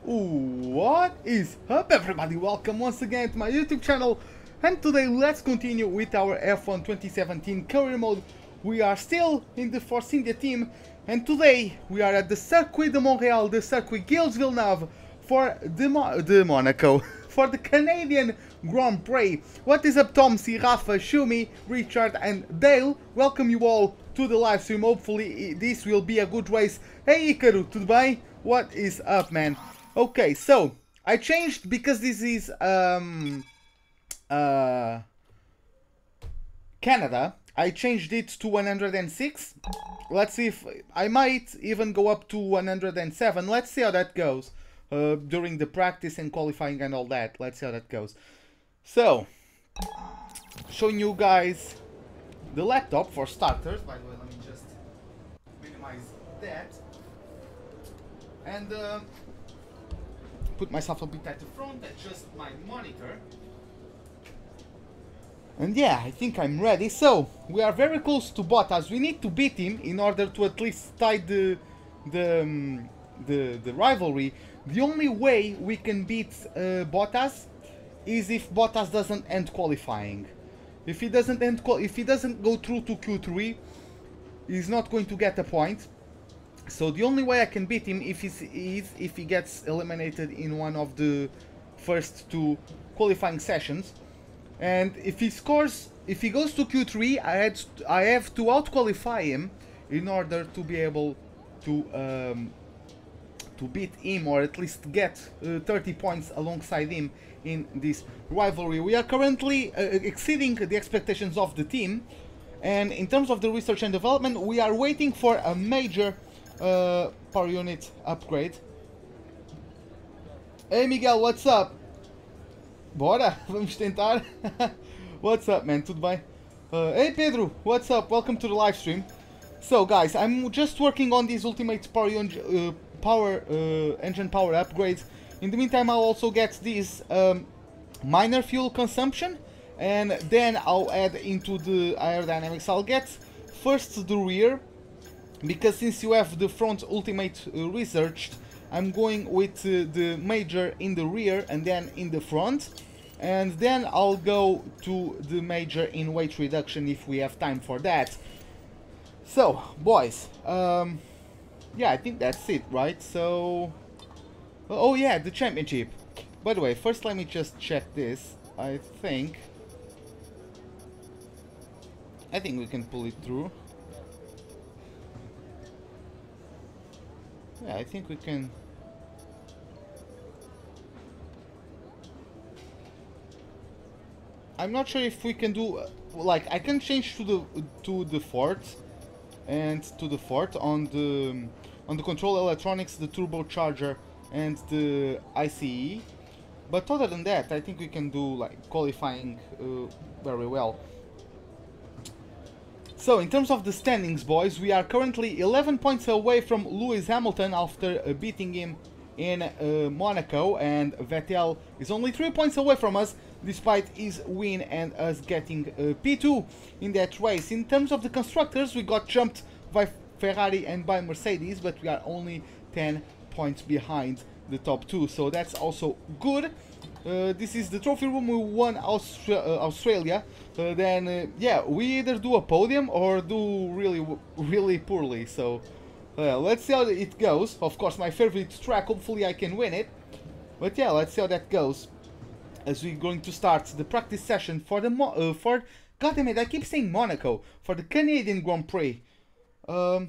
What is up, everybody? Welcome once again to my YouTube channel, and today let's continue with our F1 2017 career mode. We are still in the Force India team, and today we are at the Circuit de Montréal, the Circuit Gilles Villeneuve for the Monaco, for the Canadian Grand Prix. What is up, Tom, C, Rafa, Shumi, Richard and Dale? Welcome you all to the live stream. Hopefully this will be a good race. Hey Ikaru, tudo bem? What is up, man? Okay, so I changed because this is Canada. I changed it to 106. Let's see if I might even go up to 107. Let's see how that goes during the practice and qualifying and all that. Let's see how that goes. So, showing you guys the laptop for starters. By the way, let me just minimize that and put myself a bit at the front, adjust my monitor. And yeah, I think I'm ready. So, we are very close to Bottas. We need to beat him in order to at least tie the rivalry. The only way we can beat Bottas is if Bottas doesn't end qualifying. If he doesn't go through to Q3, he's not going to get a point. So the only way I can beat him is if he gets eliminated in one of the first two qualifying sessions. And if he goes to Q3, I have to out-qualify him in order to be able to beat him, or at least get 30 points alongside him in this rivalry. We are currently exceeding the expectations of the team, and in terms of the research and development, we are waiting for a major power unit upgrade. Hey Miguel, what's up? Bora, vamos tentar. What's up, man? Tudo bem? Hey Pedro, what's up? Welcome to the live stream. So guys, I'm just working on these ultimate engine power upgrades. In the meantime, I'll also get these minor fuel consumption, and then I'll add into the aerodynamics. I'll get first the rear, because since you have the front ultimate researched, I'm going with the major in the rear and then in the front, and then I'll go to the major in weight reduction if we have time for that. So boys, yeah, I think that's it, right? So, oh yeah, the championship. By the way, first let me just check this. I think we can pull it through. Yeah, I think we can. I'm not sure if we can do like I can change to the fort and to the fort on the control electronics, the turbocharger and the ICE. But other than that, I think we can do like qualifying very well. So, in terms of the standings, boys, we are currently 11 points away from Lewis Hamilton after beating him in Monaco, and Vettel is only 3 points away from us, despite his win and us getting P2 in that race. In terms of the constructors, we got jumped by Ferrari and by Mercedes, but we are only 10 points behind the top two, so that's also good. This is the trophy room. We won Australia. Then yeah, we either do a podium or do really poorly. So let's see how it goes. Of course, my favorite track. Hopefully, I can win it. But yeah, let's see how that goes. As we're going to start the practice session for the God damn it, I keep saying Monaco, for the Canadian Grand Prix. Hey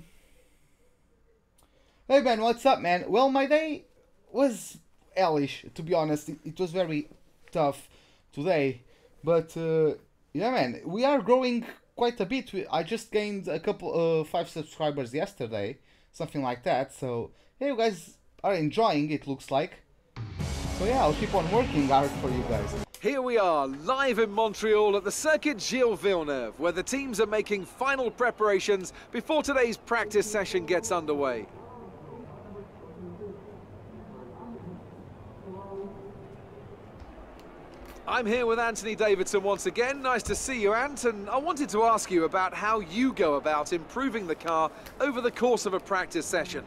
Ben, what's up, man? Well, my day was hellish, to be honest. It was very tough today, but yeah, man, we are growing quite a bit. I just gained a couple 5 subscribers yesterday, something like that. So yeah, you guys are enjoying it, looks like. So yeah, I'll keep on working hard for you guys. Here we are, live in Montreal at the Circuit Gilles Villeneuve, where the teams are making final preparations before today's practice session gets underway. I'm here with Anthony Davidson once again. Nice to see you, Ant, and I wanted to ask you about how you go about improving the car over the course of a practice session.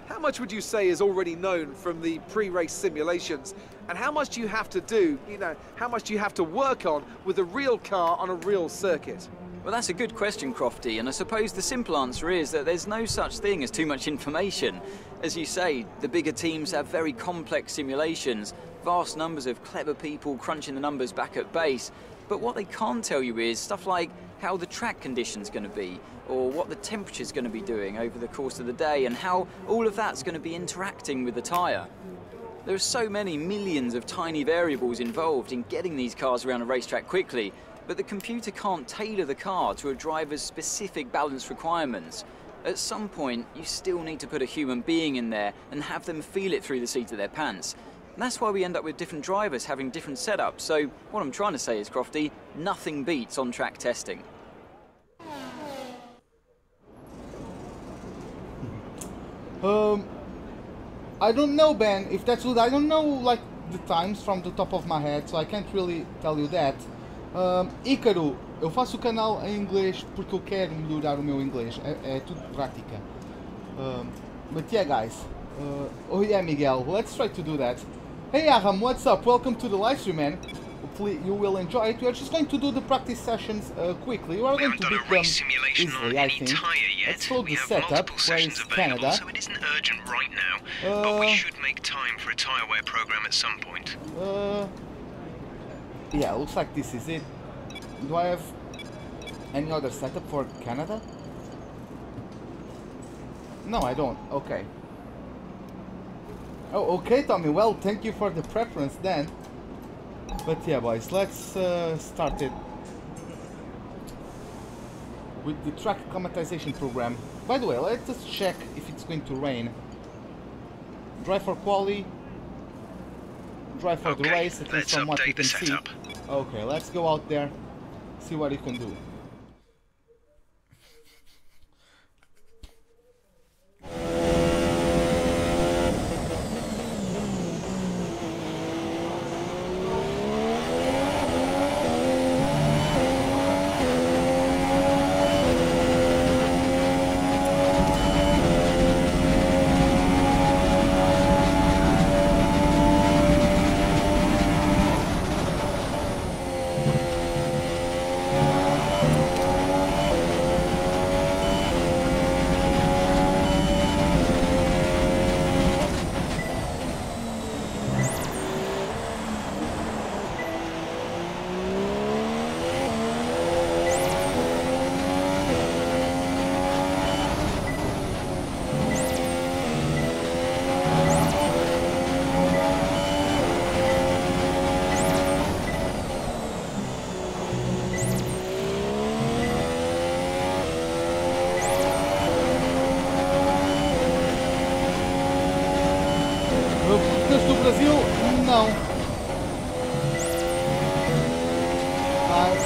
how much would you say is already known from the pre-race simulations? And how much do you have to do, how much do you have to work on with a real car on a real circuit? Well, that's a good question, Crofty, and I suppose the simple answer is that there's no such thing as too much information. As you say, the bigger teams have very complex simulations, vast numbers of clever people crunching the numbers back at base, but what they can't tell you is stuff like how the track condition's going to be, or what the temperature's going to be doing over the course of the day, and how all of that's going to be interacting with the tyre. There are so many millions of tiny variables involved in getting these cars around a racetrack quickly, but the computer can't tailor the car to a driver's specific balance requirements. At some point, you still need to put a human being in there and have them feel it through the seat of their pants. And that's why we end up with different drivers having different setups. So what I'm trying to say is, Crofty, nothing beats on-track testing. I don't know, Ben, if that's good. I don't know, like, the times from the top of my head, so I can't really tell you that. Ícaro, eu faço o canal em inglês porque eu quero melhorar o meu inglês, é tudo prática. But yeah, guys. Oh yeah, Miguel, let's try to do that. Hey Aham, what's up? Welcome to the live stream, man. Hopefully you will enjoy it. We are just going to do the practice sessions quickly. We are going to beat them easily, I think. Let's load the setup. Where is Canada? So it isn't urgent right now, but we should make time for a tyre wear program at some point. Yeah, looks like this is it. Do I have any other setup for Canada? No, I don't. Okay. Oh, okay, Tommy. Well, thank you for the preference then. But yeah, boys, let's start it with the track acclimatization program. By the way, let's just check if it's going to rain. Drive for quali. Drive for the race, at least from what we can see. Okay, let's go out there, see what you can do.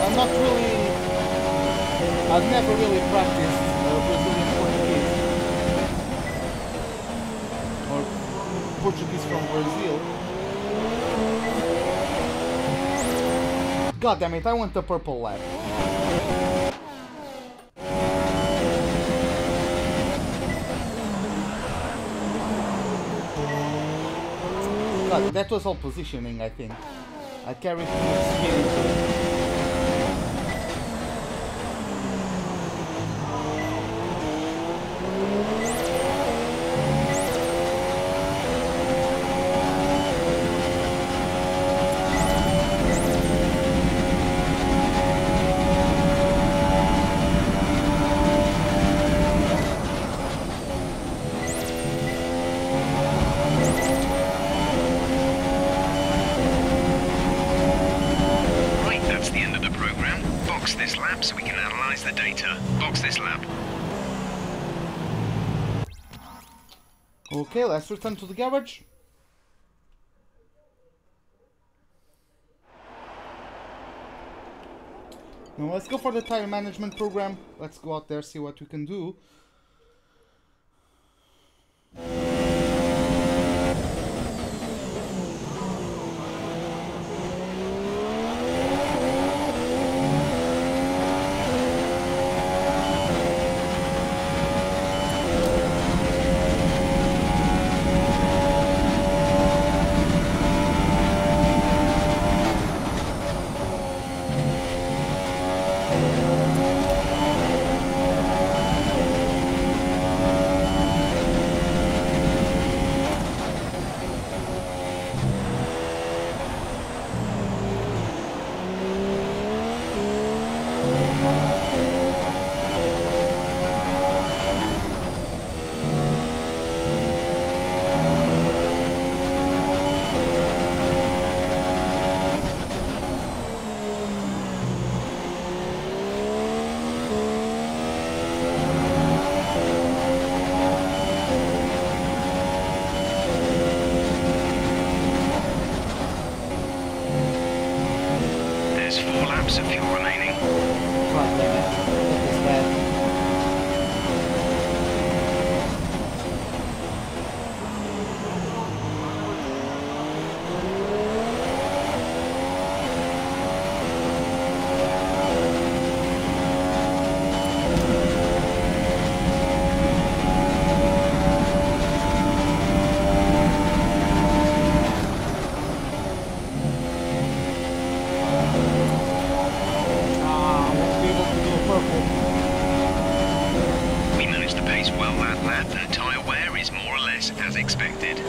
I'm not really... I've never really practiced Brazilian Portuguese. Or Portuguese from Brazil. God damn it, I want the purple lap. God, that was all positioning, I think. I carried too much speed. Okay, let's return to the garage. Now let's go for the tire management program. Let's go out there, see what we can do. 4 laps of fuel remaining. God damn it. That is bad. We managed the pace well that lap, and tyre wear is more or less as expected.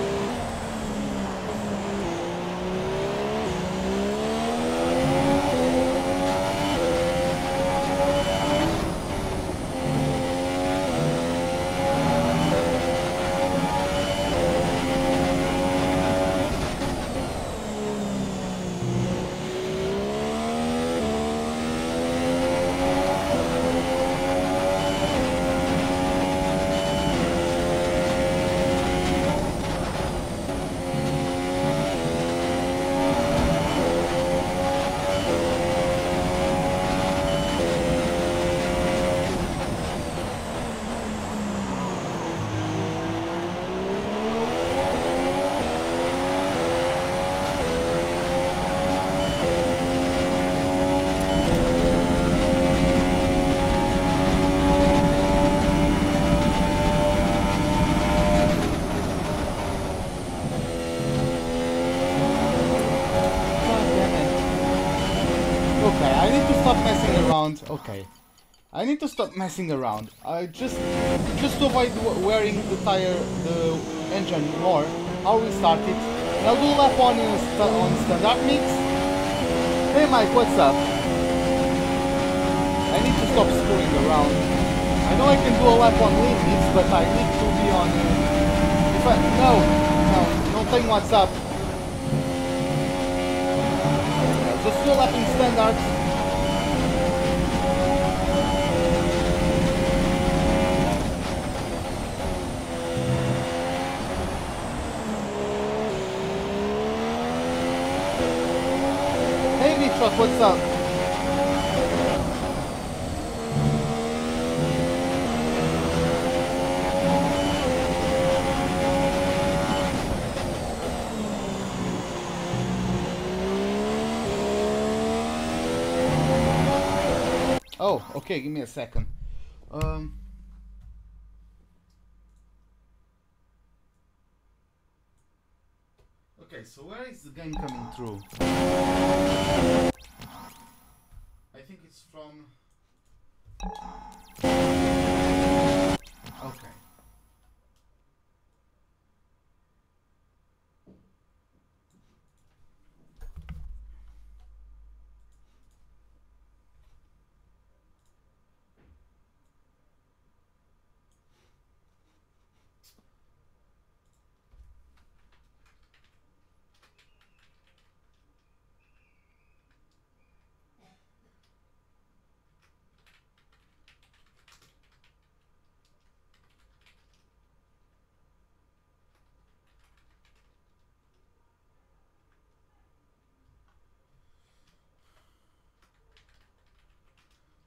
Okay, I need to stop messing around. I just to avoid wearing the engine more. I'll restart it. And I'll do a lap on standard mix. Hey Mike, what's up? I need to stop screwing around. I know I can do a lap on limits, but I need to be on. No, don't think what's up. Just do a lap in standard. What's up? Oh, okay, give me a second. Okay, so where is the game coming through? I think it's from... Okay.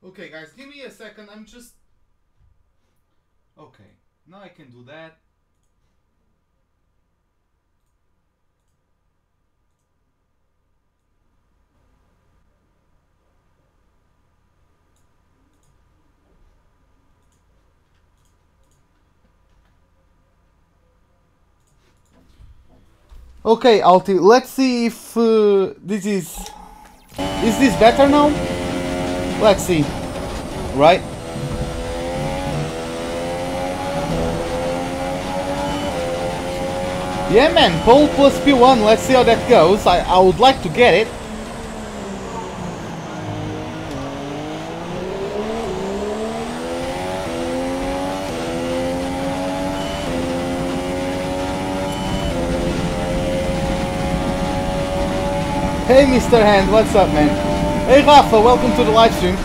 Okay guys, give me a second, I'm just... Okay, now I can do that. Okay, Alti, let's see if this is... Is this better now? Let's see. Right? Yeah man, pole plus P1, let's see how that goes. I would like to get it. Hey Mr. Hand, what's up man? Hey Rafa, welcome to the live stream.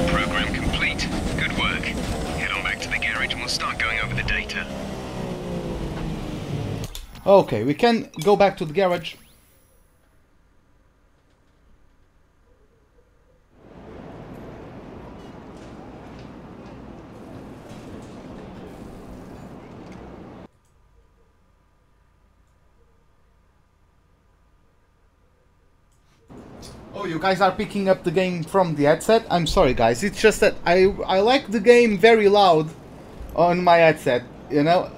Program complete. Good work. Head on back to the garage and we'll start going over the data. Okay, we can go back to the garage. Oh, you guys are picking up the game from the headset? I'm sorry guys, it's just that I like the game very loud on my headset, you know?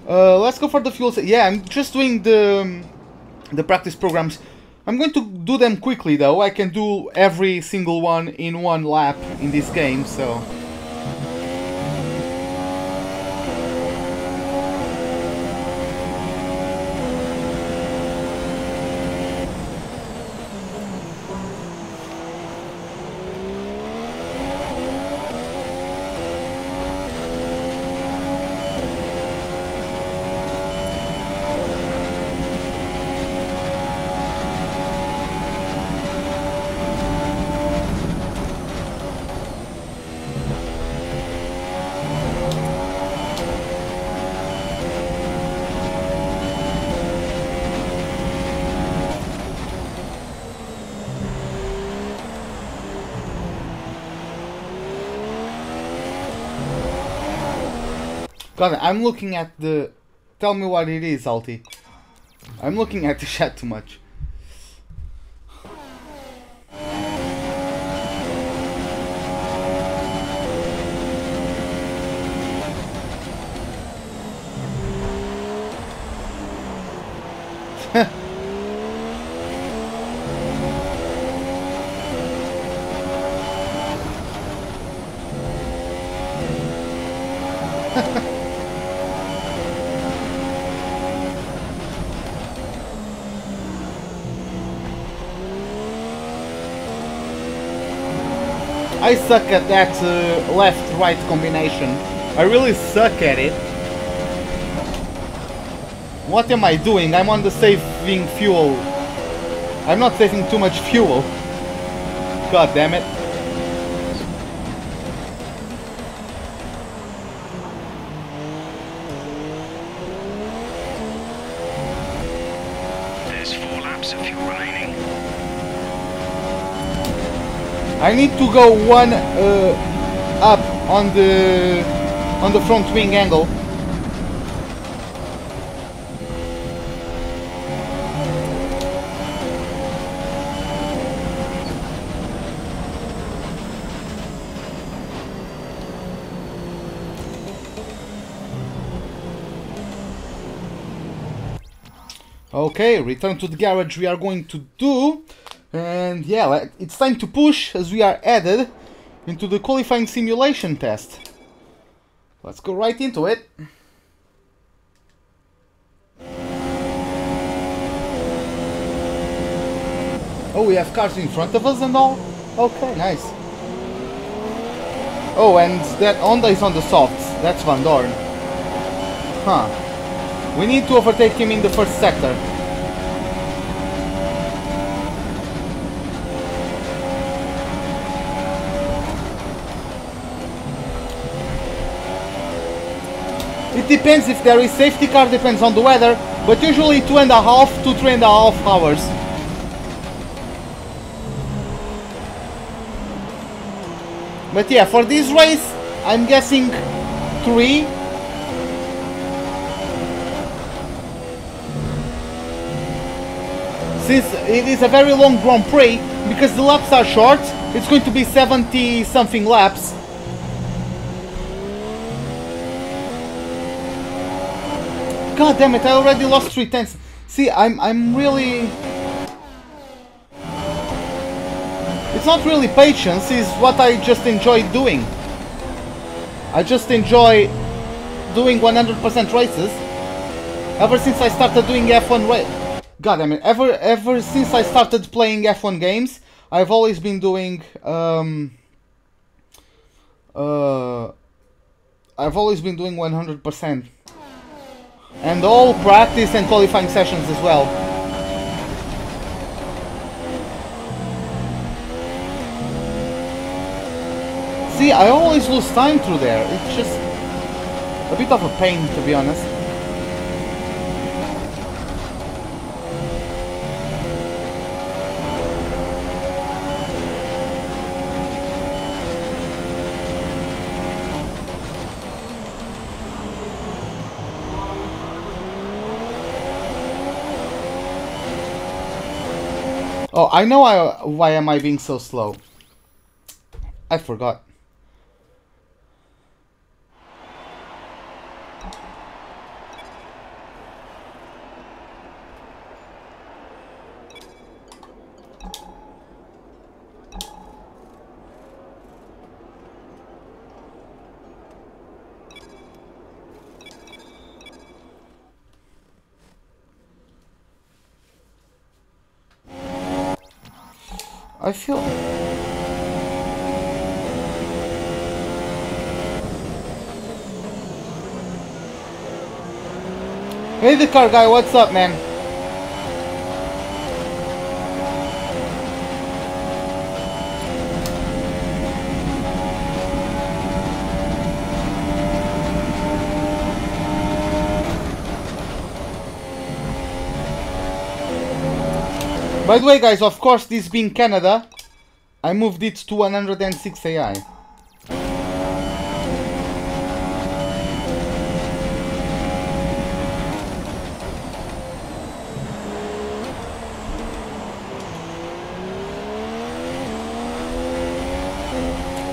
Let's go for the fuel. Yeah, I'm just doing the practice programs. I'm going to do them quickly though. I can do every single one in one lap in this game, so... God, I'm looking at the... Tell me what it is, Alti. I'm looking at the chat too much. I suck at that left-right combination. I really suck at it. What am I doing? I'm on the saving fuel. I'm not saving too much fuel. God damn it. There's 4 laps of fuel remaining. I need to go one up on the front wing angle. Okay, return to the garage we are going to do. And yeah, it's time to push as we are added into the qualifying simulation test. Let's go right into it. Oh, we have cars in front of us and all? Okay, nice. Oh, and that Honda is on the softs. That's Van Dorn. Huh. We need to overtake him in the first sector. It depends if there is safety car, depends on the weather, but usually 2.5 to 3.5 hours. But yeah, for this race, I'm guessing 3. Since it is a very long Grand Prix, because the laps are short, it's going to be 70 something laps. God damn it, I already lost 3 tenths. See, I'm really... It's not really patience, it's what I just enjoy doing. I just enjoy doing 100% races. Ever since I started doing F1 race... God damn it, ever since I started playing F1 games, I've always been doing... I've always been doing 100%. And all practice and qualifying sessions as well. See, I always lose time through there. It's just... a bit of a pain, to be honest. Oh, I know why am I being so slow. I forgot. I feel... Hey, the car guy, what's up, man? By the way, guys, of course, this being Canada, I moved it to 106 AI.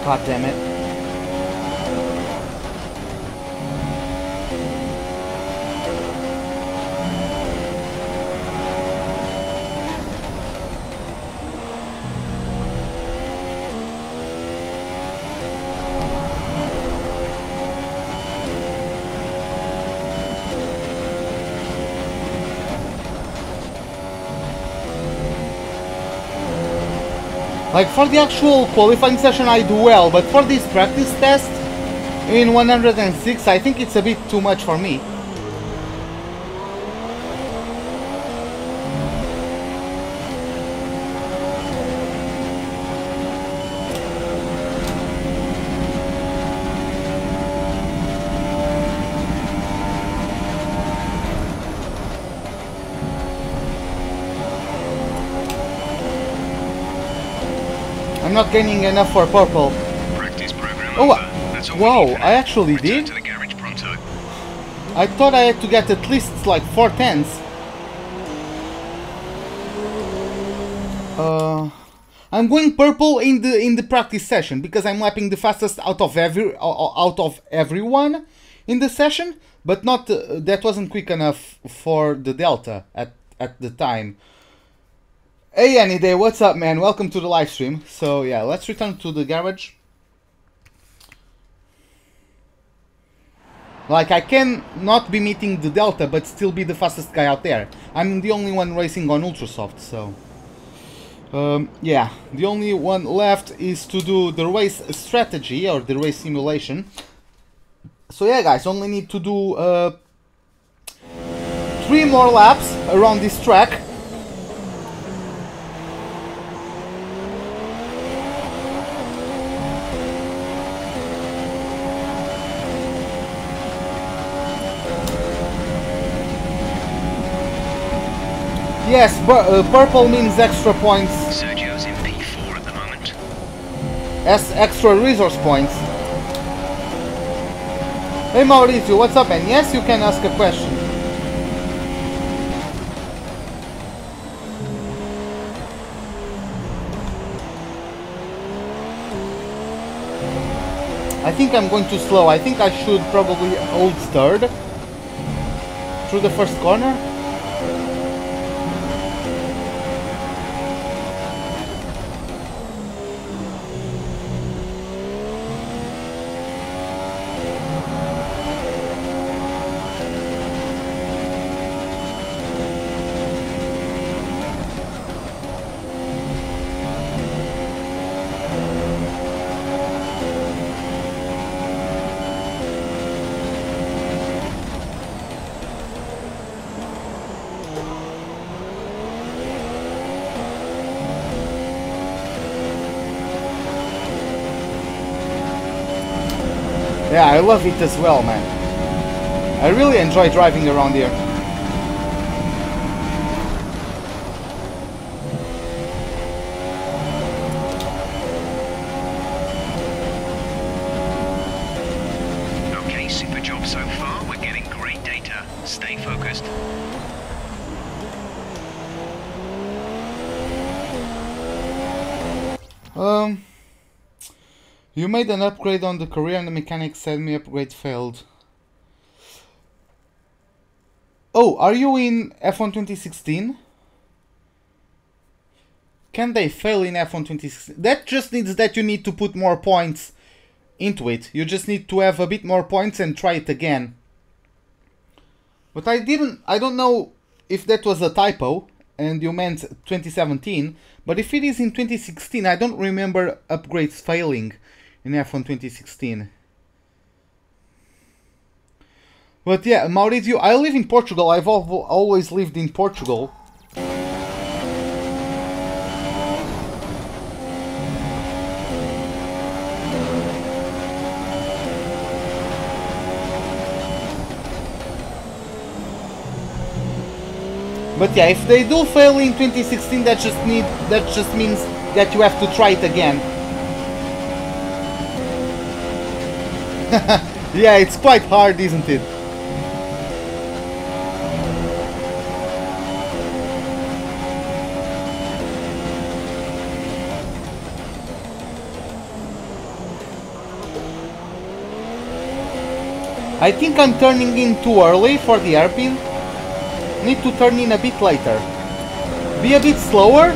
God damn it. Like, for the actual qualifying session I do well, but for this practice test in 106 I think it's a bit too much for me. I'm not gaining enough for purple. Practice program Oh, over. That's all we wow, need for I now. actually Return did? to the garage pronto. I thought I had to get at least like 4 10s. I'm going purple in the practice session because I'm lapping the fastest out of everyone in the session, but not that wasn't quick enough for the delta at the time. Hey Any Day, what's up, man? Welcome to the live stream. So yeah, let's return to the garage. Like, I can not be meeting the delta, but still be the fastest guy out there. I'm the only one racing on Ultrasoft, so... yeah, the only one left is to do the race strategy, or the race simulation. So yeah, guys, only need to do 3 more laps around this track. Yes, purple means extra points. Sergio's in P4 at the moment. As extra resource points. Hey Mauricio, what's up, man? Yes, you can ask a question. I think I'm going too slow. I think I should probably hold third through the first corner. Yeah, I love it as well, man. I really enjoy driving around here. Okay, super job so far. We're getting great data. Stay focused. You made an upgrade on the career and the mechanic said me upgrade failed. Oh, are you in F1 2016? Can they fail in F1 2016? That just means that you need to put more points into it. You just need to have a bit more points and try it again. But I don't know if that was a typo and you meant 2017, but if it is in 2016, I don't remember upgrades failing in F1 2016. But yeah, Maurizio, I live in Portugal. I've always lived in Portugal. But yeah, if they do fail in 2016, that just means that you have to try it again. Yeah, it's quite hard, isn't it? I think I'm turning in too early for the hairpin. Need to turn in a bit later. Be a bit slower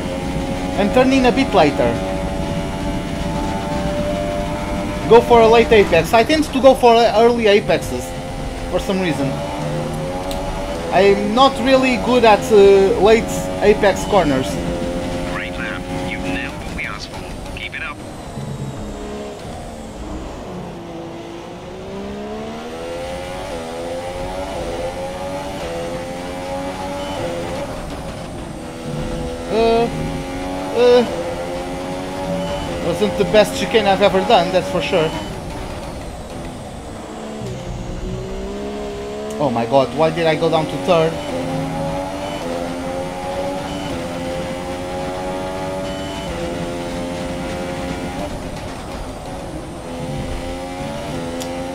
and turn in a bit later. Go for a late apex. I tend to go for early apexes for some reason. I'm not really good at late apex corners. Great lap. You've nailed what we asked for. Keep it up. Wasn't the best chicane I've ever done, that's for sure. Oh my god, why did I go down to third?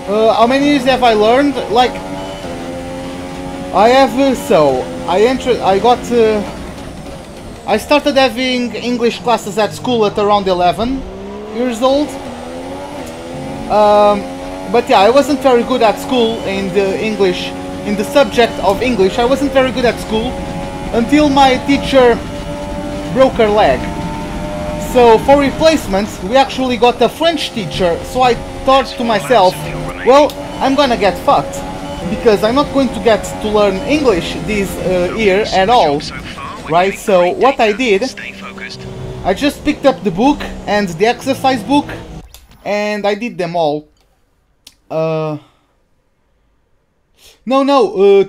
How many years have I learned? Like, I have, I started having English classes at school at around 11 years old. But yeah, I wasn't very good at school in the subject of English. I wasn't very good at school until my teacher broke her leg. So for replacements, we actually got a French teacher. So I thought to myself, well, I'm gonna get fucked because I'm not going to get to learn English this year at all. Right, so what I did, I just picked up the book and the exercise book and I did them all.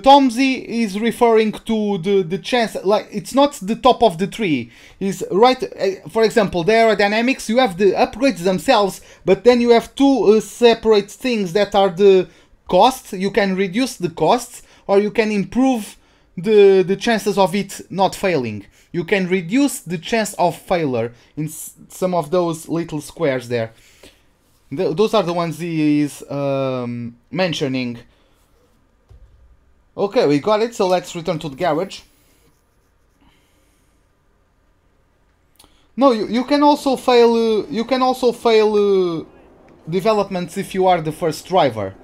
Tomsy is referring to the chance, like, it's not the top of the tree. Is right, for example, the aerodynamics, you have the upgrades themselves, but then you have two separate things that are the costs. You can reduce the costs or you can improve the chances of it not failing. You can reduce the chance of failure in some of those little squares there. Those are the ones he is mentioning. Okay, we got it, so let's return to the garage. No, you can also fail. You can also fail developments if you are the first driver.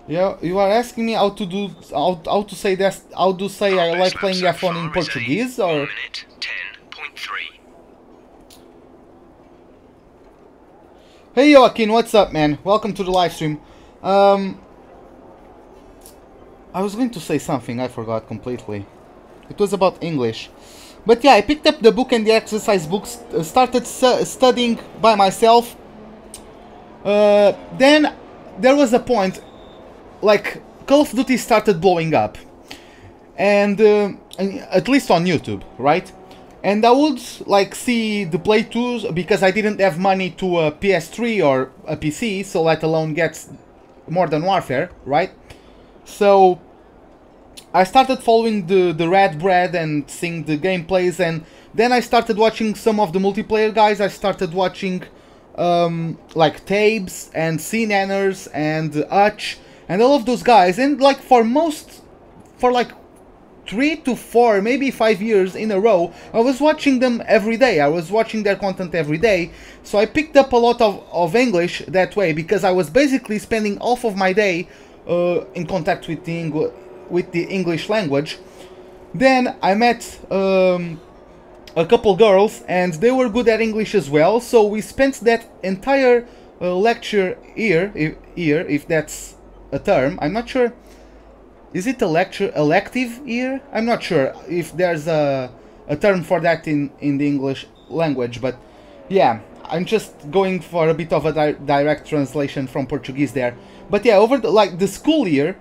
Yeah, you are asking me how to do how to say that, how to say I like playing F1 in Portuguese, or? 1 minute 10.3. Hey Joaquin, what's up, man? Welcome to the live stream. I was going to say something, I forgot completely. It was about English. But yeah, I picked up the book and the exercise books, started studying by myself. Then there was a point, like Call of Duty started blowing up, and at least on YouTube, right? And I would like see the playthroughs because I didn't have money to a PS3 or a PC, so let alone get Modern Warfare, right? So I started following the Red Bread and seeing the gameplays, and then I started watching some of the multiplayer guys. I started watching like Tabes and CNanners and Hutch and all of those guys, and like for like 3 to 4, maybe 5 years in a row, I was watching them every day. I was watching their content every day. So I picked up a lot of English that way, because I was basically spending half of my day in contact with the English language. Then I met a couple girls, and they were good at English as well. So we spent that entire lecture year, if that's a term. I'm not sure. Is it a elective year? I'm not sure if there's a term for that in the English language, but yeah, I'm just going for a bit of a direct translation from Portuguese there. But yeah, over the school year,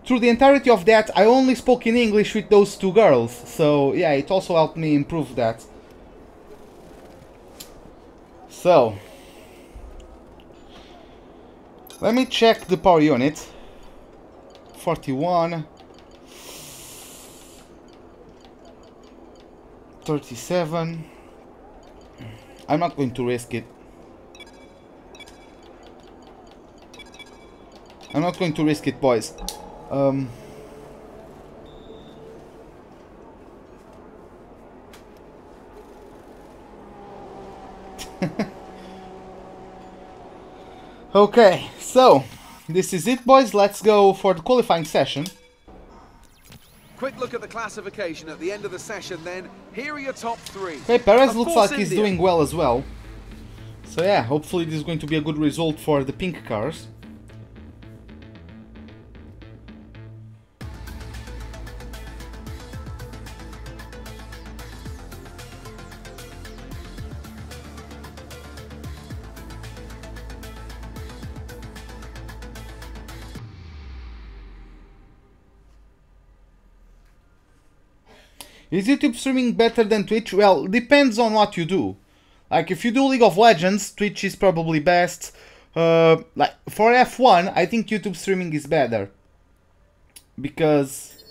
through the entirety of that, I only spoke in English with those two girls. So yeah, it also helped me improve that. So let me check the power unit. 41, 37. I'm not going to risk it. I'm not going to risk it, boys. Okay, so this is it, boys. Let's go for the qualifying session. Quick look at the classification at the end of the session then. Here are your top 3. Okay, Perez Of looks course, like he's India. doing well as well. So yeah, hopefully this is going to be a good result for the pink cars. Is YouTube streaming better than Twitch? Well, depends on what you do. Like, if you do League of Legends, Twitch is probably best. Like, for F1, I think YouTube streaming is better. Because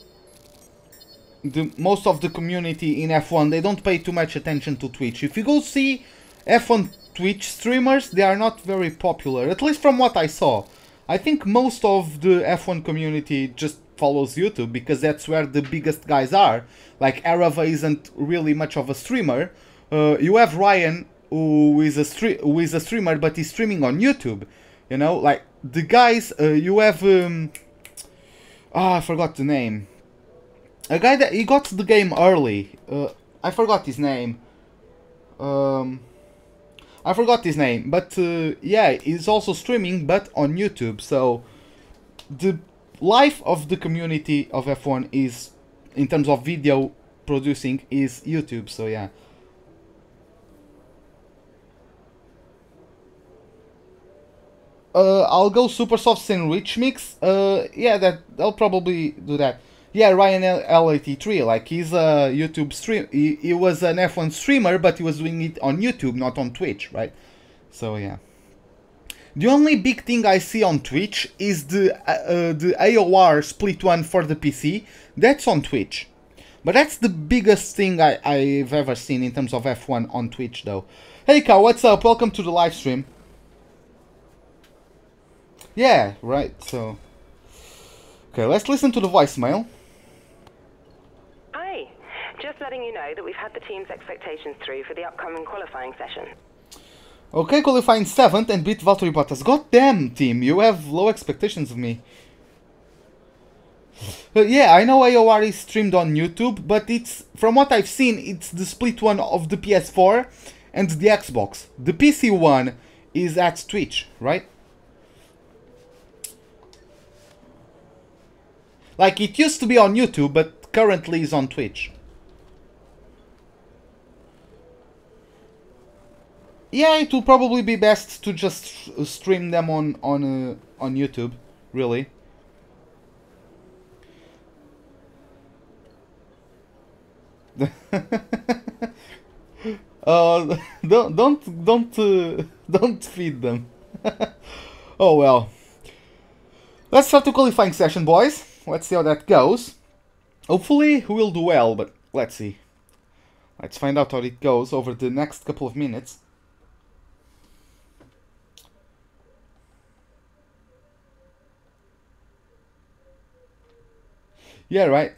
most of the community in F1, they don't pay too much attention to Twitch. If you go see F1 Twitch streamers, they are not very popular. At least from what I saw. I think most of the F1 community just follows YouTube, because that's where the biggest guys are. Like, Arava isn't really much of a streamer. You have Ryan, who is a streamer, but he's streaming on YouTube. You know, like, the guys, you have... I forgot the name. A guy that, he got the game early. I forgot his name. I forgot his name, but yeah, he's also streaming, but on YouTube. So, the life of the community of F1 is, in terms of video producing, is YouTube, so yeah. I'll go Super Softs and Rich Mix. Yeah, I'll probably do that. Yeah, Ryan L83, like, he's a YouTube stream. He was an F1 streamer, but he was doing it on YouTube, not on Twitch, right? So yeah. The only big thing I see on Twitch is the AOR split one for the PC. That's on Twitch. But that's the biggest thing I've ever seen in terms of F1 on Twitch, though. Hey, Ka, what's up? Welcome to the live stream. Yeah, right, so... Okay, let's listen to the voicemail. Hi, just letting you know that we've had the team's expectations through for the upcoming qualifying session. Okay, qualifying 7th and beat Valtteri Bottas. God damn, team, you have low expectations of me. Yeah, I know AOR is streamed on YouTube, but it's, from what I've seen, it's the split one of the PS4 and the Xbox. The PC one is at Twitch, right? Like, it used to be on YouTube, but currently is on Twitch. Yeah, it will probably be best to just stream them on YouTube, really. don't feed them. Oh well. Let's start the qualifying session, boys. Let's see how that goes. Hopefully we'll do well, but let's see. Let's find out how it goes over the next couple of minutes. Yeah, right.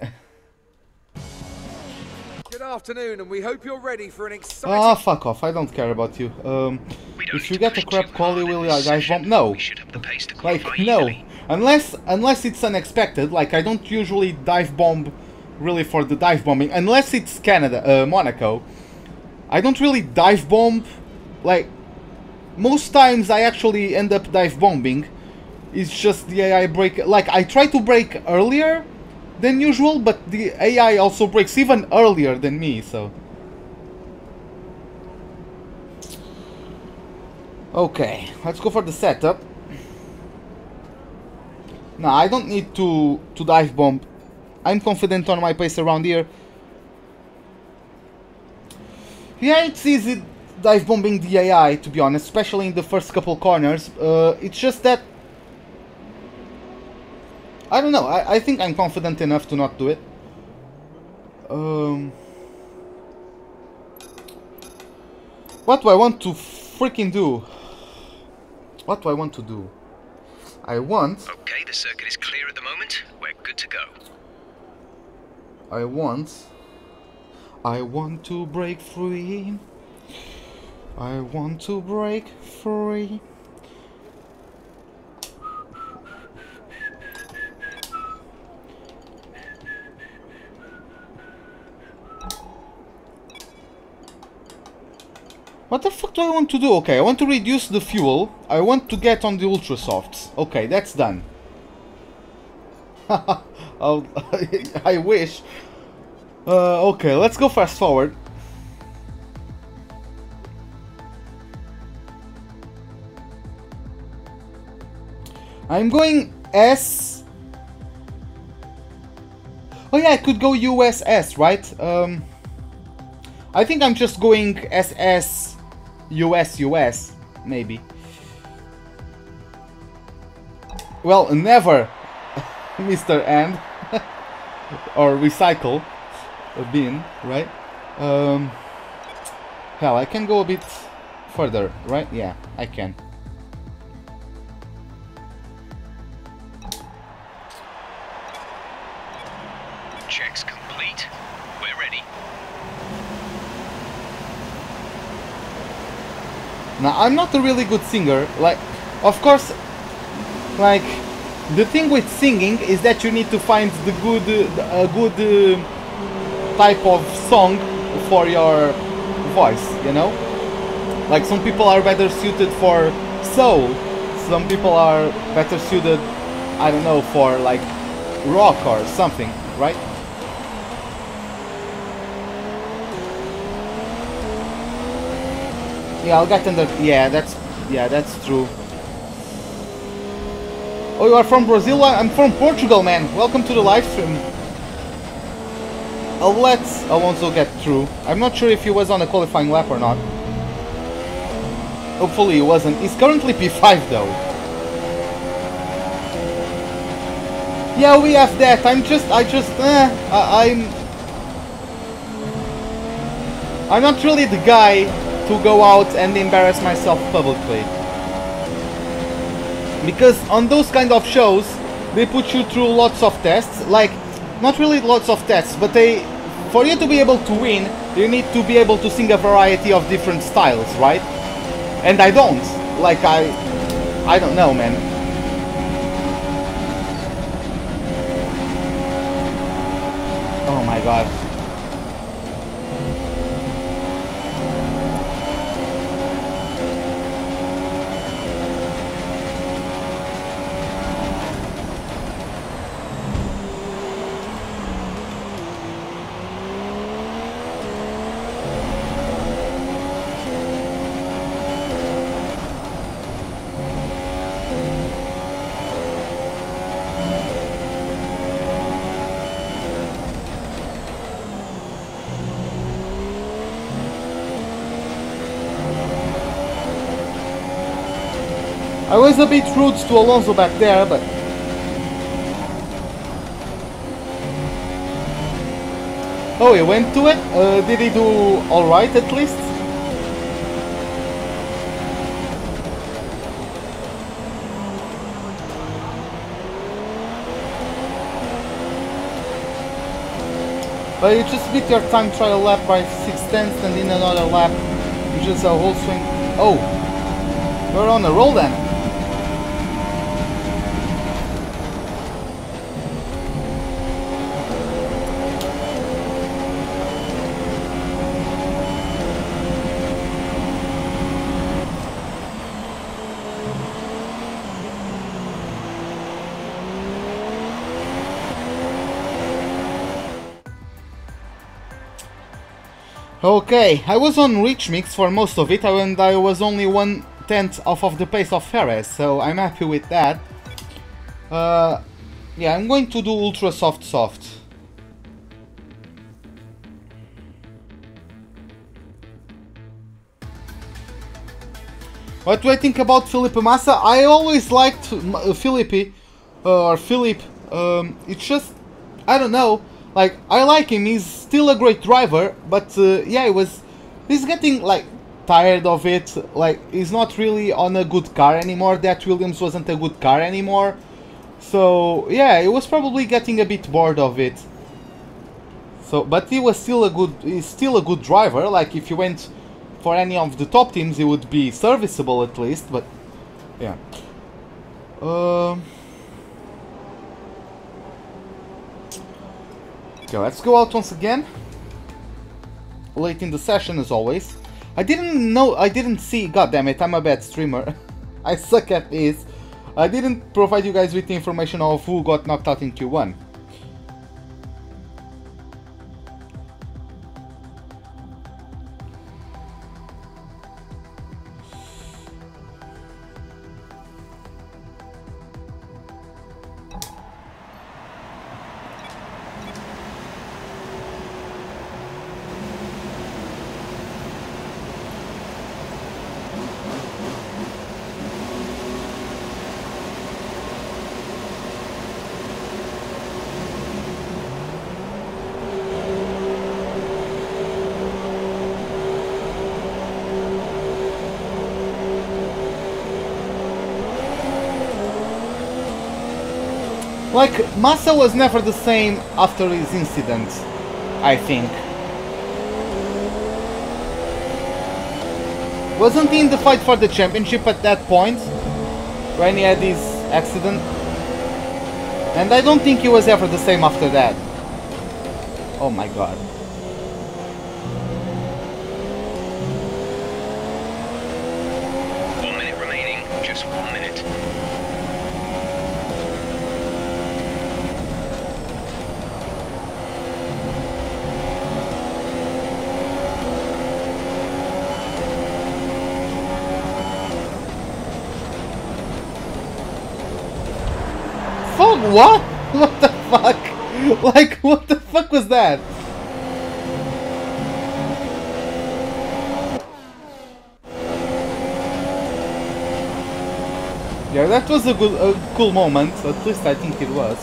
Good afternoon, and we hope you're ready for an exciting... Ah, fuck off. I don't care about you. If you get a crap quali, will you guys bomb? No. Like, no. Unless it's unexpected. Like, I don't usually dive bomb really for the dive bombing. Unless it's Canada, Monaco. I don't really dive bomb. Like, most times I actually end up dive bombing. It's just the AI break. Like, I try to break earlier than usual, but the AI also breaks even earlier than me, so... Okay, let's go for the setup. No, I don't need to dive bomb. I'm confident on my pace around here. Yeah, it's easy dive bombing the AI, to be honest, especially in the first couple corners. It's just that... I don't know, I think I'm confident enough to not do it. What do I want to freaking do? What do I want to do? I want... Okay, the circuit is clear at the moment. We're good to go. I want to break free. I want to break free. What the fuck do I want to do? Okay, I want to reduce the fuel. I want to get on the ultra softs. Okay, that's done. I wish. Okay, let's go fast forward. I'm going S. Oh yeah, I could go USS, right? I think I'm just going SS. US, maybe. Well, never, Mr. End. Or recycle a bin, right? Hell, I can go a bit further, right? Yeah, I can. Checks complete. We're ready. Now, I'm not a really good singer. Like, of course, like, the thing with singing is that you need to find the good, a good type of song for your voice, you know? Like, some people are better suited for soul, some people are better suited, I don't know, for like rock or something, right? Yeah, I'll get under. Yeah, that's true. Oh, you are from Brazil? I'm from Portugal, man. Welcome to the live stream. Alonso get through. I'm not sure if he was on a qualifying lap or not. Hopefully he wasn't. He's currently P5 though. Yeah, we have that. I'm not really the guy to go out and embarrass myself publicly. Because on those kind of shows, they put you through lots of tests. Like, not really lots of tests, but for you to be able to win, you need to be able to sing a variety of different styles, right? And I don't. Like, I don't know, man. Oh my god. I was a bit rude to Alonso back there, but... Oh, he went to it? Did he do alright at least? But you just beat your time trial lap by 6/10 and in another lap you just a whole swing. Oh, we're on a roll then. Okay, I was on Rich Mix for most of it, and I was only 1/10 off of the pace of Perez, so I'm happy with that. Yeah, I'm going to do Ultra Soft. What do I think about Felipe Massa? I always liked Felipe, or Philip. It's just, I don't know. Like, I like him, he's still a great driver, but yeah, he's getting, like, tired of it. Like, he's not really on a good car anymore. That Williams wasn't a good car anymore. So, yeah, he was probably getting a bit bored of it. So, but he's still a good driver. Like, if you went for any of the top teams, he would be serviceable at least, but, yeah. Okay, let's go out once again. Late in the session as always. I didn't see, goddammit, I'm a bad streamer. I suck at this. I didn't provide you guys with the information of who got knocked out in Q1. Like, Massa was never the same after his incident, I think. Wasn't he in the fight for the championship at that point, when he had his accident? And I don't think he was ever the same after that. Oh my god. Just 1 minute. Fuck, what? What the fuck? Like, what the fuck was that? Yeah, that was a cool moment. At least I think it was.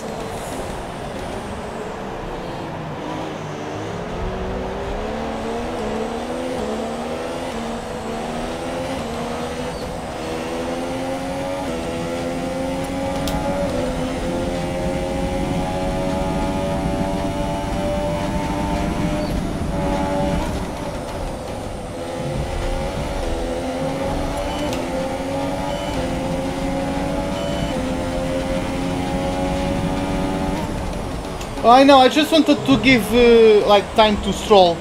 I know, I just wanted to give like time to Stroll.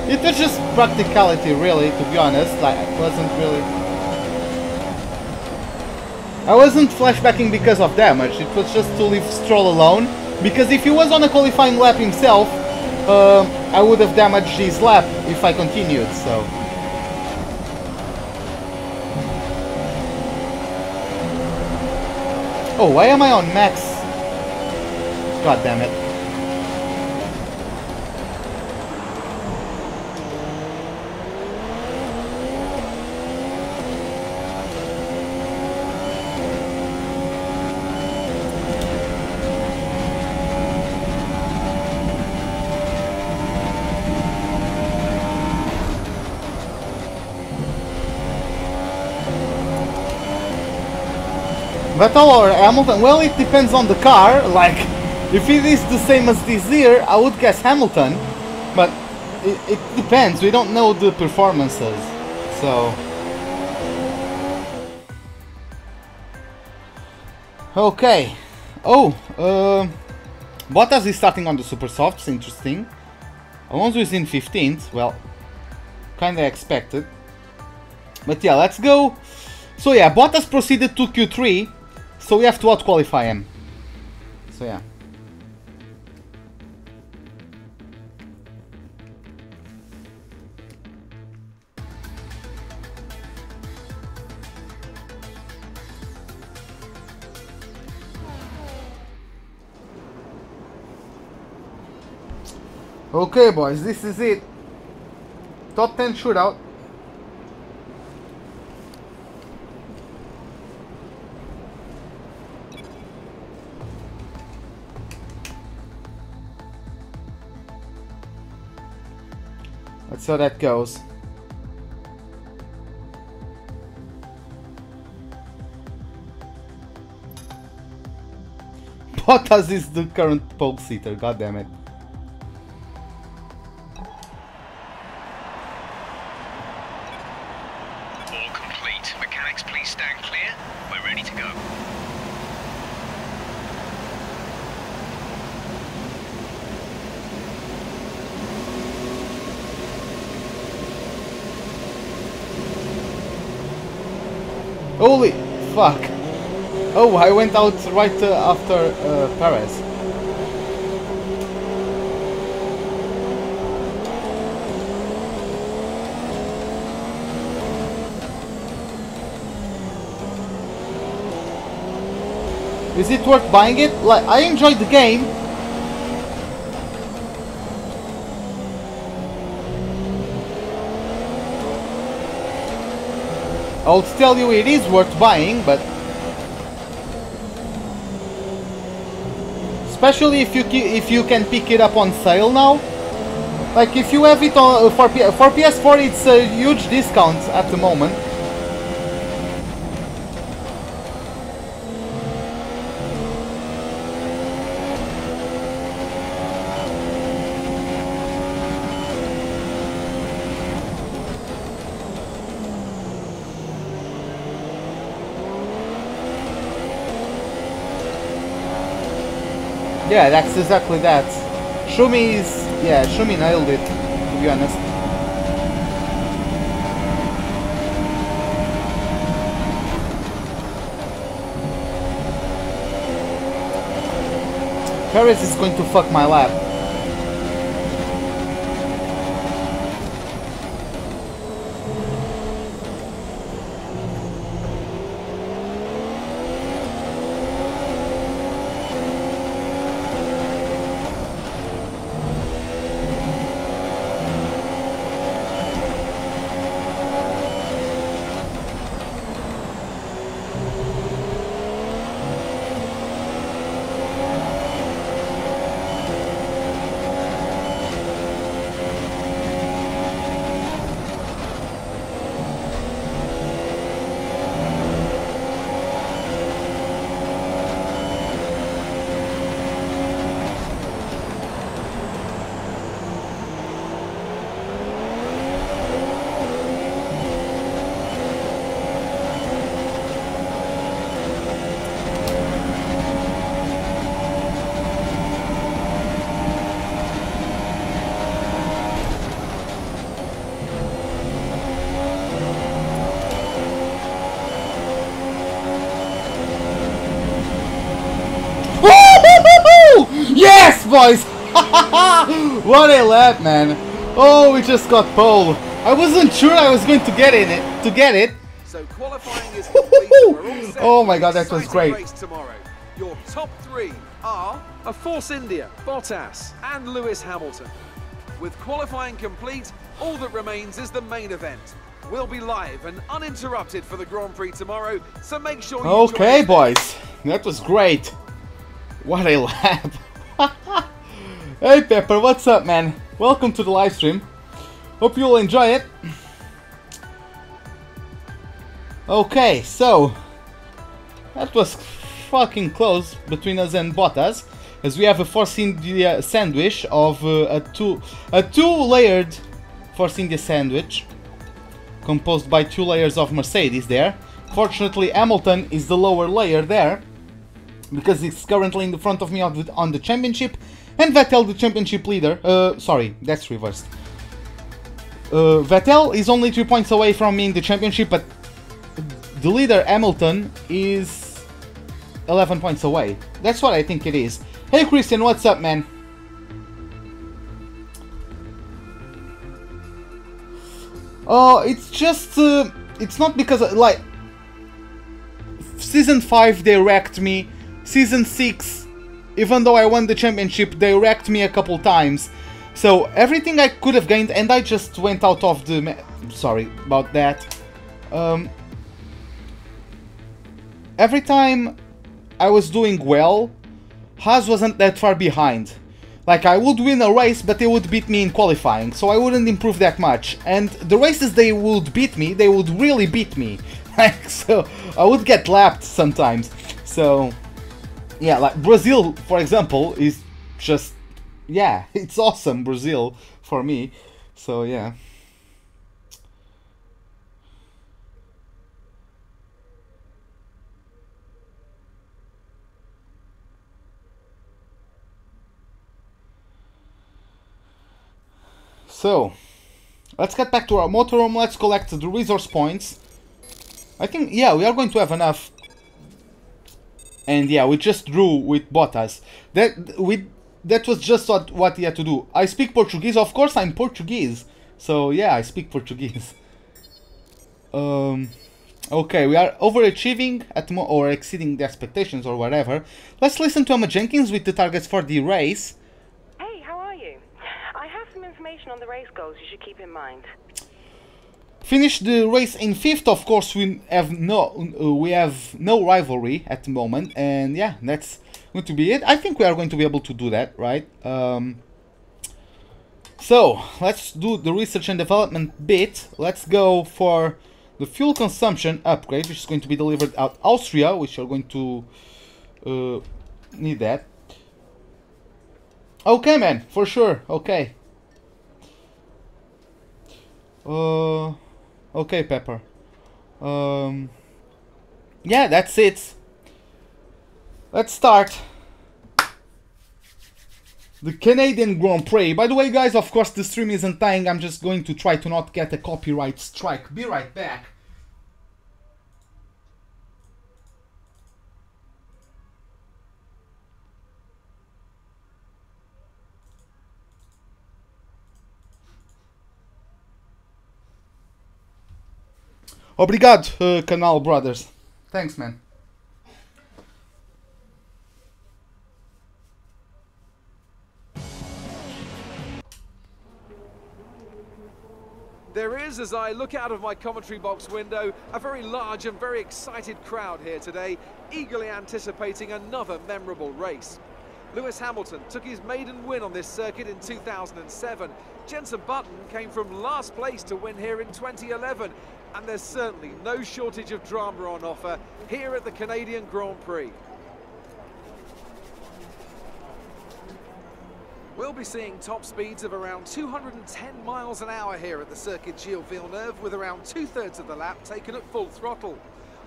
It was just practicality, really, to be honest. Like, it wasn't really... I wasn't flashbacking because of damage, it was just to leave Stroll alone. Because if he was on a qualifying lap himself, I would have damaged his lap if I continued, so... Oh, why am I on max? God damn it. Vettel or Hamilton? Well, it depends on the car. Like, if it is the same as this year, I would guess Hamilton. But it depends. We don't know the performances. So... Okay. Oh, Bottas is starting on the super softs. Interesting. Alonso is in 15th. Well, kinda expected. But yeah, let's go. So yeah, Bottas proceeded to Q3, so we have to out-qualify him. So yeah. Okay boys, this is it. Top 10 shootout. That's how that goes. Bottas is the current pole seater, god damn it. All complete. Mechanics, please stand clear. We're ready to go. Holy fuck. Oh, I went out right after Perez. Is it worth buying it? Like, I enjoyed the game. I'll tell you it is worth buying, but especially if you can pick it up on sale now. Like if you have it on for PS4, it's a huge discount at the moment. Yeah, that's exactly that. Shumi nailed it, to be honest. Perez is going to fuck my lap. Yes, boys! What a lap, man! Oh, we just got pole. I wasn't sure I was going to get it. So qualifying is complete. We're all set. Oh my god, that was Exciting great. race tomorrow. Your top three are a Force India, Bottas, and Lewis Hamilton. With qualifying complete, all that remains is the main event. We'll be live and uninterrupted for the Grand Prix tomorrow, so make sure you Okay, join us. boys, that was great. What a lap! Hey Pepper, what's up, man? Welcome to the live stream. Hope you'll enjoy it. Okay, so that was fucking close between us and Bottas, as we have a Force India sandwich of a two-layered Force India sandwich composed by 2 layers of Mercedes there. Fortunately, Hamilton is the lower layer there because he's currently in the front of me on the championship, and Vettel the championship leader. Sorry, that's reversed. Vettel is only 3 points away from me in the championship, but the leader Hamilton is 11 points away. That's what I think it is. Hey Christian, what's up, man? Oh, it's just it's not because like season 5 they wrecked me. Season 6, even though I won the championship, they wrecked me a couple times. So everything I could have gained, and I just went out of the sorry about that. Every time I was doing well, Haas wasn't that far behind. Like, I would win a race, but they would beat me in qualifying, so I wouldn't improve that much. And the races they would beat me, they would really beat me. Like, so I would get lapped sometimes. So yeah, like Brazil, for example, is just, yeah, it's awesome, Brazil, for me. So yeah. So, let's get back to our motorhome, let's collect the resource points. I think, yeah, we are going to have enough. And yeah, we just drew with Bottas. That was just what he had to do. I speak Portuguese, of course I'm Portuguese. So yeah, I speak Portuguese. Okay, we are overachieving or exceeding the expectations or whatever. Let's listen to Emma Jenkins with the targets for the race. On the race goals you should keep in mind. Finish the race in 5th, of course. We have no rivalry at the moment, and yeah, that's going to be it. I think we are going to be able to do that, right? So let's do the research and development bit. Let's go for the fuel consumption upgrade, which is going to be delivered out Austria, which are going to need that. Okay, man, for sure. Okay. Okay, Pepper. Yeah, that's it. Let's start the Canadian Grand Prix. By the way, guys, of course the stream isn't dying. I'm just going to try to not get a copyright strike. Be right back. Obrigado, Canal Brothers. Thanks, man. There is, as I look out of my commentary box window, a very large and very excited crowd here today, eagerly anticipating another memorable race. Lewis Hamilton took his maiden win on this circuit in 2007. Jenson Button came from last place to win here in 2011. And there's certainly no shortage of drama on offer here at the Canadian Grand Prix. We'll be seeing top speeds of around 210 miles an hour here at the Circuit Gilles Villeneuve, with around 2/3 of the lap taken at full throttle.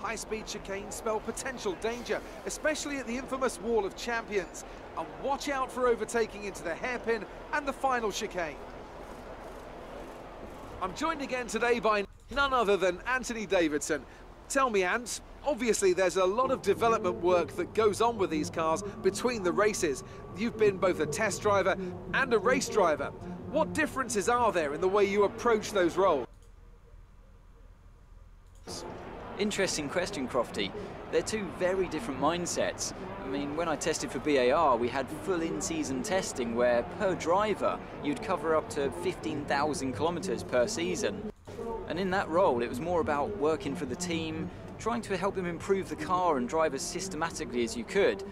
High-speed chicanes spell potential danger, especially at the infamous Wall of Champions. And watch out for overtaking into the hairpin and the final chicane. I'm joined again today by none other than Anthony Davidson. Tell me, Ant, obviously there's a lot of development work that goes on with these cars between the races. You've been both a test driver and a race driver. What differences are there in the way you approach those roles? Interesting question, Crofty. They're two very different mindsets. I mean, when I tested for BAR, we had full in-season testing where, per driver, you'd cover up to 15,000 kilometers per season. And in that role, it was more about working for the team, trying to help them improve the car and drive as systematically as you could,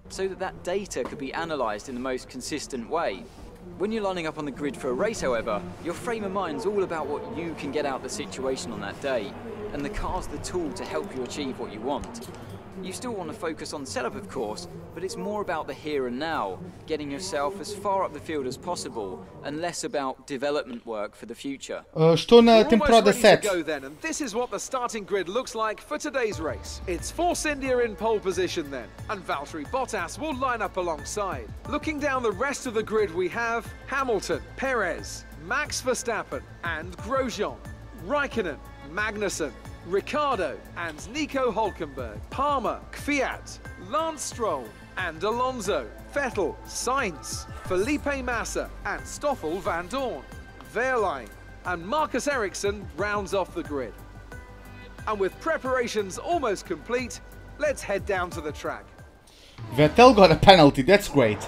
so that that data could be analysed in the most consistent way. When you're lining up on the grid for a race, however, your frame of mind's all about what you can get out of the situation on that day, and the car's the tool to help you achieve what you want. You still want to focus on setup, of course, but it's more about the here and now, getting yourself as far up the field as possible, and less about development work for the future. Estou na We're temporada almost ready 7. to go then, and this is what the starting grid looks like for today's race. It's Force India in pole position then, and Valtteri Bottas will line up alongside. Looking down the rest of the grid, we have Hamilton, Perez, Max Verstappen and Grosjean, Raikkonen, Magnussen, Ricciardo and Nico Hülkenberg, Palmer, Kvyat, Lance Stroll and Alonso, Vettel, Sainz, Felipe Massa and Stoffel van Dorn, Wehrlein and Marcus Ericsson rounds off the grid. And with preparations almost complete, let's head down to the track. Vettel got a penalty, that's great.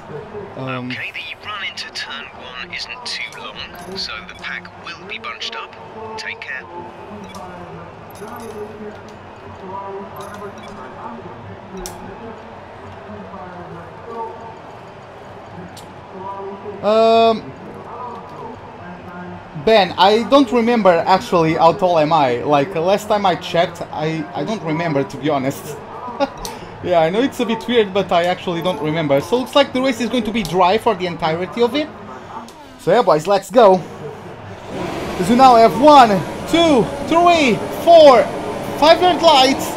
Okay, the run into turn 1 isn't too long, so the pack will be bunched up. Take care. Ben, I don't remember actually how tall am I. Like last time I checked, I don't remember, to be honest. Yeah, I know it's a bit weird, but I actually don't remember. So looks like the race is going to be dry for the entirety of it. So yeah, boys, let's go. Because we now have 1, 2, 3, 4, 5 red lights.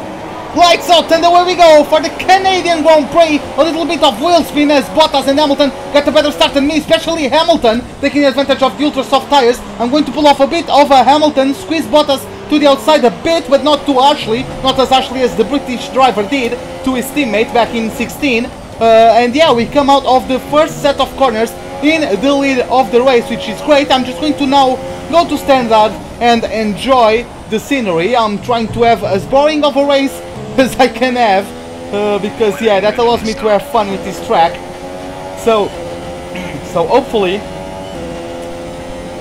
Lights out, and away we go for the Canadian Grand Prix. A little bit of wheel spin as Bottas and Hamilton get a better start than me, especially Hamilton, taking advantage of the ultra soft tires. I'm going to pull off a bit of a Hamilton, squeeze Bottas to the outside a bit, but not too harshly, not as harshly as the British driver did to his teammate back in 16. And yeah, we come out of the first set of corners in the lead of the race, which is great. I'm just going to now go to standard and enjoy the scenery. I'm trying to have as boring of a race as I can have, because yeah, that allows me to have fun with this track. So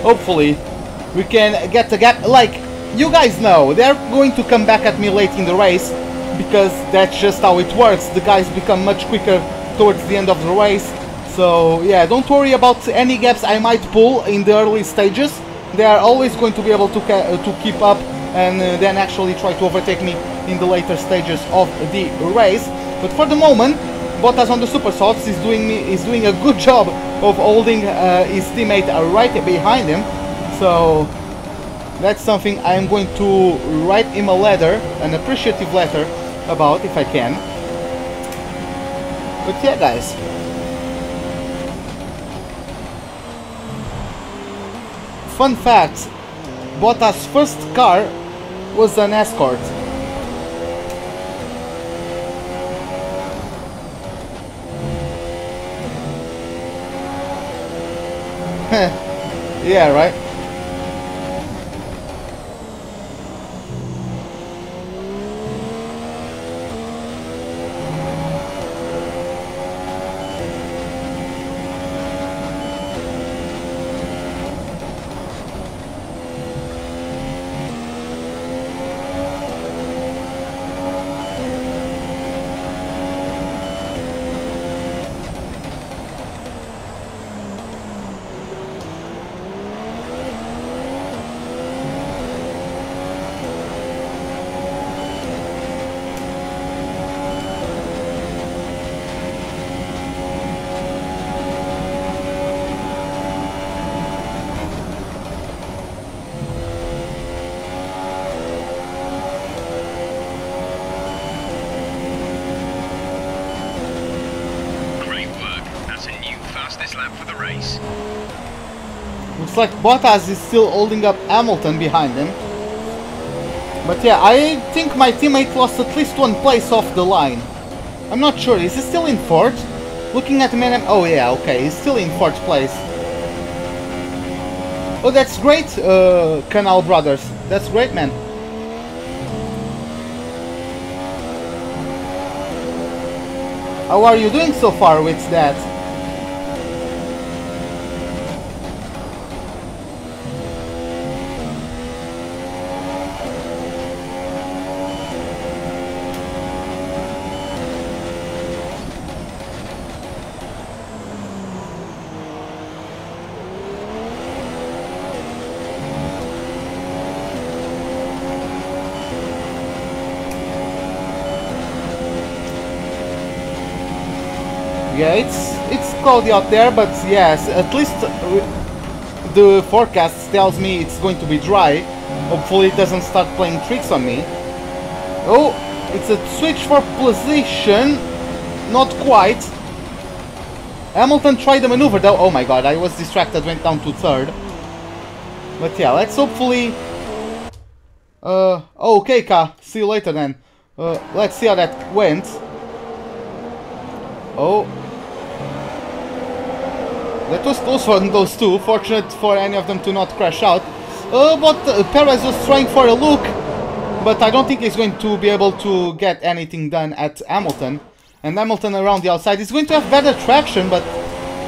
hopefully we can get the gap. Like you guys know, they're going to come back at me late in the race, because that's just how it works. The guys become much quicker towards the end of the race. So yeah, don't worry about any gaps I might pull in the early stages. They are always going to be able to keep up and then actually try to overtake me in the later stages of the race. But for the moment, Bottas on the super softs is doing a good job of holding his teammate right behind him. So that's something I'm going to write him a letter, an appreciative letter about, if I can. But yeah, guys. Fun fact, Bottas' first car was an Escort. Yeah, right? Looks like Bottas is still holding up Hamilton behind him. But yeah, I think my teammate lost at least one place off the line. I'm not sure, is he still in fourth? Looking at the man, oh yeah, okay, he's still in fourth place. Oh, that's great, Canal Brothers. That's great, man. How are you doing so far with that? Yeah, it's cloudy out there, but yes, at least the forecast tells me it's going to be dry. Hopefully it doesn't start playing tricks on me. Oh, it's a switch for position. Not quite. Hamilton tried the maneuver though. Oh my god, I was distracted, went down to third. But yeah, let's hopefully... okay, Ka, see you later then. Let's see how that went. Oh. That was close for those two. Fortunate for any of them to not crash out. But Perez was trying for a look. But I don't think he's going to be able to get anything done at Hamilton. And Hamilton around the outside is going to have better traction, but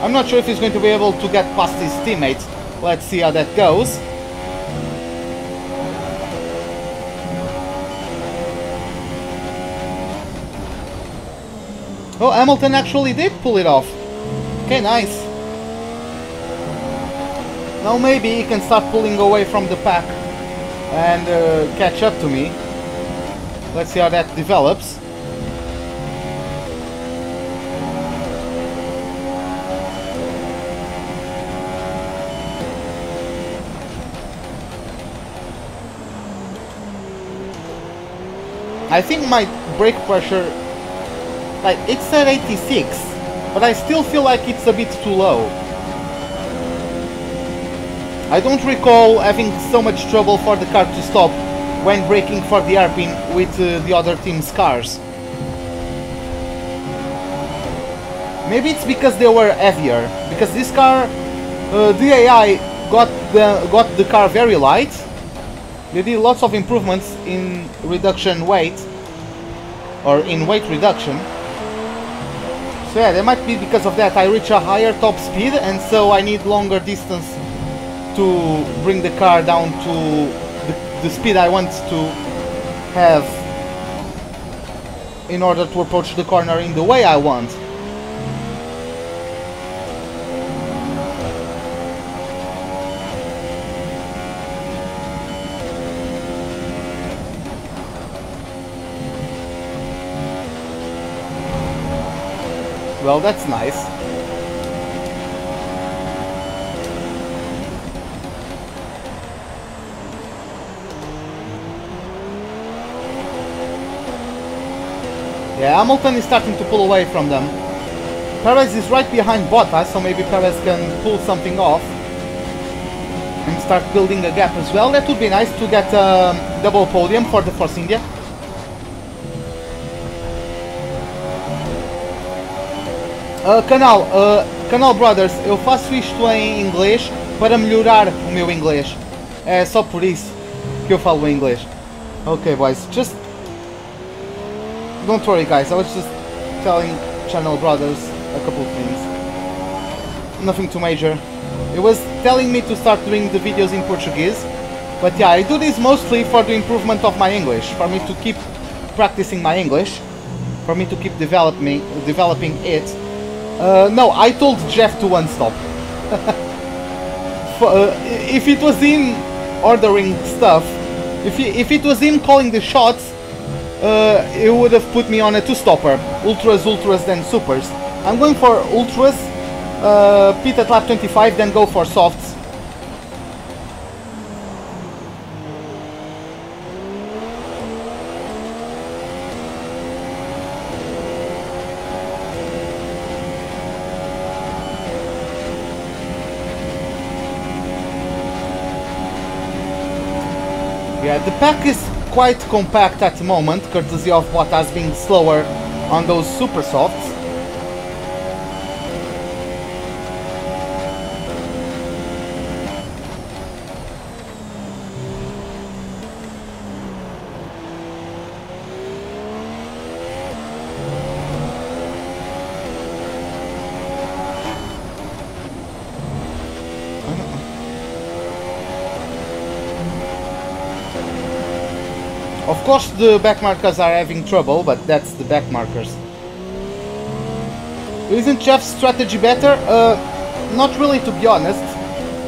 I'm not sure if he's going to be able to get past his teammates. Let's see how that goes. Oh, Hamilton actually did pull it off. Okay, nice. Now maybe he can start pulling away from the pack and catch up to me. Let's see how that develops. I think my brake pressure, like, it's at 86, but I still feel like it's a bit too low. I don't recall having so much trouble for the car to stop when braking for the hairpin with the other team's cars. Maybe it's because they were heavier, because this car, the AI got the car very light. They did lots of improvements in reduction weight, or in weight reduction. So yeah, that might be because of that. I reach a higher top speed, and so I need longer distance to bring the car down to the speed I want to have in order to approach the corner in the way I want. Well, that's nice. Yeah, Hamilton is starting to pull away from them. Perez is right behind Bottas, so maybe Perez can pull something off and start building a gap as well. That would be nice to get a double podium for the Force India. Canal Brothers, eu faço isto em inglês para melhorar o meu inglês. É só por isso que eu falo em inglês. Okay, boys, just don't worry, guys. I was just telling Channel Brothers a couple of things. Nothing too major. It was telling me to start doing the videos in Portuguese, but yeah, I do this mostly for the improvement of my English, for me to keep practicing my English, for me to keep developing it. No, I told Jeff to one-stop. If it was him ordering stuff, if it was him calling the shots, it would have put me on a two-stopper. Ultras, then supers. I'm going for ultras, pit at lap 25, then go for softs. Yeah, the pack is quite compact at the moment, courtesy of Bottas being slower on those super softs. Of course the back markers are having trouble, but that's the back markers. Isn't Jeff's strategy better? Not really, to be honest.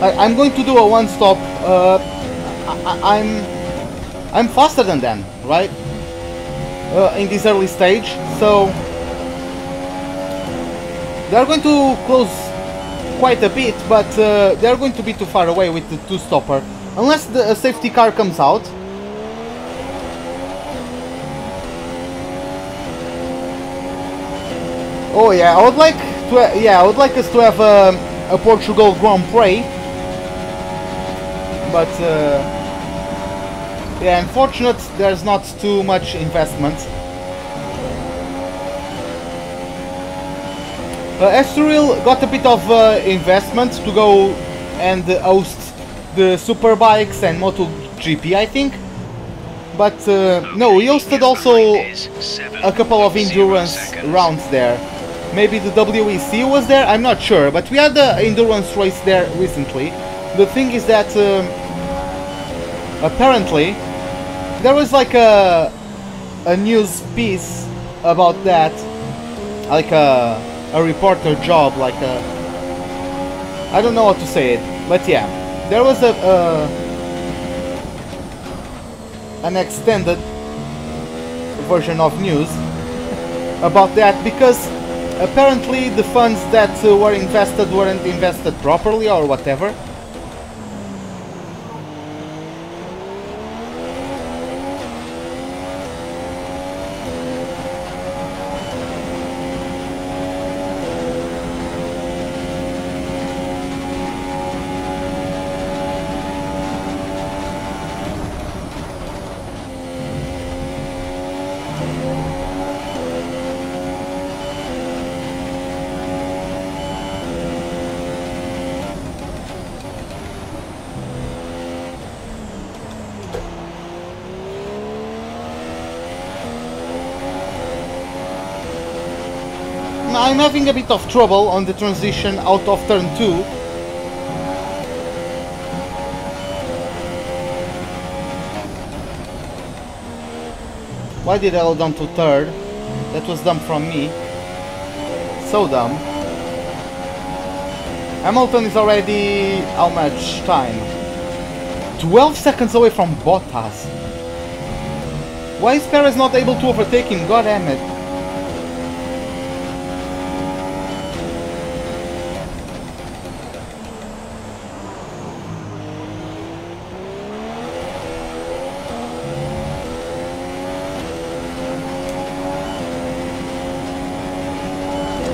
I'm going to do a one-stop. I'm faster than them, right? In this early stage, so They're going to close quite a bit, but they're going to be too far away with the two-stopper. Unless the safety car comes out. Oh yeah, I would like to. Yeah, I would like us to have a Portugal Grand Prix, but yeah, unfortunate there's not too much investment. Estoril got a bit of investment to go and host the Superbikes and MotoGP, I think. But no, we hosted also a couple of endurance rounds there. Maybe the WEC was there, I'm not sure, but we had the endurance race there recently. The thing is that apparently there was like a news piece about that, like a reporter job, like a, I don't know how to say it, but yeah, there was an extended version of news about that, because apparently the funds that were invested weren't invested properly or whatever. I'm having a bit of trouble on the transition out of turn 2. Why did I go down to third? That was dumb from me. So dumb. Hamilton is already... how much time? 12 seconds away from Bottas. Why is Perez not able to overtake him? God damn it.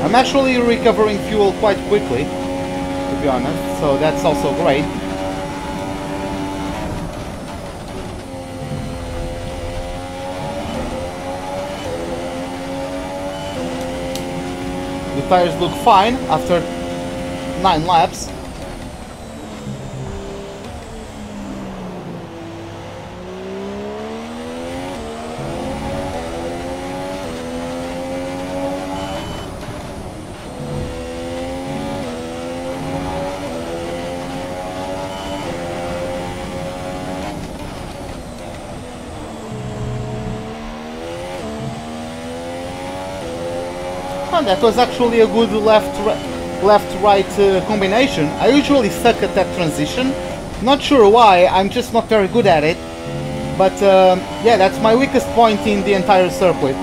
I'm actually recovering fuel quite quickly, to be honest, so that's also great. The tires look fine after 9 laps. That was actually a good left-right combination. I usually suck at that transition. Not sure why, I'm just not very good at it. But yeah, that's my weakest point in the entire circuit.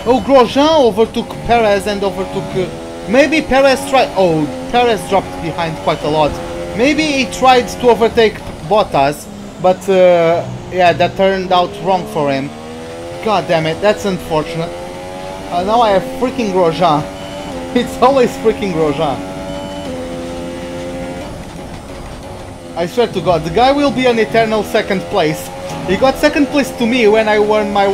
Oh, Grosjean overtook Perez and overtook... maybe Perez tried... oh, Perez dropped behind quite a lot. Maybe he tried to overtake Bottas, but yeah, that turned out wrong for him. God damn it, that's unfortunate. Now I have freaking Grosjean. It's always freaking Grosjean. I swear to God, the guy will be an eternal second place. He got second place to me when I won my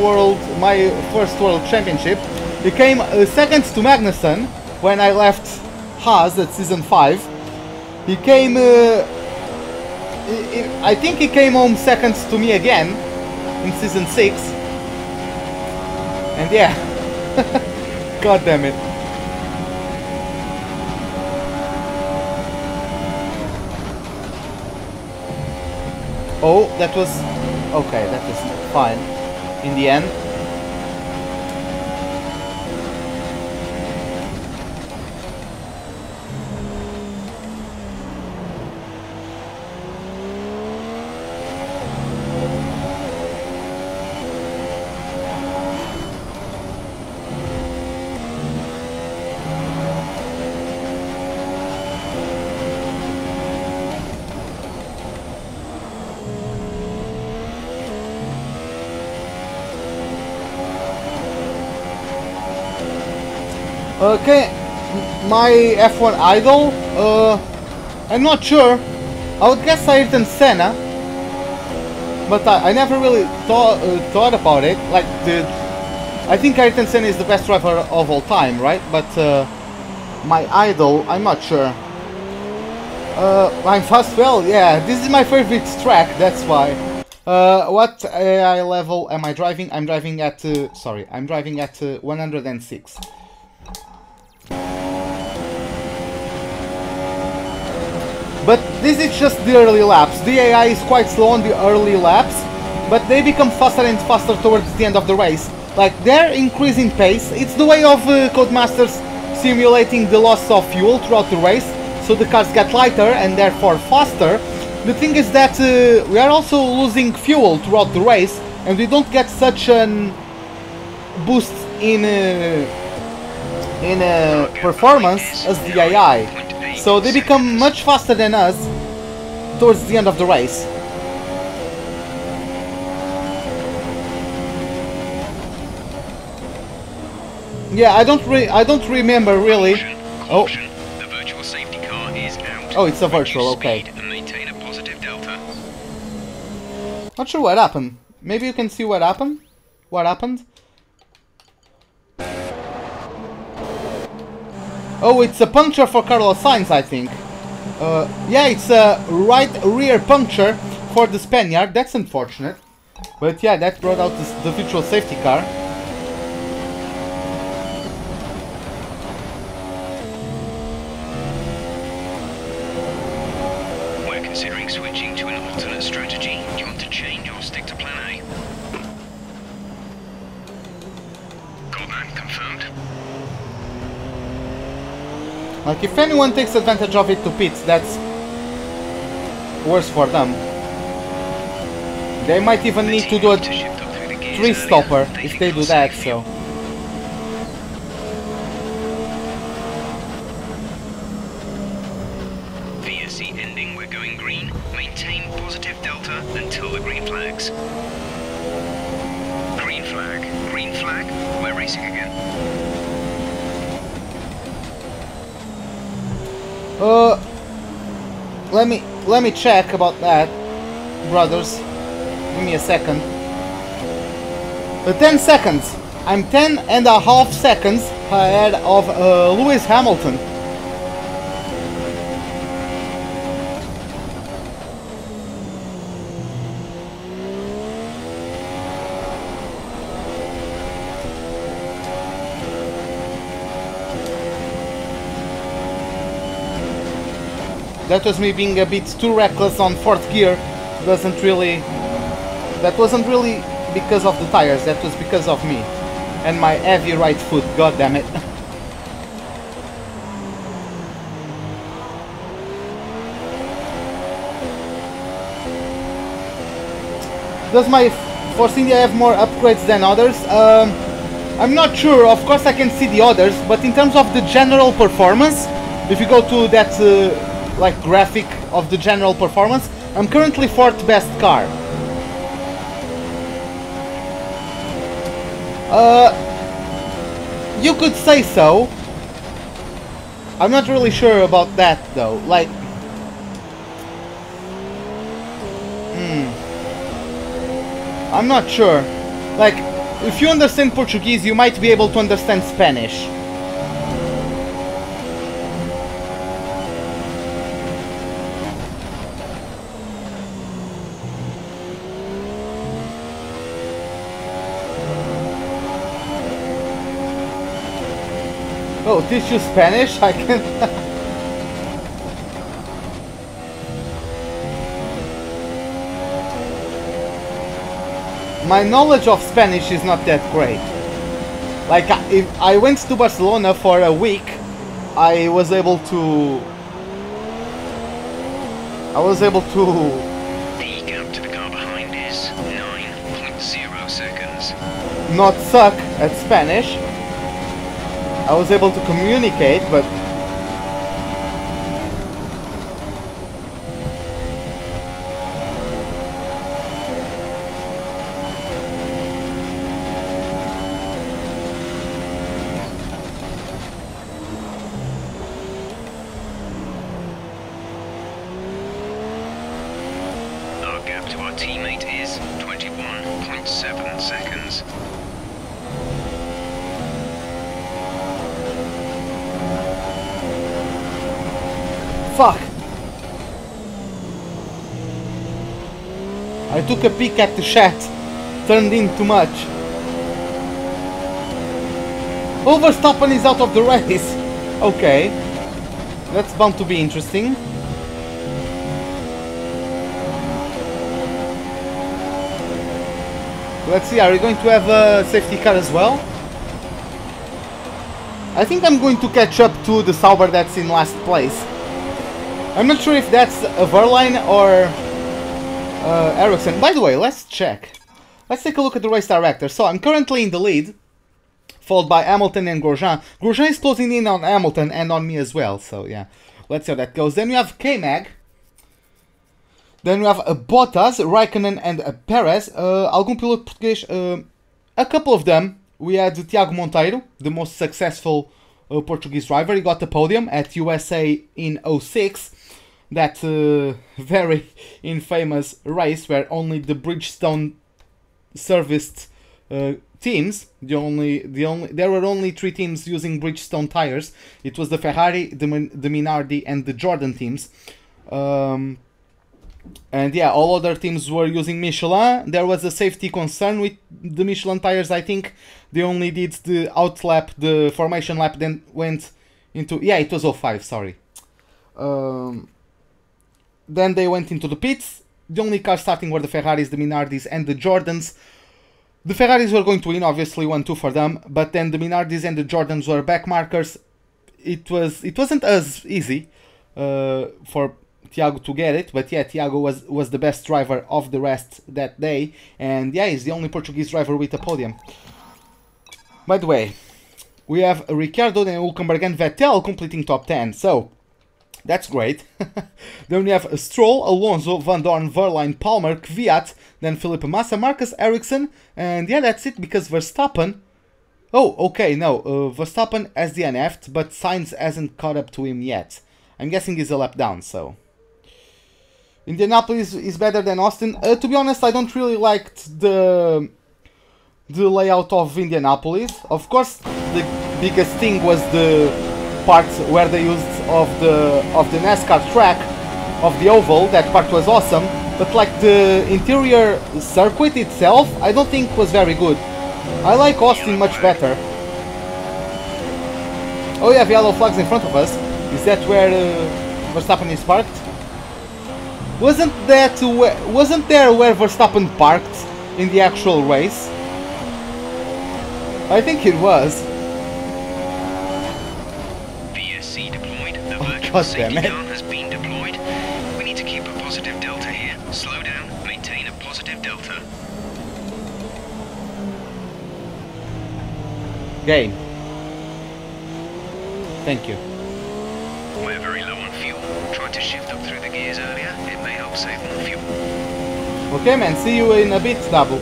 first world championship. He came second to Magnussen, when I left Haas at season 5. He came, I think he came home second to me again in season 6. And yeah, god damn it. Oh, that was, okay, that was fine in the end. Okay, my F1 idol, I'm not sure. I would guess Ayrton Senna, but I never really thought about it. Like, I think Ayrton Senna is the best driver of all time, right? But my idol, I'm not sure. I'm fast, well, yeah, this is my favorite track, that's why. What AI level am I driving? I'm driving at, sorry, I'm driving at 106. But this is just the early laps. The AI is quite slow on the early laps, but they become faster and faster towards the end of the race. Like, they're increasing pace. It's the way of Codemasters simulating the loss of fuel throughout the race, so the cars get lighter and therefore faster. The thing is that we are also losing fuel throughout the race, and we don't get such an boost in performance as the AI. So they become much faster than us towards the end of the race. Yeah, I don't remember really. Oh. The virtual safety car is out. Oh, it's a virtual, okay. And maintain a positive delta. Not sure what happened. Maybe you can see what happened? What happened? Oh, it's a puncture for Carlos Sainz, I think. Yeah, it's a right rear puncture for the Spaniard. That's unfortunate. But yeah, that brought out the virtual safety car. We're considering switching to an alternate strategy. Do you want to change or stick to plan A? Got that, confirmed. Like, if anyone takes advantage of it to pits, that's worse for them. They might even need to do a 3-stopper if they do that, so... VSC ending, we're going green. Maintain positive delta until the green flags. Green flag, we're racing again. Let me check about that, brothers. Give me a second. 10 seconds. I'm 10.5 seconds ahead of Lewis Hamilton. That was me being a bit too reckless on 4th gear. That wasn't really because of the tires, that was because of me. And my heavy right foot, god damn it. Does my Force India have more upgrades than others? I'm not sure, of course I can see the others, but in terms of the general performance, if you go to that like graphic of the general performance, I'm currently 4th best car. You could say so. I'm not really sure about that though. Like, I'm not sure. Like, if you understand Portuguese, you might be able to understand Spanish. Oh, teach you Spanish? I can... My knowledge of Spanish is not that great. Like, if I went to Barcelona for a week, I was able to... The gap to the car behind is 9.0 seconds. not suck at Spanish. I was able to communicate, but... Our gap to our teammate is 21.7 seconds. Fuck! I took a peek at the chat. Turned in too much. Oh, Verstappen is out of the race. Okay. That's bound to be interesting. Let's see, are we going to have a safety car as well? I think I'm going to catch up to the Sauber that's in last place. I'm not sure if that's a Verline or Ericsson. By the way, let's check. Let's take a look at the race director. So I'm currently in the lead, followed by Hamilton and Grosjean. Grosjean is closing in on Hamilton and on me as well, so yeah. Let's see how that goes. Then we have K-Mag. Then we have Bottas, Raikkonen and Perez. Algum piloto português? A couple of them. We had Tiago Monteiro, the most successful Portuguese driver. He got the podium at USA in 06. That very infamous race where only the Bridgestone serviced teams. There were only 3 teams using Bridgestone tires. It was the Ferrari, the Minardi, and the Jordan teams. And yeah, all other teams were using Michelin. There was a safety concern with the Michelin tires, I think. They only did the out lap, the formation lap, then went into... Yeah, it was 05, sorry. Then they went into the pits. The only cars starting were the Ferraris, the Minardis, and the Jordans. The Ferraris were going to win, obviously 1-2 for them. But then the Minardis and the Jordans were back markers. It wasn't as easy for Tiago to get it, but yeah, Tiago was the best driver of the rest that day, and yeah, he's the only Portuguese driver with a podium. By the way, we have Ricciardo and Hülkenberg and Vettel completing top 10, so that's great. Then we have Stroll, Alonso, Van Dorn, Verline, Palmer, Kvyat, then Felipe Massa, Marcus Ericsson, and yeah, that's it, because Verstappen... Oh, okay, no, Verstappen has DNF'd, but Sainz hasn't caught up to him yet. I'm guessing he's a lap down, so... Indianapolis is better than Austin. To be honest, I don't really like the layout of Indianapolis. Of course, the biggest thing was the part where they used of the NASCAR track of the oval. That part was awesome, but like the interior circuit itself, I don't think was very good. I like Austin much better. Oh, yeah, the yellow flags in front of us. Is that where Verstappen is parked? Wasn't there where Verstappen parked in the actual race? I think it was. VSC deployed. The virtual safety car has been deployed. We need to keep a positive delta here. Slow down, maintain a positive delta. Game. Thank you. We're very low on fuel. Tried to shift up through the gears earlier. It may help save more fuel. Okay, man. See you in a bit, Double.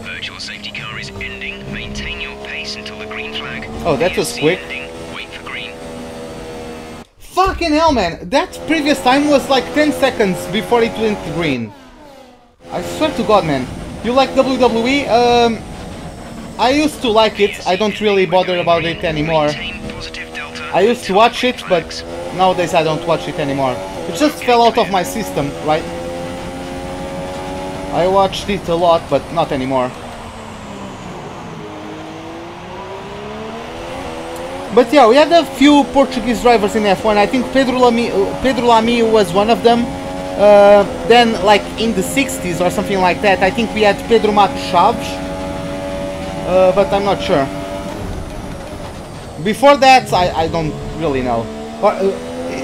Virtual safety car is ending. Maintain your pace until the green flag. Oh, that was VSC quick. Ending. Wait for green. Fucking hell, man. That previous time was like 10 seconds before it went green. I swear to God, man. You like WWE? I used to like it. I don't really bother about it anymore. I used to watch it, but nowadays I don't watch it anymore. It just fell out of my system, right? I watched it a lot, but not anymore. But yeah, we had a few Portuguese drivers in F1. I think Pedro Lamy was one of them. Then, like in the 60s or something like that, I think we had Pedro Mato Chaves. But I'm not sure. Before that, I don't really know.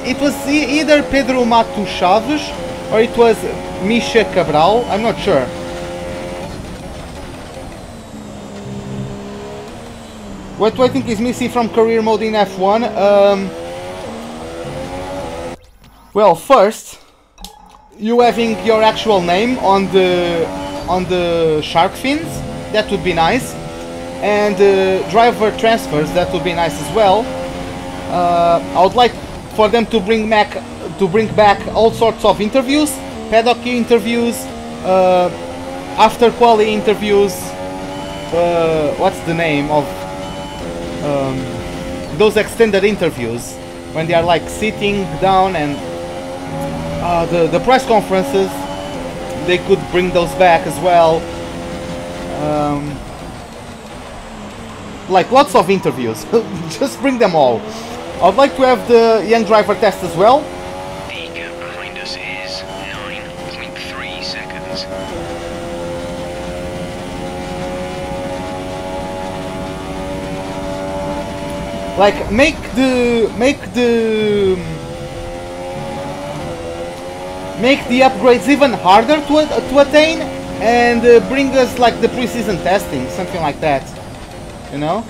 It was either Pedro Mato Chaves or it was Misha Cabral. I'm not sure. What do I think is missing from career mode in F1? Well, first, you having your actual name on the shark fins. That would be nice. And driver transfers. That would be nice as well. I would like for them to bring back all sorts of interviews, paddock interviews, after quali interviews. What's the name of those extended interviews when they are like sitting down, and the press conferences, they could bring those back as well. Like lots of interviews. Just bring them all. I'd like to have the young driver test as well. The gap behind us is 9.3 seconds. Like make the upgrades even harder to attain, and bring us like the pre-season testing, something like that, you know.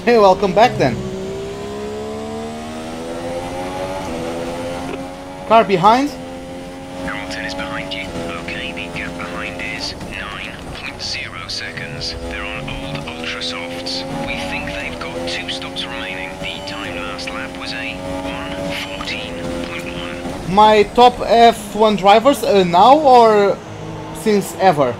Hey, welcome back then. Car behind. Hamilton is behind you. Okay, the gap behind is 9.0 seconds. They're on old ultra softs. We think they've got 2 stops remaining. The time last lap was a 1:14.1. My top F1 drivers now or since ever?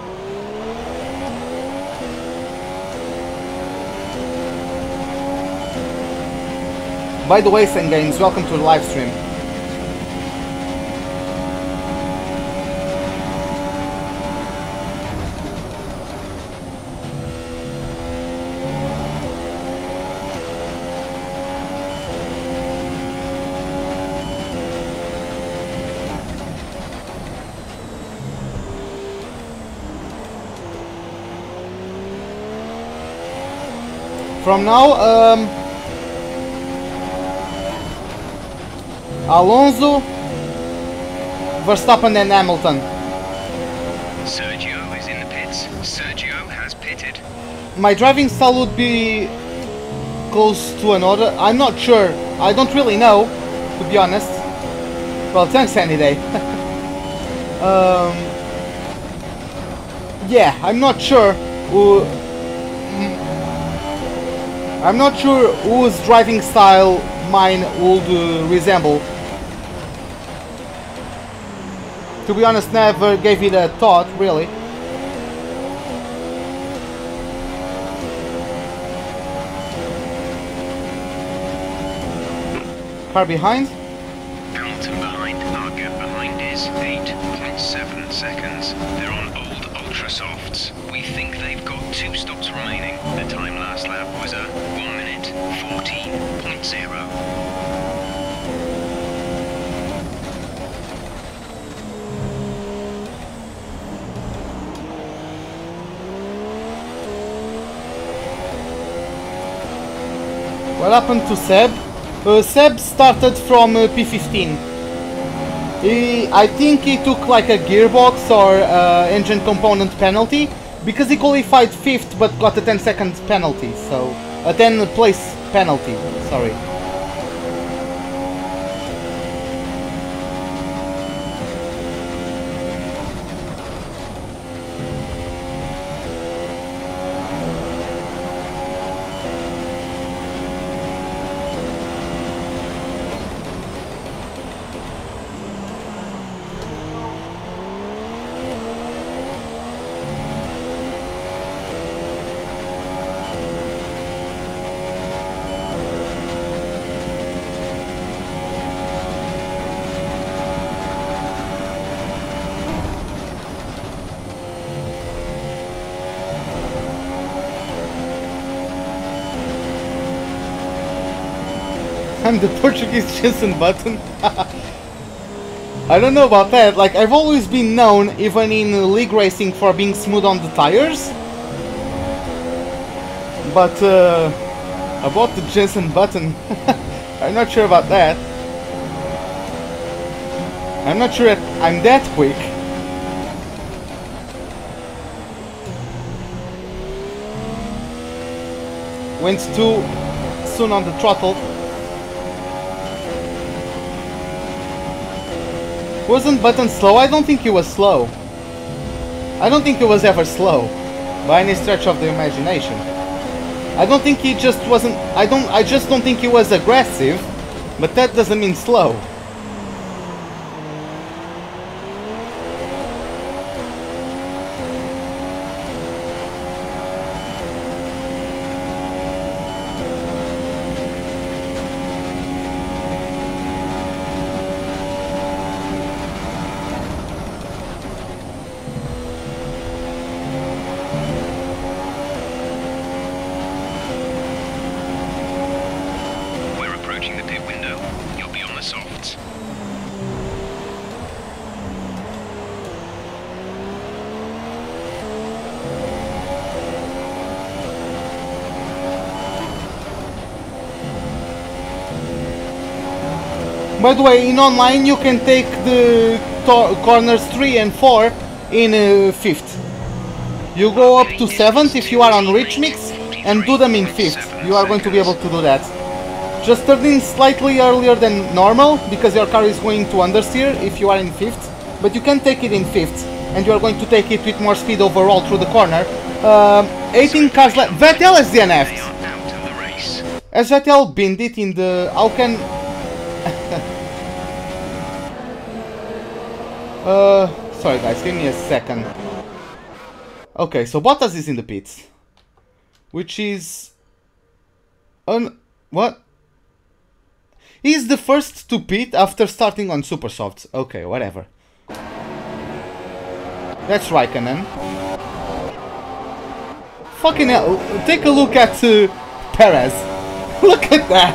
By the way, Sen Games, welcome to the live stream. From now, Alonso, Verstappen and Hamilton. Sergio is in the pits. Sergio has pitted. My driving style would be close to another. I'm not sure. I don't really know, to be honest. Well, thanks any day. Yeah, I'm not sure whose driving style mine would resemble. To be honest, never gave it a thought, really. Car behind. Hamilton behind. Our gap behind is 8.7 seconds. They're on old ultra softs. We think they've got 2 stops remaining. The time last lap was a 1:14.0. What happened to Seb? Seb started from P15. I think he took like a gearbox or engine component penalty, because he qualified 5th but got a 10-second penalty, so a 10-place penalty, sorry. I'm the Portuguese Jensen Button. I don't know about that. Like, I've always been known, even in league racing, for being smooth on the tires. But about the Jensen Button, I'm not sure about that. I'm not sure I'm that quick. Went too soon on the throttle. Wasn't Button slow? I don't think he was slow. I don't think he was ever slow, by any stretch of the imagination. I don't think he just wasn't... I just don't think he was aggressive, but that doesn't mean slow. By the way, in online you can take the corners 3 and 4 in 5th. You go up to 7th if you are on rich mix and do them in 5th. You are going to be able to do that. Just turn in slightly earlier than normal because your car is going to understeer if you are in 5th. But you can take it in 5th and you are going to take it with more speed overall through the corner. 18 cars left. Vettel has DNF'd. Has Vettel binned it in the... How can... sorry guys, give me a second. Okay, so Bottas is in the pits. Which is... what? He's the first to pit after starting on Super Softs. Okay, whatever. That's Raikkonen. Fucking hell, take a look at Perez. Look at that!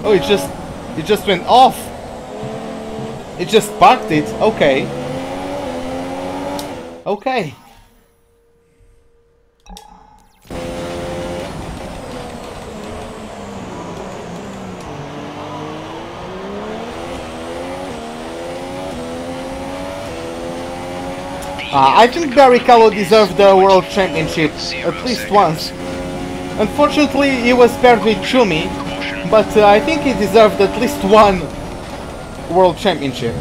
Oh, it just went off. It just parked it. Okay. Okay. I think Barrichello deserved the World Championship at least once. Unfortunately, he was paired with Chumi, but I think he deserved at least one World Championship.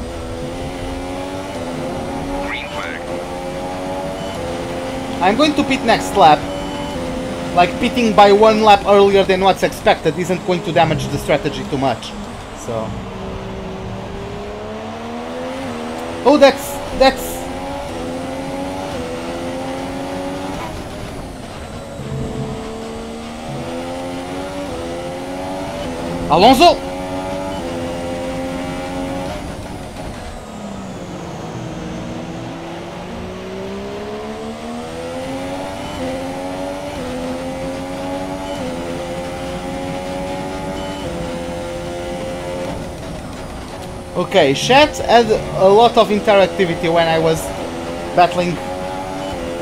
I'm going to pit next lap. Like, pitting by 1 lap earlier than what's expected isn't going to damage the strategy too much. So... Oh, that's... Alonso! Okay, chat had a lot of interactivity when I was battling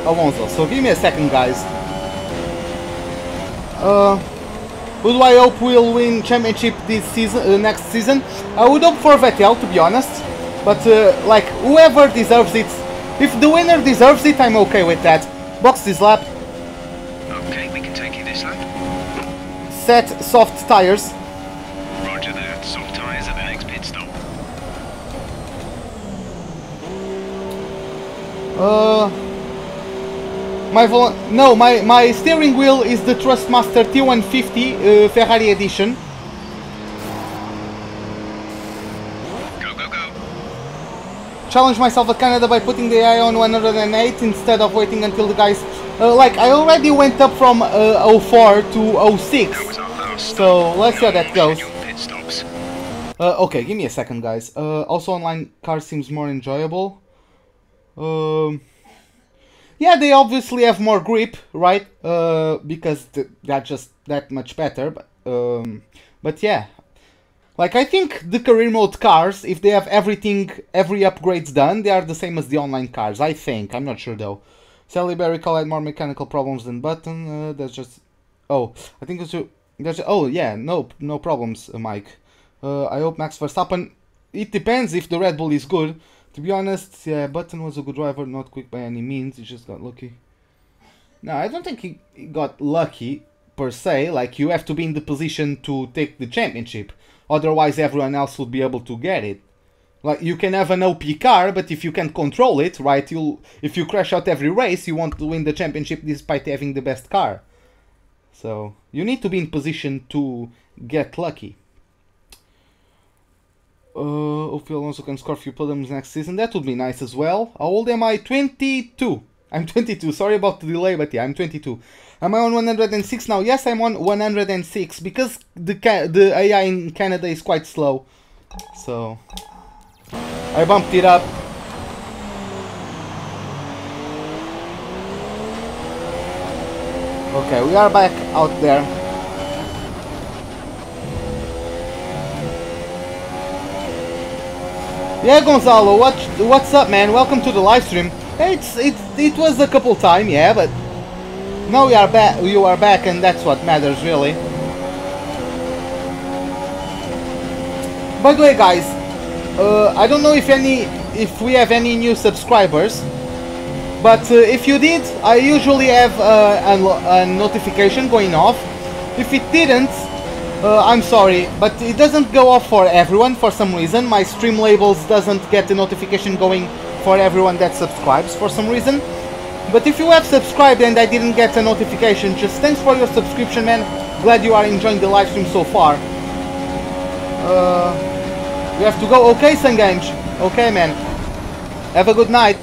Alonso, so give me a second, guys. Who do I hope will win championship this season, next season? I would hope for Vettel, to be honest. But like, whoever deserves it, if the winner deserves it, I'm okay with that. Box this lap. Okay, we can take you this lap. Set soft tires. Roger that. Soft tires at the next pit stop. My steering wheel is the Thrustmaster T150 Ferrari edition. Go, go, go. Challenge myself at Canada by putting the AI on 108 instead of waiting until the guys... like, I already went up from 04 to 06. So, let's see how that goes. Okay, give me a second, guys. Also, online car seems more enjoyable. Yeah, they obviously have more grip, right? Because they're just that much better. But yeah, like I think the career mode cars, if they have everything, every upgrades done, they are the same as the online cars. I think. I'm not sure though. Sally Berry Call had more mechanical problems than Button. That's just. Oh, I think it's. There's. Oh yeah, no problems, Mike. I hope Max Verstappen. It depends if the Red Bull is good. To be honest, yeah, Button was a good driver, not quick by any means. He just got lucky. No, I don't think he got lucky per se. Like you have to be in the position to take the championship. Otherwise, everyone else would be able to get it. Like you can have an OP car, but if you can't control it, right? If you crash out every race, you won't win the championship despite having the best car. So you need to be in position to get lucky. Hopefully Alonso can score a few podiums next season. That would be nice as well. How old am I? 22. I'm 22. Sorry about the delay, but yeah, I'm 22. Am I on 106 now? Yes, I'm on 106 because the AI in Canada is quite slow. So I bumped it up. Okay, we are back out there. Yeah, Gonzalo, what's up, man? Welcome to the live stream. It was a couple time, yeah, but now we are back. You are back, and that's what matters, really. By the way, guys, I don't know if we have any new subscribers, but if you did, I usually have a notification going off. If it didn't, I'm sorry, but it doesn't go off for everyone for some reason. My stream labels doesn't get the notification going for everyone that subscribes for some reason. But if you have subscribed and I didn't get a notification, just thanks for your subscription, man. Glad you are enjoying the live stream so far. We have to go. Okay, Sangange. Okay, man. Have a good night.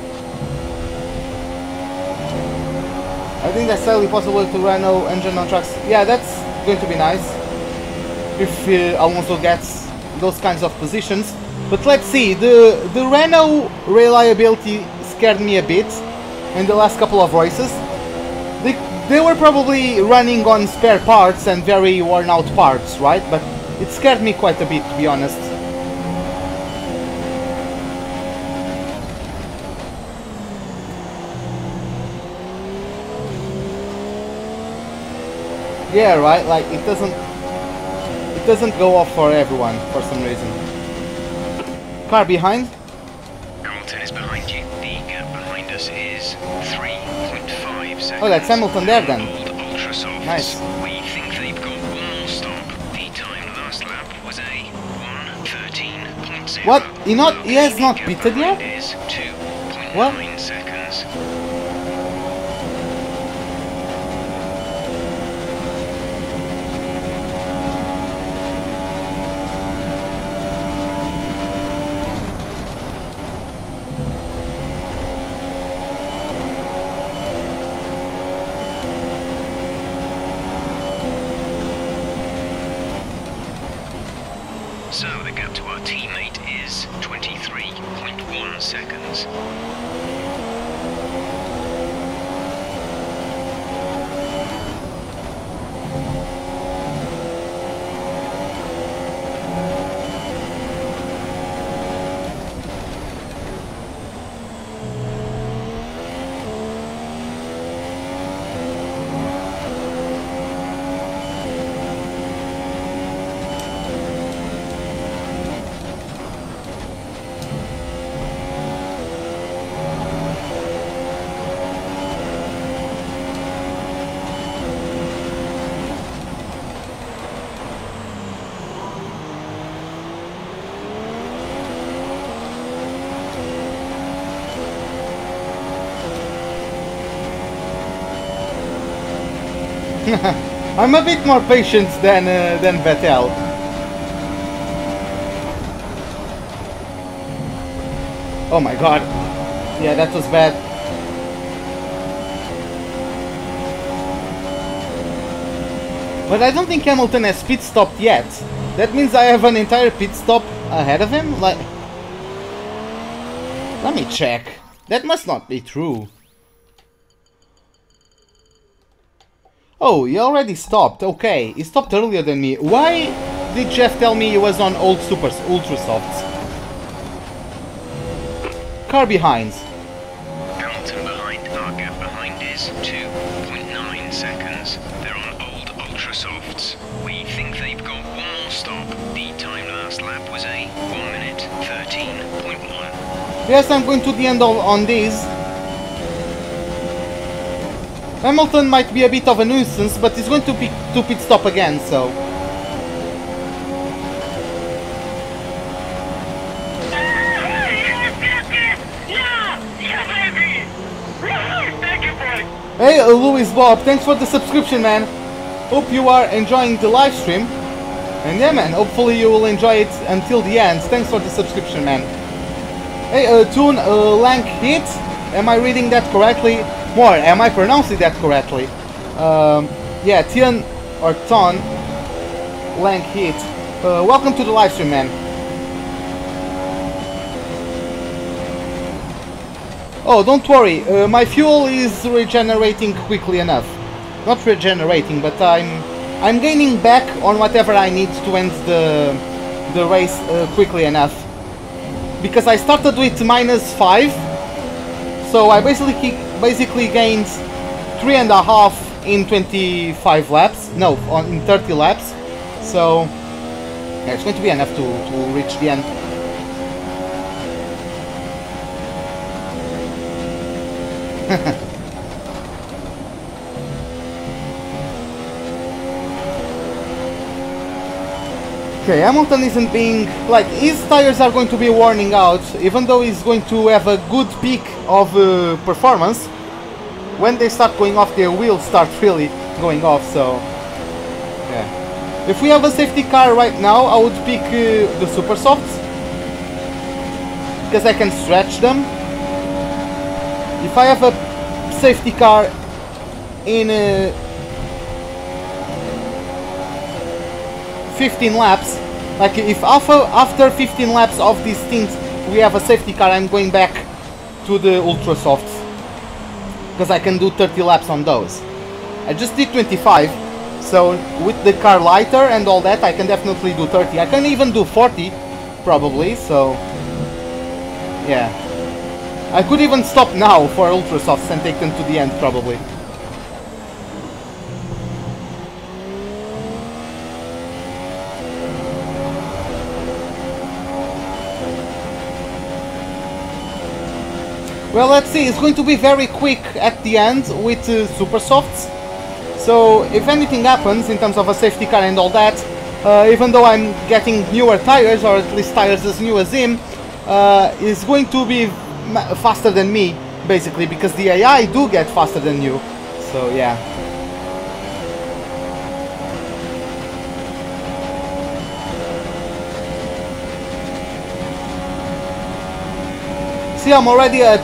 I think that's totally possible to Renault engine on tracks. Yeah, that's going to be nice if Alonso gets those kinds of positions. But let's see, the Renault reliability scared me a bit in the last couple of races. They were probably running on spare parts and very worn out parts, right? But it scared me quite a bit, to be honest. Yeah, right, like it doesn't go off for everyone for some reason. Car behind. Hamilton is behind you. The gap behind us is 3.5 seconds. Oh, that's Hamilton there then. Ultra softs. Nice. We think they've got one more stop. The time last lap was a 1:13.0. What? He has not pitted yet? Is 2.9 What? seconds. So the gap to our teammate is 23.1 seconds. I'm a bit more patient than Vettel. Oh my god. Yeah, that was bad. But I don't think Hamilton has pit stopped yet. That means I have an entire pit stop ahead of him? Like... Let me check. That must not be true. Oh, he already stopped. Okay, he stopped earlier than me. Why did Jeff tell me he was on old Supers, Ultra Softs? Car behind. Hamilton behind. Our gap behind is 2.9 seconds. They're on old Ultra Softs. We think they've got one more stop. The time last lap was a 1 minute 13.1. Yes, I'm going to the end on these. Hamilton might be a bit of a nuisance, but he's going to pit stop again, so... Hey, Louis Bob, thanks for the subscription, man. Hope you are enjoying the live stream. And yeah, man, hopefully you will enjoy it until the end. Thanks for the subscription, man. Hey, Toon Lank Hit, am I reading that correctly? More, am I pronouncing that correctly? Yeah, Tian or Ton Lank Hit. Welcome to the live stream, man. Oh, don't worry, my fuel is regenerating quickly enough. Not regenerating, but I'm gaining back on whatever I need to end the race quickly enough. Because I started with -5, so I basically gained 3.5 in 25 laps. No, in 30 laps. So yeah, it's going to be enough to reach the end. Okay, Hamilton isn't being... like, his tires are going to be wearing out, even though he's going to have a good peak of performance. When they start going off, their wheels start really going off, so... yeah. If we have a safety car right now, I would pick the Super Softs, because I can stretch them. If I have a safety car in 15 laps, like if after 15 laps of this stint we have a safety car, I'm going back to the Ultra Softs, because I can do 30 laps on those. I just did 25, so with the car lighter and all that I can definitely do 30. I can even do 40 probably, so yeah. I could even stop now for Ultra Softs and take them to the end probably. Well, let's see, it's going to be very quick at the end with Super Softs. So if anything happens in terms of a safety car and all that, even though I'm getting newer tires, or at least tires as new as him, is going to be faster than me, basically, because the AI do get faster than you. So yeah. See, I'm already at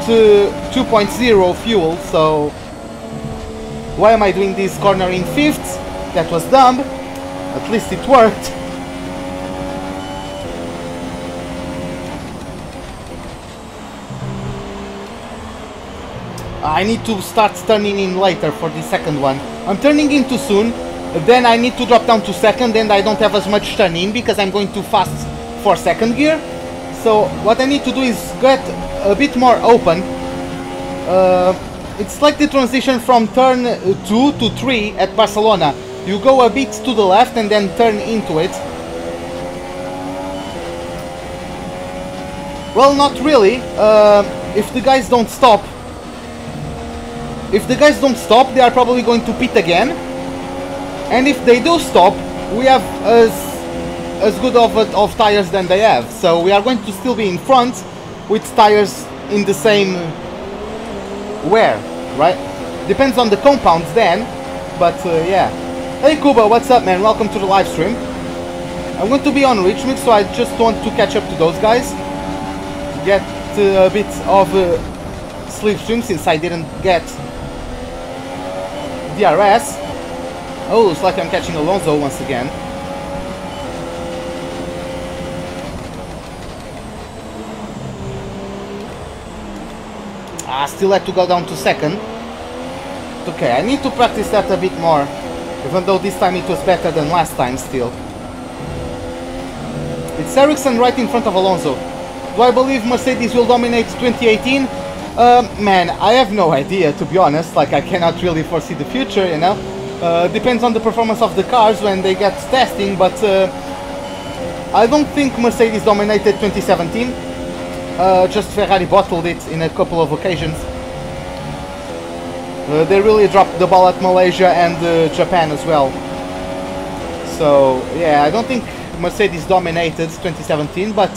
2.0 fuel, so why am I doing this corner in 5th? That was dumb. At least it worked. I need to start turning in later for the second one. I'm turning in too soon, then I need to drop down to second, and I don't have as much turn in because I'm going too fast for second gear. So what I need to do is get a bit more open. It's like the transition from turn 2 to 3 at Barcelona. You go a bit to the left and then turn into it. Well, not really. If the guys don't stop, they are probably going to pit again. And if they do stop, we have as good of tires than they have. So we are going to still be in front with tires in the same wear, right? Depends on the compounds then, but yeah. Hey Kuba, what's up, man? Welcome to the live stream. I'm going to be on Richmond, so I just want to catch up to those guys. Get a bit of slipstream since I didn't get DRS. Oh, looks like I'm catching Alonso once again. I still had to go down to second. Okay, I need to practice that a bit more. Even though this time it was better than last time still. It's Ericsson right in front of Alonso. Do I believe Mercedes will dominate 2018? Man, I have no idea, to be honest. Like, I cannot really foresee the future, you know. Depends on the performance of the cars when they get testing, but I don't think Mercedes dominated 2017. Just Ferrari bottled it in a couple of occasions. They really dropped the ball at Malaysia and Japan as well. So, yeah, I don't think Mercedes dominated 2017, but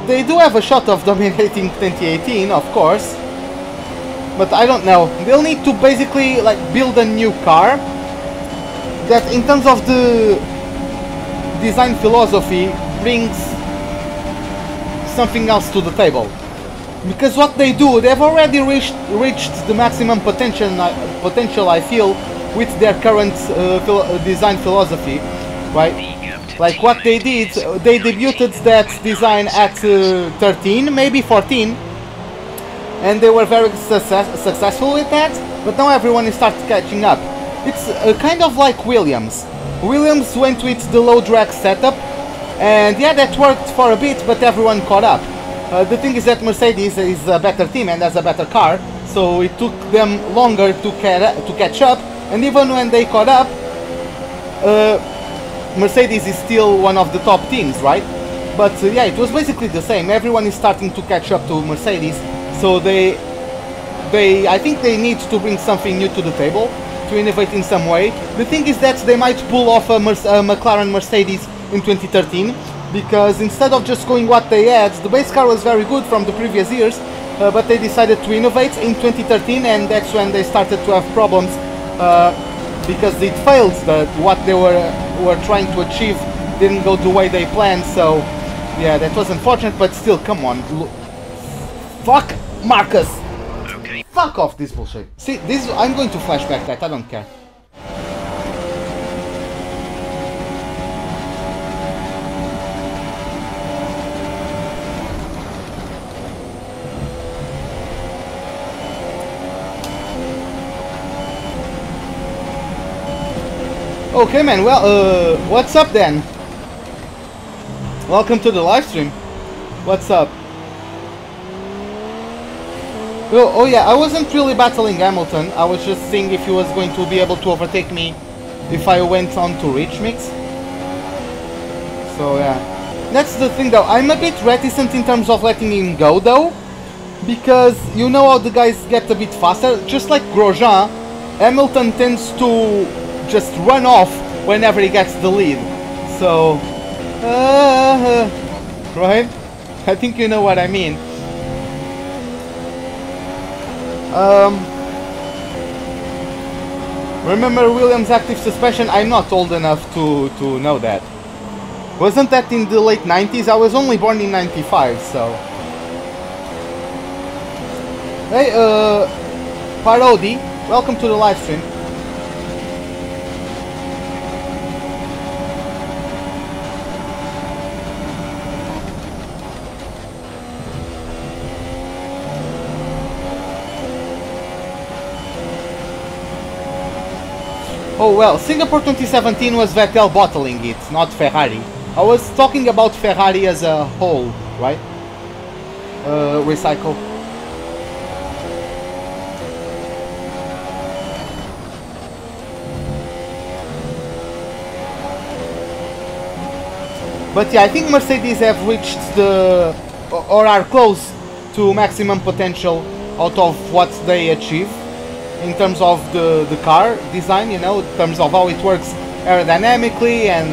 they do have a shot of dominating 2018, of course. But I don't know. They'll need to basically like build a new car that, in terms of the design philosophy, brings something else to the table. Because what they do, they've already reached the maximum potential, I feel, with their current design philosophy, right? Like what they did, they debuted that design at 13, maybe 14, and they were very successful with that, but now everyone is starting catching up. It's kind of like Williams. Williams went with the low drag setup, and yeah, that worked for a bit, but everyone caught up. The thing is that Mercedes is a better team and has a better car, so it took them longer to catch up, and even when they caught up, Mercedes is still one of the top teams, right? But yeah, it was basically the same. Everyone is starting to catch up to Mercedes, so I think they need to bring something new to the table, to innovate in some way. The thing is that they might pull off a McLaren Mercedes in 2013, because instead of just going what they had, the base car was very good from the previous years, but they decided to innovate in 2013, and that's when they started to have problems, because it failed. What they were trying to achieve didn't go the way they planned, so yeah, that was unfortunate, but still, come on. Fuck Marcus! Okay. Fuck off this bullshit. See, this, I'm going to flashback that, I don't care. Okay, man, well, what's up then? Welcome to the live stream. What's up? Oh yeah, I wasn't really battling Hamilton. I was just seeing if he was going to be able to overtake me if I went on to Rich Mix. So yeah, that's the thing though. I'm a bit reticent in terms of letting him go though, because you know how the guys get a bit faster. Just like Grosjean, Hamilton tends to just run off whenever he gets the lead. So, right? I think you know what I mean. Remember Williams' active suspension? I'm not old enough to know that. Wasn't that in the late 90s? I was only born in 95, so... Hey, Parodi, welcome to the live stream. Oh well, Singapore 2017 was Vettel bottling it, not Ferrari. I was talking about Ferrari as a whole, right? Recycle. But yeah, I think Mercedes have reached the, or are close to maximum potential out of what they achieve in terms of the car design, you know, in terms of how it works aerodynamically and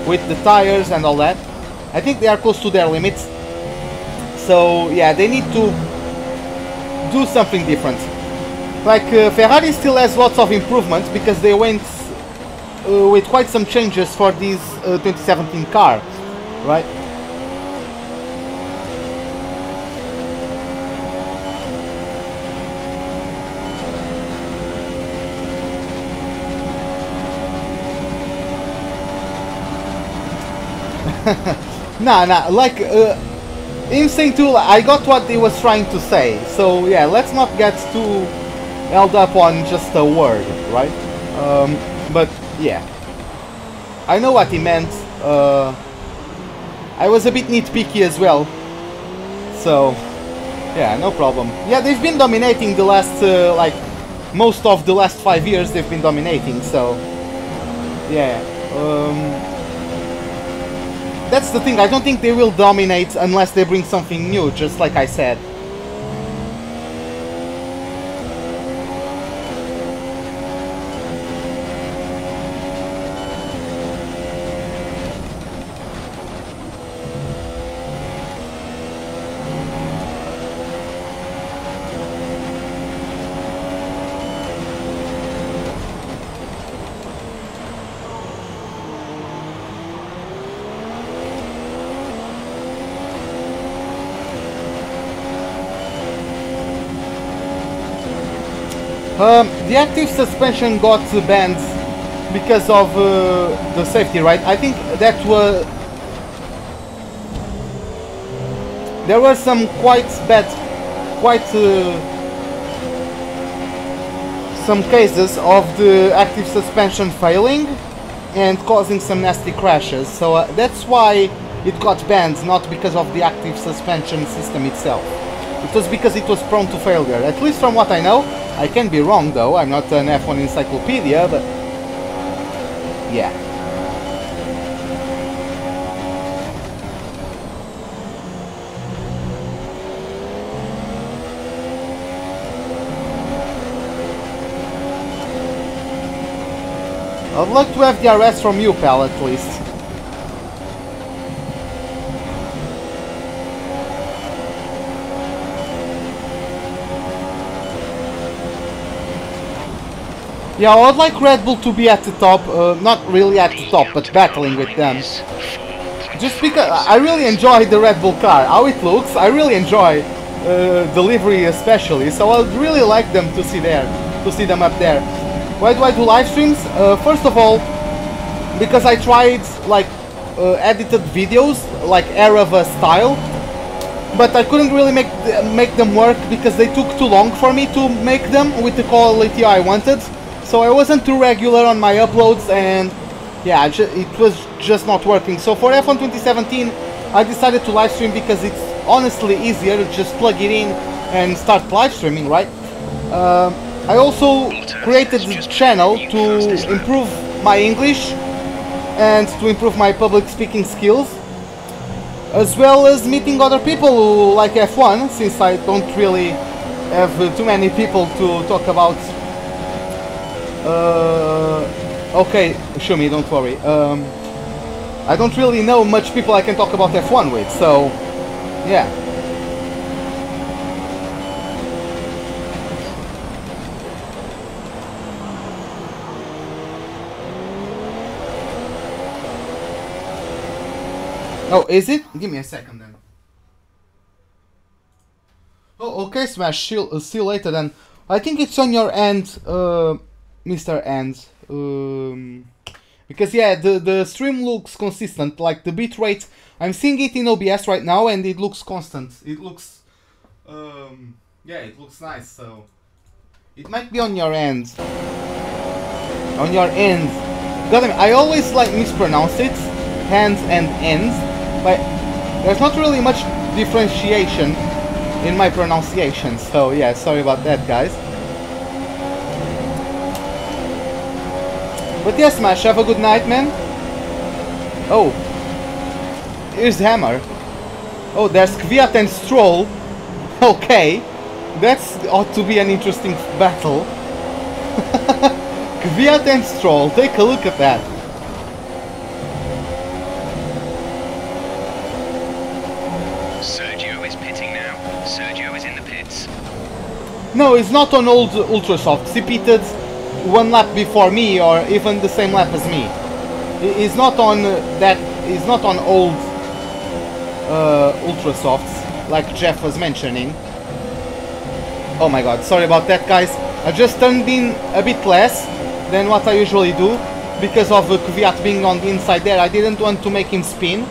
with the tires and all that. I think they are close to their limits. So yeah, they need to do something different. Like Ferrari still has lots of improvements because they went with quite some changes for this 2017 car, right? nah, like Insane Tool, I got what he was trying to say, so yeah, let's not get too held up on just a word, right? But yeah, I know what he meant. I was a bit nitpicky as well, so yeah, no problem. Yeah, they've been dominating the last, like, most of the last 5 years they've been dominating, so yeah. That's the thing, I don't think they will dominate unless they bring something new, just like I said. The active suspension got banned because of the safety, right? I think that was... There were some quite bad... some cases of the active suspension failing and causing some nasty crashes. So that's why it got banned, not because of the active suspension system itself. It was because it was prone to failure, at least from what I know. I can be wrong though, I'm not an F1 encyclopedia, but yeah. I'd like to have the RS from you, pal, at least. Yeah, I would like Red Bull to be at the top, not really at the top, but battling with them. Just because I really enjoy the Red Bull car, how it looks, I really enjoy delivery especially, so I'd really like them to see them up there. Why do I do live streams? First of all, because I tried like edited videos, like Arava style, but I couldn't really make them work because they took too long for me to make them with the quality I wanted. So I wasn't too regular on my uploads, and yeah, it was just not working. So for F1 2017, I decided to live stream because it's honestly easier to just plug it in and start live streaming, right? I also created this channel to improve my English and to improve my public speaking skills, as well as meeting other people who like F1, since I don't really have too many people to talk about. Okay, Shumi, don't worry. I don't really know much people I can talk about F1 with, so yeah. Oh, is it? Give me a second then. Oh, okay, Smash. See you later then. I think it's on your end, Mr. End. Because yeah, the stream looks consistent. Like the bitrate, I'm seeing it in OBS right now, and it looks constant. It looks, yeah, it looks nice. So it might be on your end. On your end. God, I always like mispronounce it, hands and ends, but there's not really much differentiation in my pronunciation. So yeah, sorry about that, guys. But yes, Smash, have a good night, man. Oh, here's Hammer. Oh, there's Kvyat and Stroll. Okay, that's ought to be an interesting battle. Kvyat and Stroll, take a look at that. Sergio is pitting now. Sergio is in the pits. No, he's not on old Ultrasofts. He pitted one lap before me, or even the same lap as me. He's not on that. He's not on old Ultrasofts, like Jeff was mentioning. Oh my god, sorry about that, guys. I just turned in a bit less than what I usually do because of Kvyat being on the inside there. I didn't want to make him spin,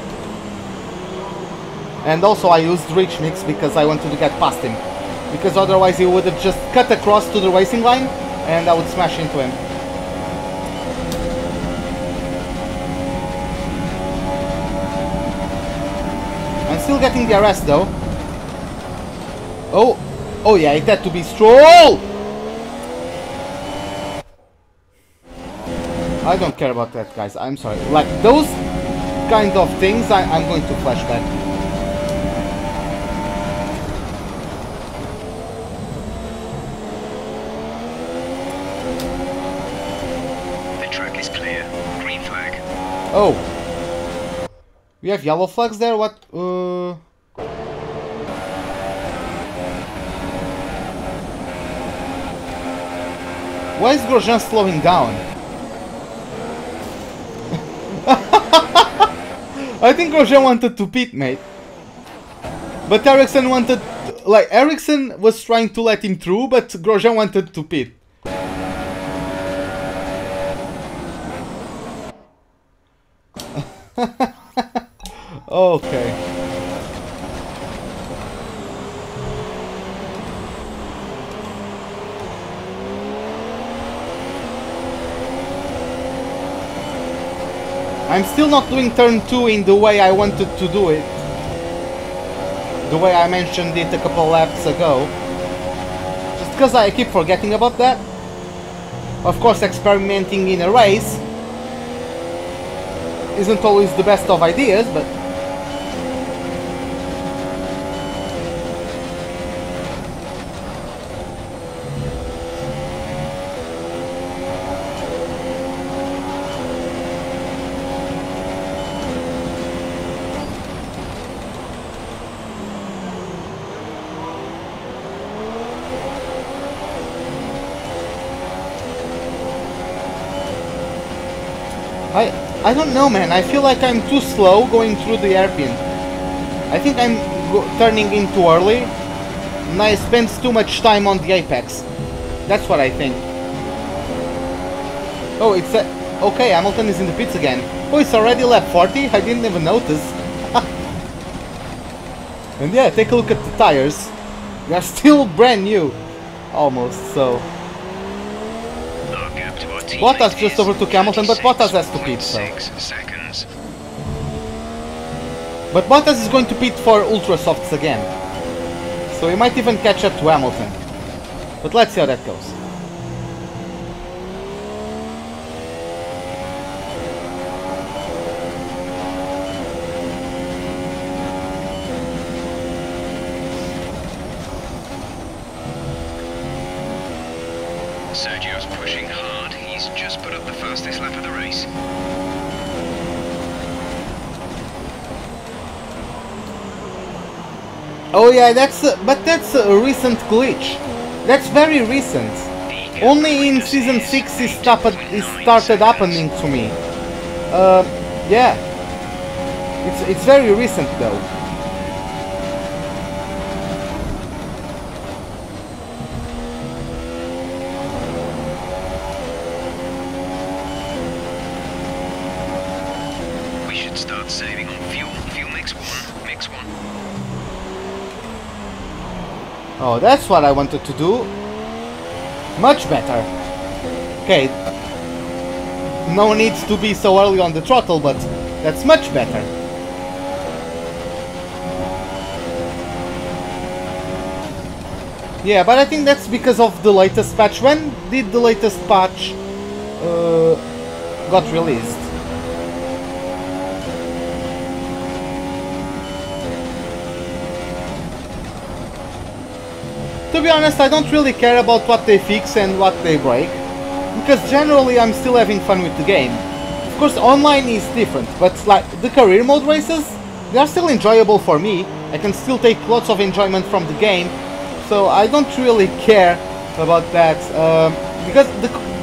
and also I used Rich Mix because I wanted to get past him, because otherwise he would have just cut across to the racing line and I would smash into him. still getting the arrest though. Oh, oh yeah, it had to be Stroll! I don't care about that, guys, I'm sorry. Like, those kind of things, I'm going to flashback. The track is clear. Green flag. Oh. We have yellow flags there, what? Why is Grosjean slowing down? I think Grosjean wanted to pit, mate. But Ericsson wanted... Like, Ericsson was trying to let him through, but Grosjean wanted to pit. Okay. I'm still not doing turn 2 in the way I wanted to do it. The way I mentioned it a couple laps ago. Just because I keep forgetting about that. Of course, experimenting in a race isn't always the best of ideas, but... I don't know, man. I feel like I'm too slow going through the hairpin. I think I'm turning in too early, and I spend too much time on the apex. That's what I think. Oh, it's okay, Hamilton is in the pits again. Oh, it's already lap 40? I didn't even notice. And yeah, take a look at the tires. They are still brand new. Almost, so... Bottas just overtook Hamilton, but Bottas has to pit, so... But Bottas is going to pit for ultra softs again. So he might even catch up to Hamilton. But let's see how that goes. Sergio's pushing hard. He's just put up the fastest lap of the race. Oh yeah, but that's a recent glitch. That's very recent. Only in season 6 it started happening to me. Yeah. It's very recent though. We should start saving on fuel. Fuel mix one. Mix one. Oh, that's what I wanted to do. Much better. Okay. No need to be so early on the throttle, but that's much better. Yeah, but I think that's because of the latest patch. When did the latest patch got released? To be honest, I don't really care about what they fix and what they break, because generally I'm still having fun with the game. Of course, online is different, but like the career mode races, they are still enjoyable for me. I can still take lots of enjoyment from the game, so I don't really care about that, because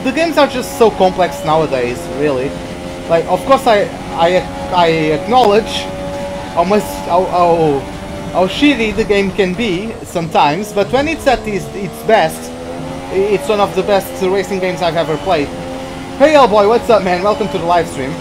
the games are just so complex nowadays, really. Like, of course I acknowledge how shitty the game can be sometimes, but when it's at its best, it's one of the best racing games I've ever played. Hey Hellboy, what's up, man? Welcome to the live stream.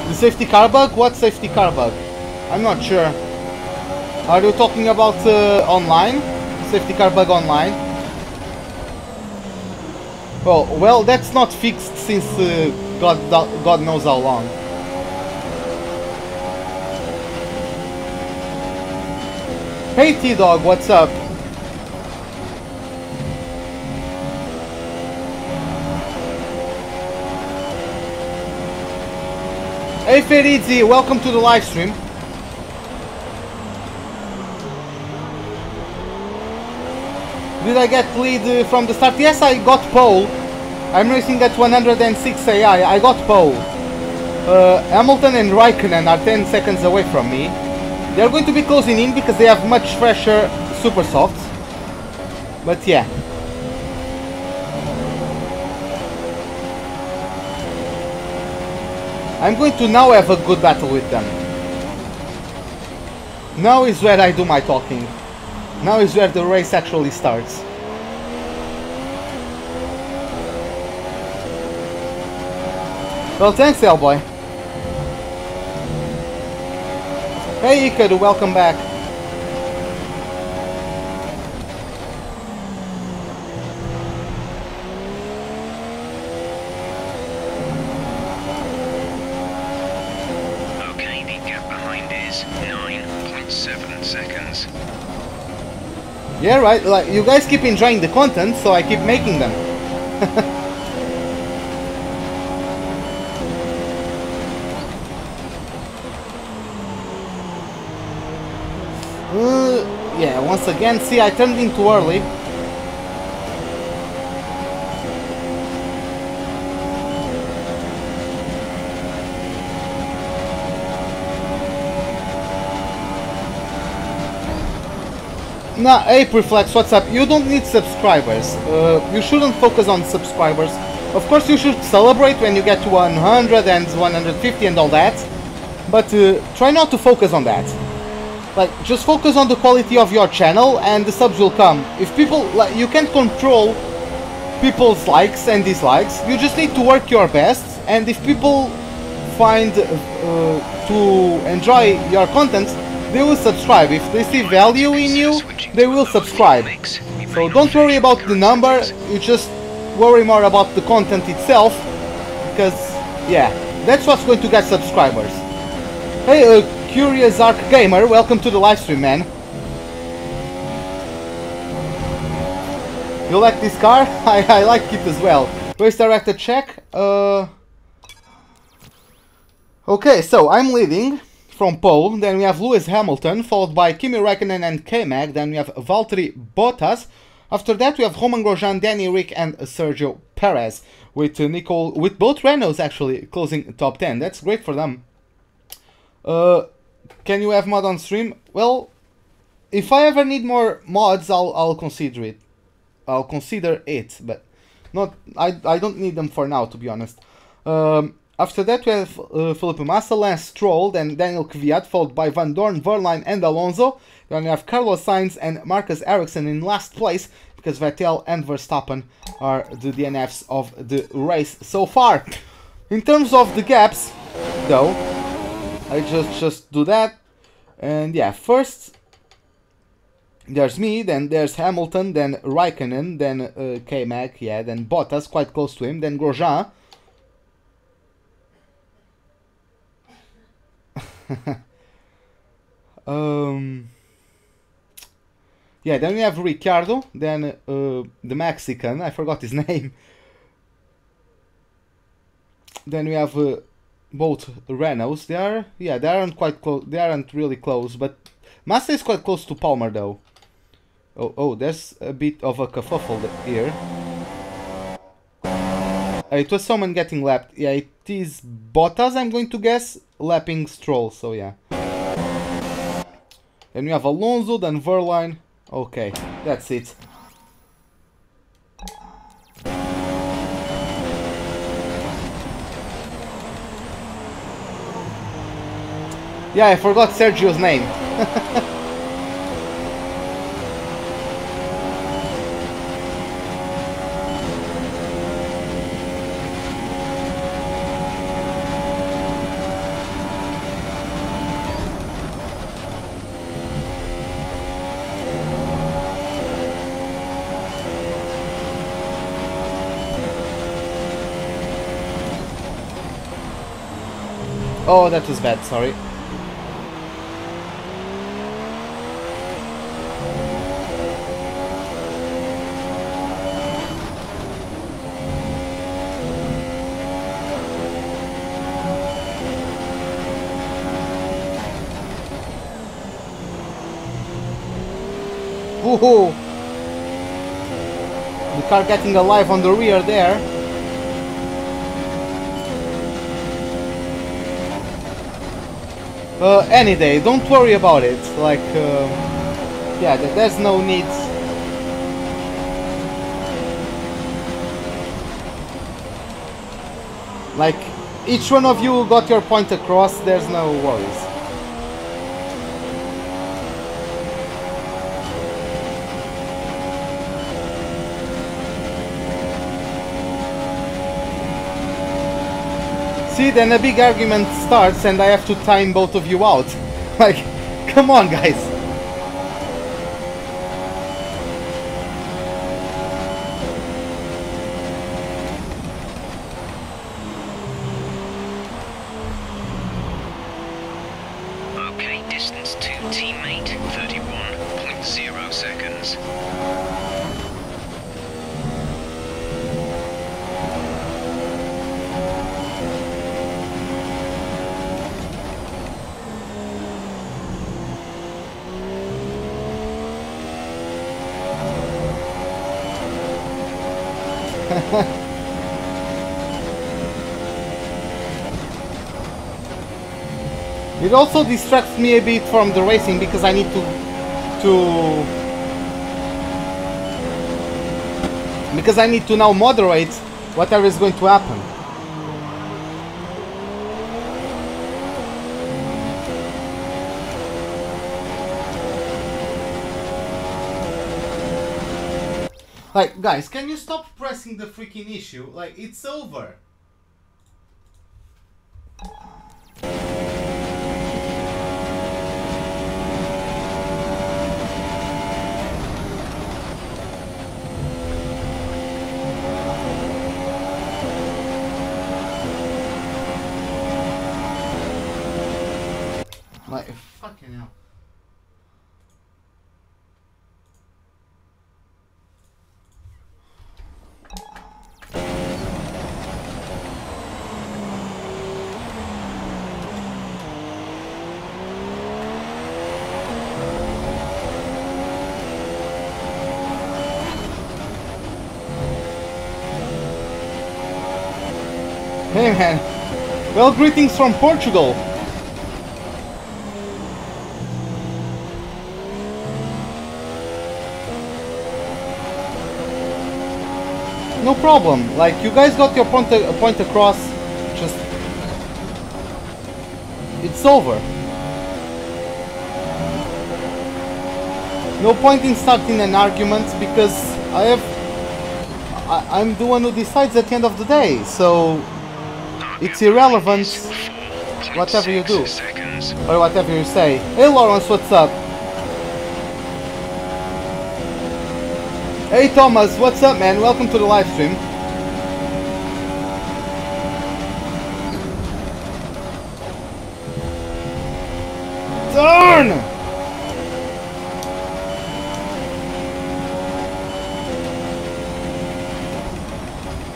The safety car bug? What safety car bug? I'm not sure. Are you talking about online? safety car bug online. Oh, well, that's not fixed since God knows how long. Hey T-Dog, what's up? Hey Feridzi, welcome to the live stream. Did I get lead from the start? Yes, I got pole. I'm racing at 106 AI. I got pole. Hamilton and Raikkonen are 10 seconds away from me. They're going to be closing in because they have much fresher super softs. But yeah. I'm going to now have a good battle with them. Now is where I do my talking. Now is where the race actually starts. Well, thanks, Hellboy. Hey, Ikeru, welcome back. Okay, the gap behind is 9.7 seconds. Yeah, right. Like, you guys keep enjoying the content, so I keep making them. Yeah, once again, see, I turned in too early. Nah, hey Preflex, what's up? You don't need subscribers. You shouldn't focus on subscribers. Of course you should celebrate when you get to 100 and 150 and all that. But try not to focus on that. Like, just focus on the quality of your channel and the subs will come. If people, like, you can't control people's likes and dislikes. You just need to work your best, and if people find to enjoy your content, they will subscribe. If they see value in you, they will subscribe. So don't worry about the number, you just worry more about the content itself, because yeah, that's what's going to get subscribers. Hey, Curious Arc Gamer, welcome to the live stream, man. You like this car? I like it as well. Race director check. Okay, so I'm leading from pole. Then we have Lewis Hamilton, followed by Kimi Räikkönen and K-Mag. Then we have Valtteri Bottas. After that, we have Romain Grosjean, Danny Rick, and Sergio Perez, with with both Renaults actually closing top 10. That's great for them. Can you have mod on stream? Well, if I ever need more mods, I'll consider it. I'll consider it, but not. I don't need them for now, to be honest. After that, we have Felipe Massa, Lance Stroll, then Daniel Kvyat, followed by Van Dorn, Verline, and Alonso. Then we have Carlos Sainz and Marcus Ericsson in last place, because Vettel and Verstappen are the DNFs of the race so far. In terms of the gaps, though, I just do that, and yeah, first there's me, then there's Hamilton, then Raikkonen, then K-Mag, yeah, then Bottas, quite close to him, then Grosjean. Yeah, then we have Ricciardo, then the Mexican, I forgot his name. Then we have both Renaults. They aren't quite close. They aren't really close, but Massa is quite close to Palmer though. Oh, there's a bit of a kerfuffle here. It was someone getting lapped. Yeah, it is Bottas, I'm going to guess, lapping Stroll. So yeah. Then we have Alonso, then Verline. Okay, that's it. Yeah, I forgot Sergio's name. Oh, that was bad, sorry. Woohoo! The car getting alive on the rear there. Any day, don't worry about it. Like, yeah, there's no need. Like, each one of you got your point across, there's no worries. See, then a big argument starts and I have to time both of you out. Like, come on, guys. Okay, distance to teammate, 31.0 seconds. It also distracts me a bit from the racing because I need to now moderate whatever is going to happen. Like, guys, can you stop pressing the freaking issue? Like, it's over. Like, fucking hell. Hey man, well, greetings from Portugal. No problem, like, you guys got your point across, just... It's over. No point in starting an argument because I'm the one who decides at the end of the day, so... It's irrelevant whatever you do, or whatever you say. Hey Lawrence, what's up? Hey Thomas, what's up man? Welcome to the live stream. Turn!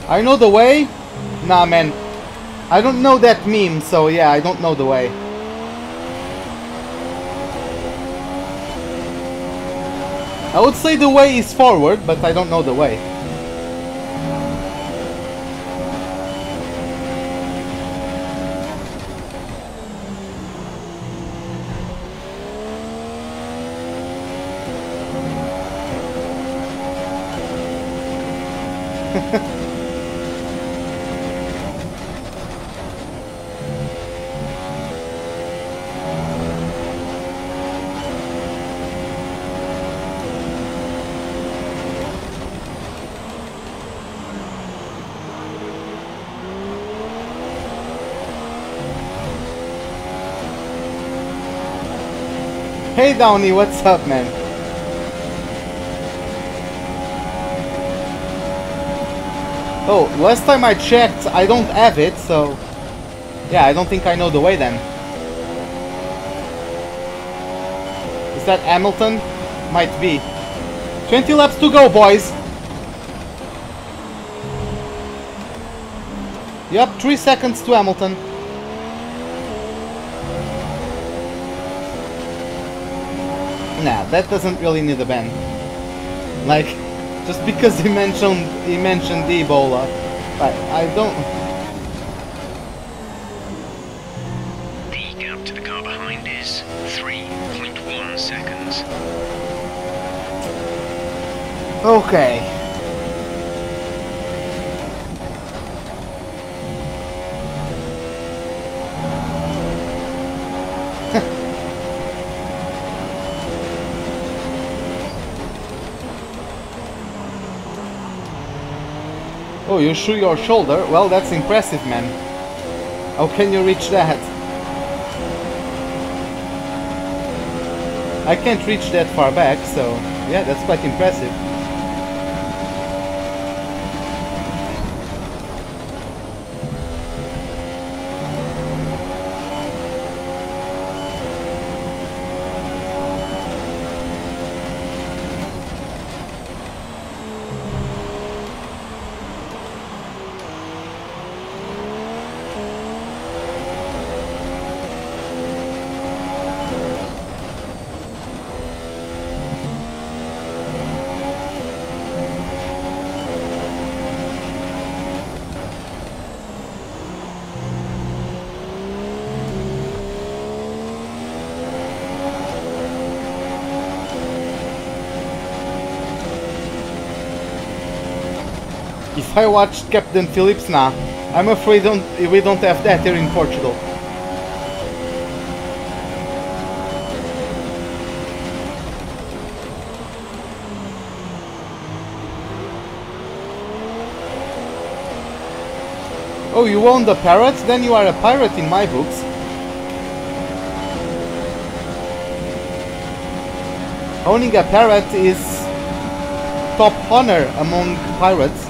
I know the way? Nah man. I don't know that meme, so yeah, I don't know the way. I would say the way is forward, but I don't know the way. Hey Downey, what's up, man? Oh, last time I checked, I don't have it, so... Yeah, I don't think I know the way then. Is that Hamilton? Might be. 20 laps to go, boys. Yep, 3 seconds to Hamilton. Nah, that doesn't really need a ban. Like, just because he mentioned the Ebola. I don't... The gap to the car behind is 3.1 seconds. Okay. Oh, you shoot your shoulder? Well, that's impressive, man. How can you reach that? I can't reach that far back, so yeah, that's quite impressive. If I watched Captain Phillips, nah. I'm afraid we don't have that here in Portugal. Oh, you own the parrot? Then you are a pirate in my books. Owning a parrot is top honor among pirates.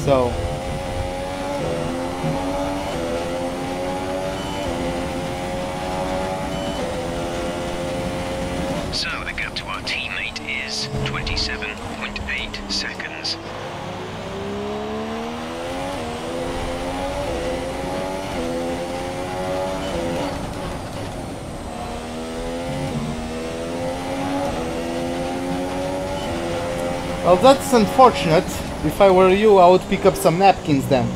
So the gap to our teammate is 27.8 seconds. well, that's unfortunate. If I were you, I would pick up some napkins then.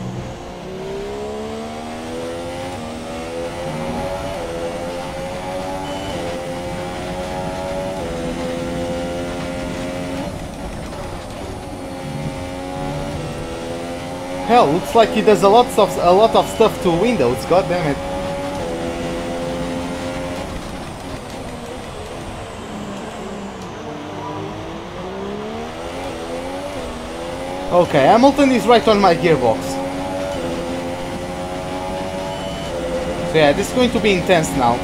Hell, looks like he does a lot of stuff to Windows, god damn it. Okay, Hamilton is right on my gearbox. So yeah, this is going to be intense now.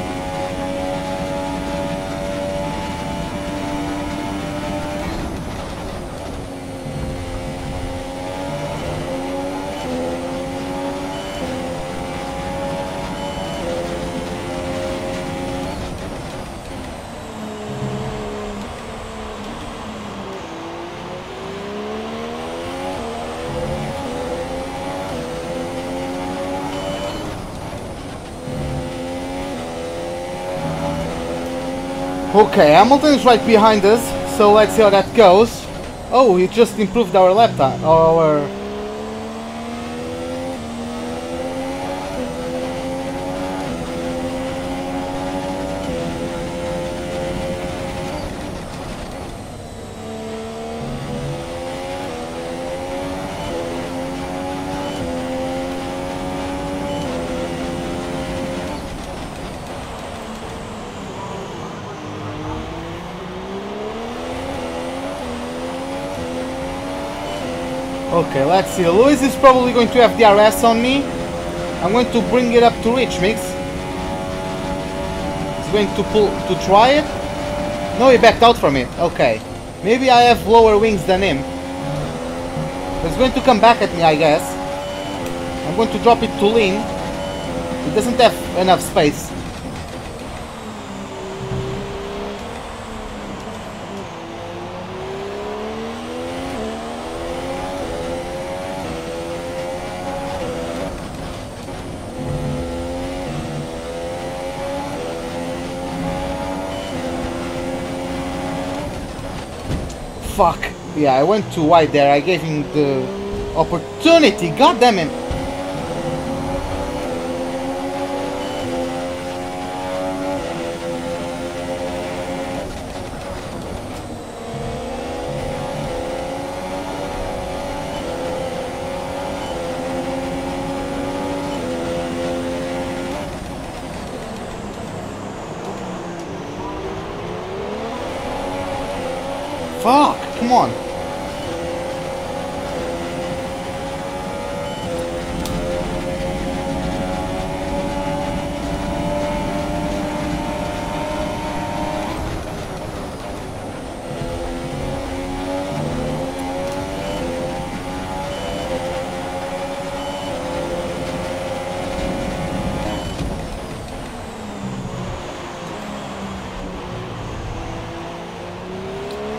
Okay, Hamilton is right behind us, so let's see how that goes. Oh, he just improved our lap time. Okay, let's see. Lewis is probably going to have DRS on me. I'm going to bring it up to Rich Mix. He's going to try it. No, he backed out from it. Okay. Maybe I have lower wings than him. He's going to come back at me, I guess. I'm going to drop it to lean. It doesn't have enough space. Fuck. Yeah, I went too wide there. I gave him the opportunity. God damn it. Fuck, come on.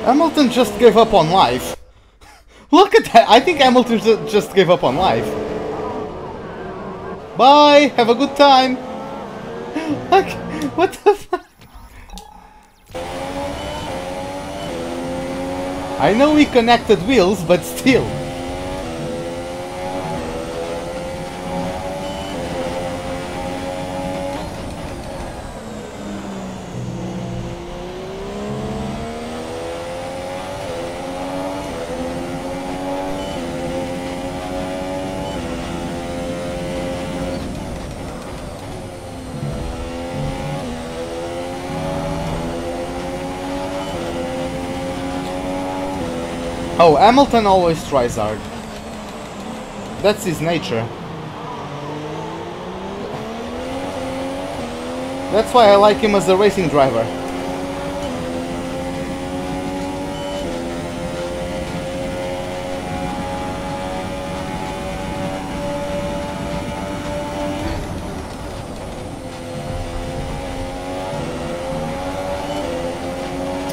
Hamilton just gave up on life. Look at that! I think Hamilton just gave up on life. Bye! Have a good time! Like, what the fuck? I know we connected wheels, but still. Oh, Hamilton always tries hard. That's his nature. That's why I like him as a racing driver.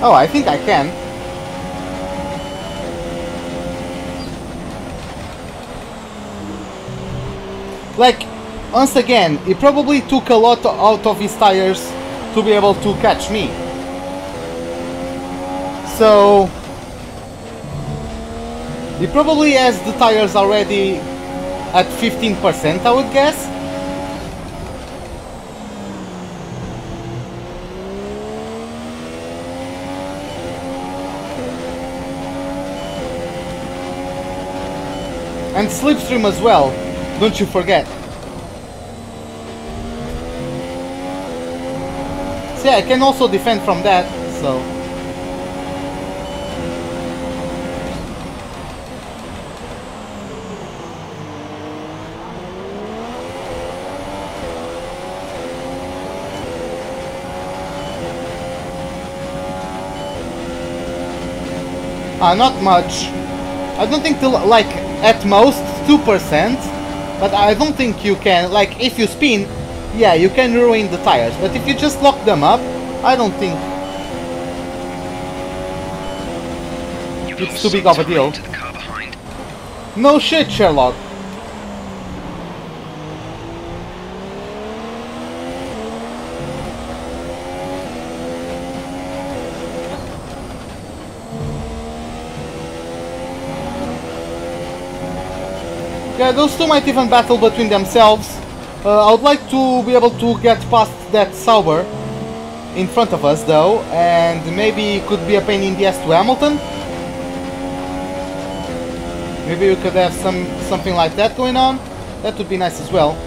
Oh, I think I can. Like, once again, he probably took a lot out of his tires to be able to catch me. So, he probably has the tires already at 15%, I would guess. And slipstream as well. Don't you forget. So yeah, I can also defend from that, so... not much. I don't think like at most 2%. But I don't think you can, like, if you spin, yeah, you can ruin the tires. But if you just lock them up, I don't think it's too big of a deal. No shit, Sherlock. Yeah, those two might even battle between themselves. I would like to be able to get past that Sauber in front of us though, and maybe it could be a pain in the ass to Hamilton. Maybe we could have something like that going on. That would be nice as well.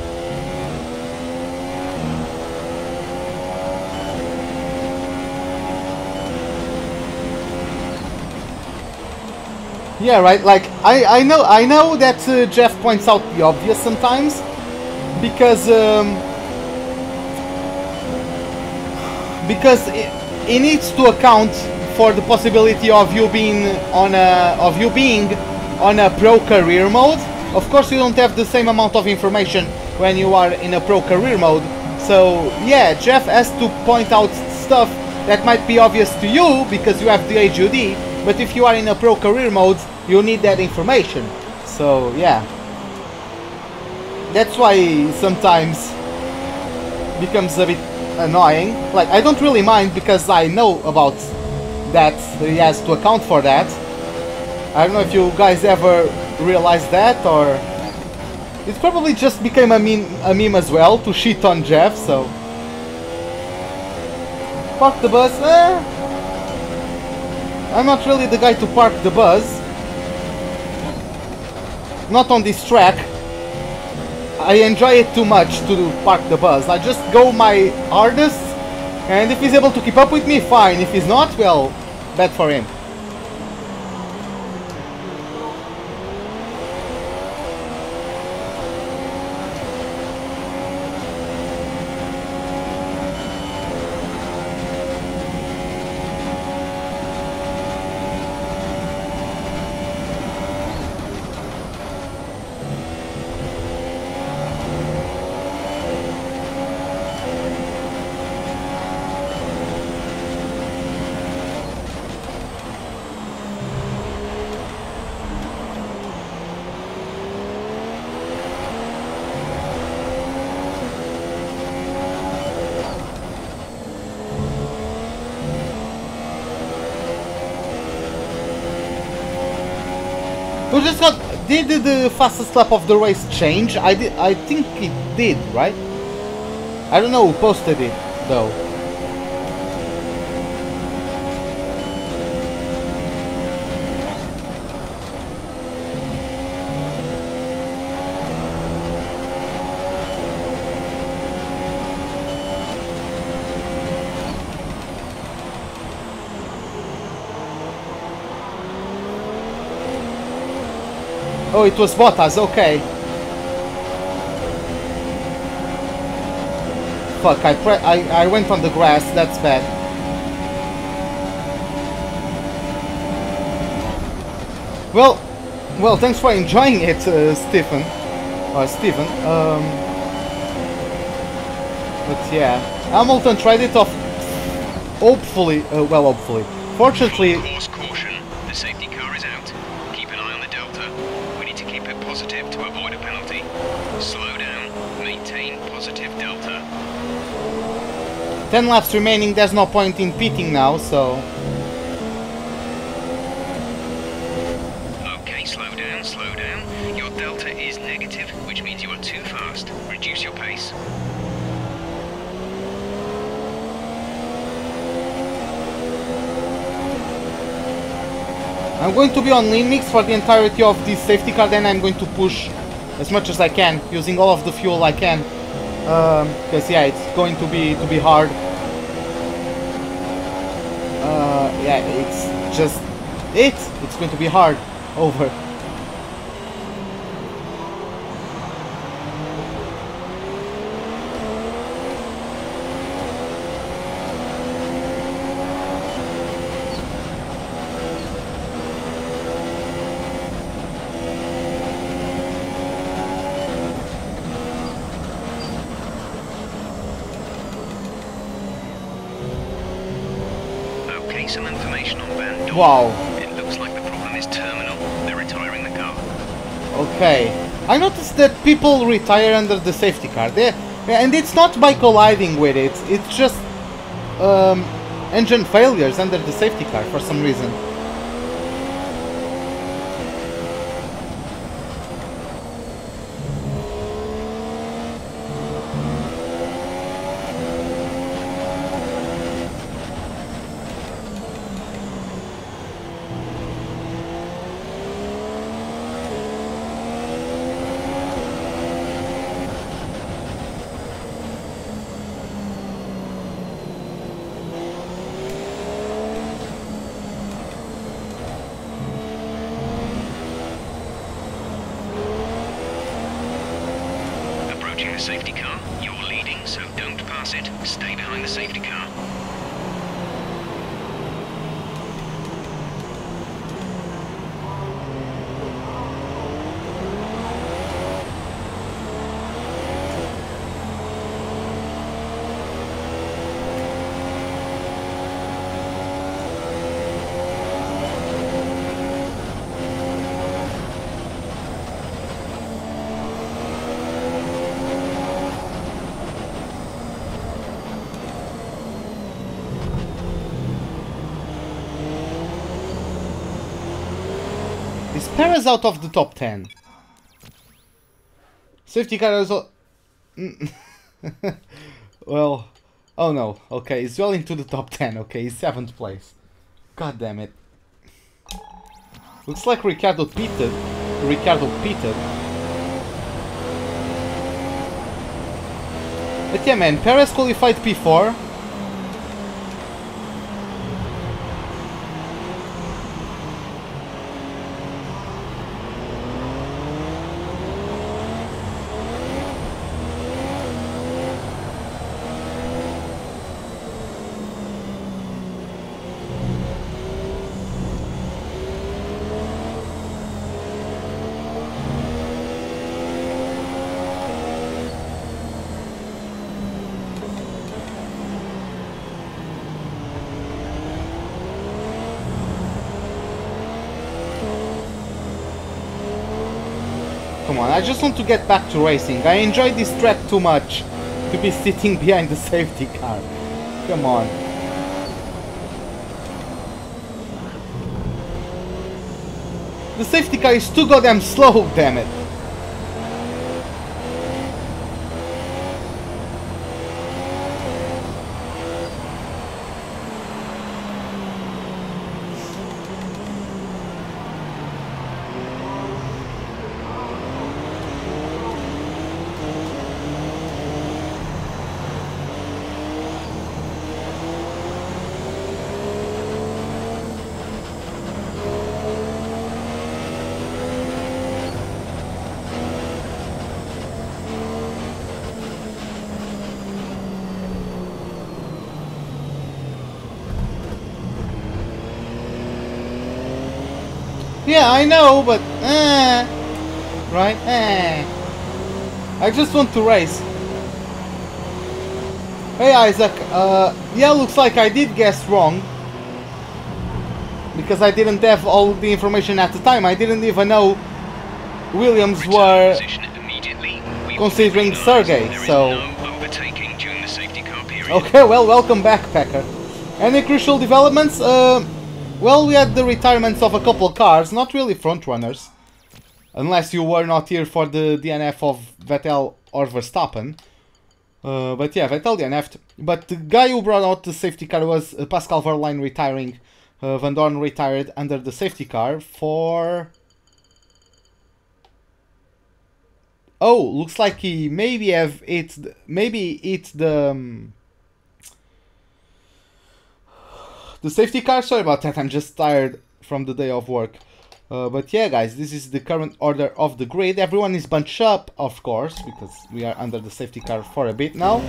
Yeah, right. Like I know that Jeff points out the obvious sometimes, because he needs to account for the possibility of you being on a pro career mode. Of course, you don't have the same amount of information when you are in a pro career mode. So yeah, Jeff has to point out stuff that might be obvious to you because you have the HUD, but if you are in a pro career mode, you need that information. So yeah, that's why sometimes becomes a bit annoying. Like, I don't really mind because I know about that he has to account for that. I don't know if you guys ever realized that, or it probably just became a meme as well to shit on Jeff. So park the bus. I'm not really the guy to park the bus. Not on this track. I enjoy it too much to park the bus. I just go my hardest, and if he's able to keep up with me, fine. If he's not, well, bad for him. We just got... Did the fastest lap of the race change? I think it did, right? I don't know who posted it, though. Oh, it was Bottas, okay. Fuck, I went on the grass, that's bad. Well, thanks for enjoying it, Stephen. Or Steven. But yeah, Hamilton tried it off. Hopefully, well, hopefully. Fortunately... Course caution, the safety car is out. Keep an eye on the delta. We need to keep it positive to avoid a penalty. Slow down, maintain positive delta. 10 laps remaining, there's no point in pitting now, so... Okay, slow down, slow down. Your delta is negative, which means you are too fast. Reduce your pace. I'm going to be on lean mix for the entirety of this safety car, then I'm going to push as much as I can, using all of the fuel I can. Because yeah, it's going to be hard. Yeah, it's just it's going to be hard. Over. Some information on Van Dorn. Wow. It looks like the problem is terminal. They're retiring the car. Okay. I noticed that people retire under the safety car. And it's not by colliding with it. It's just engine failures under the safety car for some reason. The safety car, you're leading, so don't pass it. Stay behind the safety car. Is Perez out of the top 10? Safety car is... Well... Oh no, okay, he's well into the top 10, okay, he's 7th place. God damn it. Looks like Ricardo pitted. But yeah, man, Perez qualified P4. Come on, I just want to get back to racing. I enjoy this track too much to be sitting behind the safety car. Come on. The safety car is too goddamn slow, damn it. Yeah, I know, but right? I just want to race. Hey Isaac, yeah, looks like I did guess wrong. Because I didn't have all the information at the time. I didn't even know Williams were considering Sergey, so... Okay, well, welcome back, Packer. Any crucial developments? Well, we had the retirements of a couple cars, not really front runners. Unless you were not here for the DNF of Vettel or Verstappen. But yeah, Vettel DNF'd. But the guy who brought out the safety car was Pascal Wehrlein retiring. Van Dorn retired under the safety car for... Oh, looks like he maybe have it's the safety car. Sorry about that, I'm just tired from the day of work. But yeah, guys, this is the current order of the grid. Everyone is bunched up, of course, because we are under the safety car for a bit now.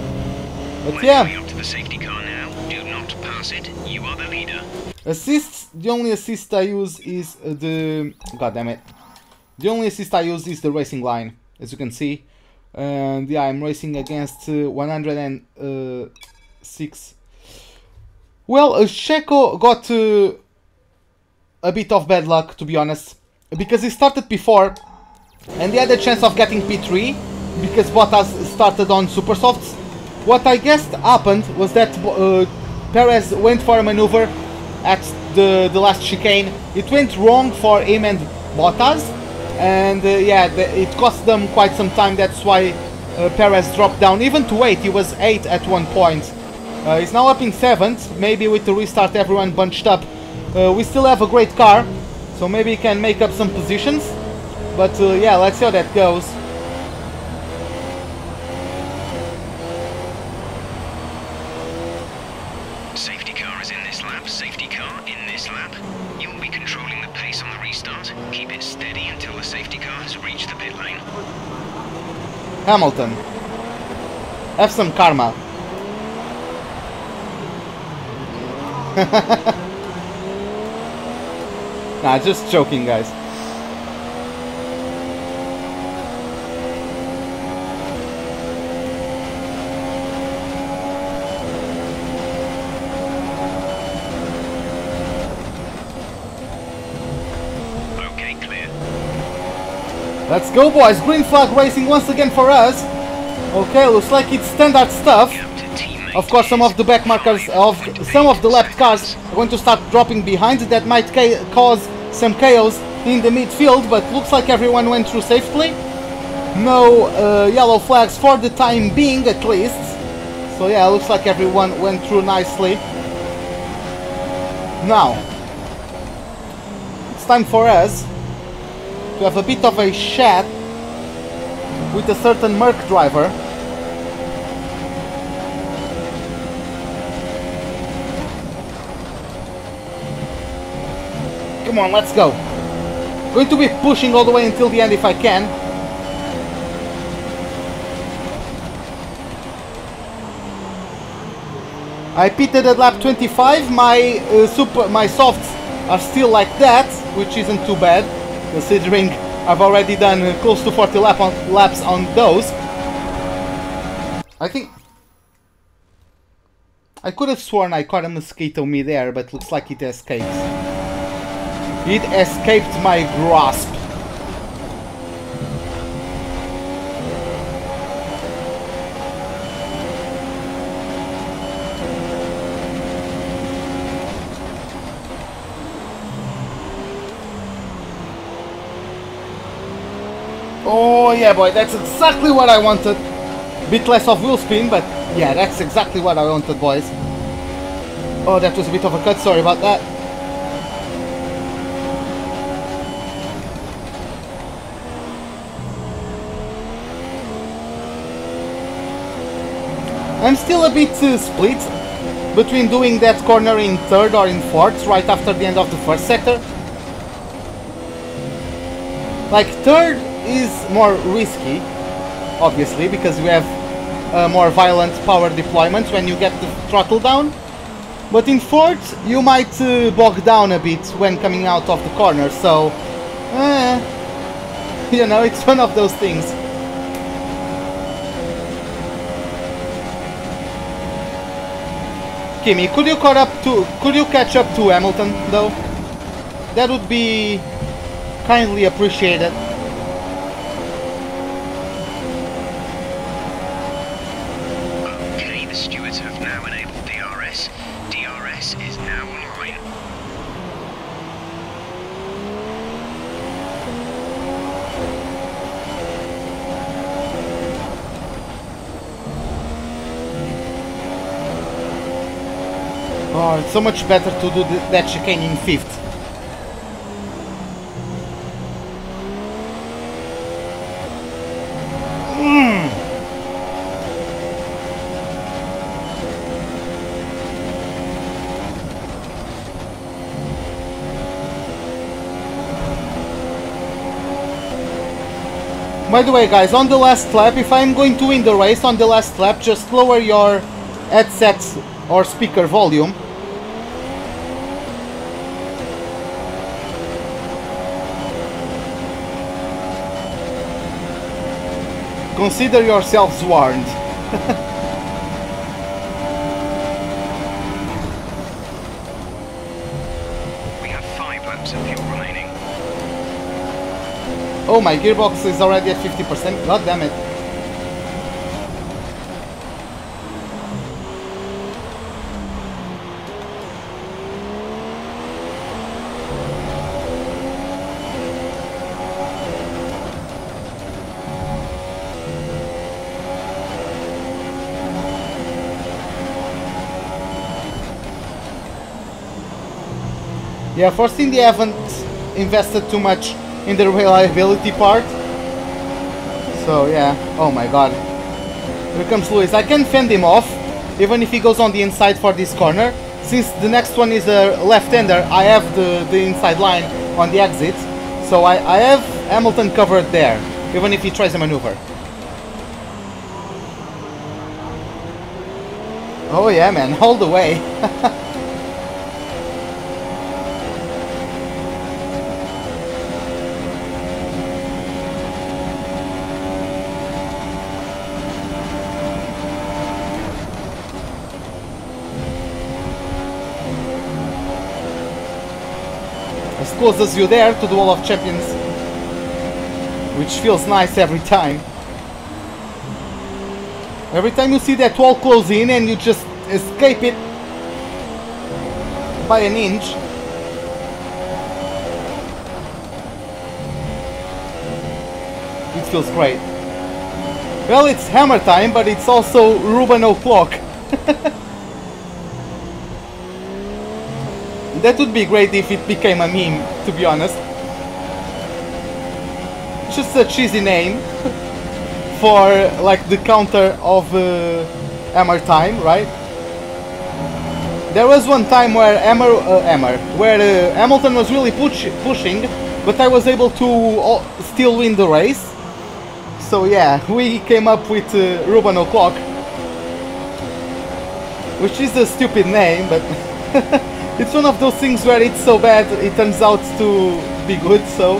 But yeah, up to the safety car now. Do not pass it. You are the leader. Assists. The only assist I use is the... God damn it. The only assist I use is the racing line, as you can see. And yeah, I'm racing against 106. Well, Checo got a bit of bad luck, to be honest, because he started P4 and he had a chance of getting P3 because Bottas started on super softs. What I guessed happened was that Perez went for a maneuver at the last chicane. It went wrong for him and Bottas, and yeah, it cost them quite some time. That's why Perez dropped down even to 8. He was 8 at one point. He's now up in 7th. Maybe with the restart everyone bunched up. We still have a great car, so maybe he can make up some positions. But yeah, let's see how that goes. Safety car is in this lap. Safety car in this lap. You will be controlling the pace on the restart. Keep it steady until the safety car has reached the pit lane. Hamilton, have some karma. Nah, just joking, guys. Okay, clear. Let's go, boys. Green flag racing once again for us. Okay, looks like it's standard stuff. Of course, some of the back markers of some of the lap cars are going to start dropping behind. That might cause some chaos in the midfield, but looks like everyone went through safely. No yellow flags for the time being, at least. So yeah, looks like everyone went through nicely. Now, it's time for us to have a bit of a chat with a certain Merc driver. Come on, let's go. Going to be pushing all the way until the end if I can. I pitted at lap 25. My softs are still like that, which isn't too bad, considering I've already done close to 40 laps on those. I think I could have sworn I caught a mosquito mid-air, but looks like it escaped. It escaped my grasp. Oh yeah, boy, that's exactly what I wanted. Bit less of wheel spin, but yeah, that's exactly what I wanted, boys. Oh, that was a bit of a cut, sorry about that. I'm still a bit split between doing that corner in third or in fourth, right after the end of the first sector. Like, third is more risky, obviously, because we have more violent power deployment when you get the throttle down. But in fourth, you might bog down a bit when coming out of the corner, so... you know, it's one of those things. Kimi, could you catch up to Hamilton, though? That would be kindly appreciated. Okay, the stewards have now enabled DRS. DRS is now online. Oh, it's so much better to do that chicane in fifth. By the way, guys, on the last lap, if I'm going to win the race on the last lap, just lower your headset or speaker volume. Consider yourselves warned. We have 5 laps of fuel remaining. Oh, my gearbox is already at 50%. God damn it. Yeah, Force India haven't invested too much in the reliability part. So yeah, oh my god. Here comes Lewis. I can fend him off, even if he goes on the inside for this corner. Since the next one is a left-hander, I have the inside line on the exit. So I have Hamilton covered there, even if he tries a maneuver. Oh yeah, man, all the way. As close as you dare to the Wall of Champions, which feels nice every time. Every time you see that wall close in and you just escape it by an inch. feels great. Well, it's hammer time, but it's also Ruben o'clock. That would be great if it became a meme, to be honest. Just a cheesy name for like the counter of hammer time, right? There was one time where Hamilton was really pushing, but I was able to still win the race. So yeah, we came up with Ruben o'clock, which is a stupid name, but it's one of those things where it's so bad it turns out to be good. So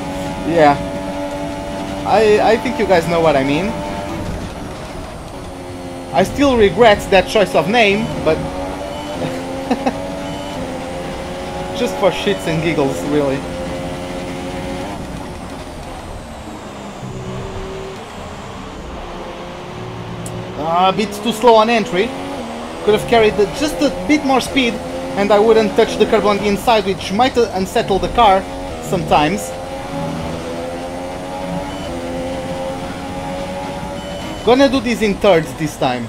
yeah, I think you guys know what I mean. I still regret that choice of name, but just for shits and giggles, really. A bit too slow on entry. Could have carried just a bit more speed and I wouldn't touch the curb on the inside, which might unsettle the car sometimes. Gonna do this in thirds this time.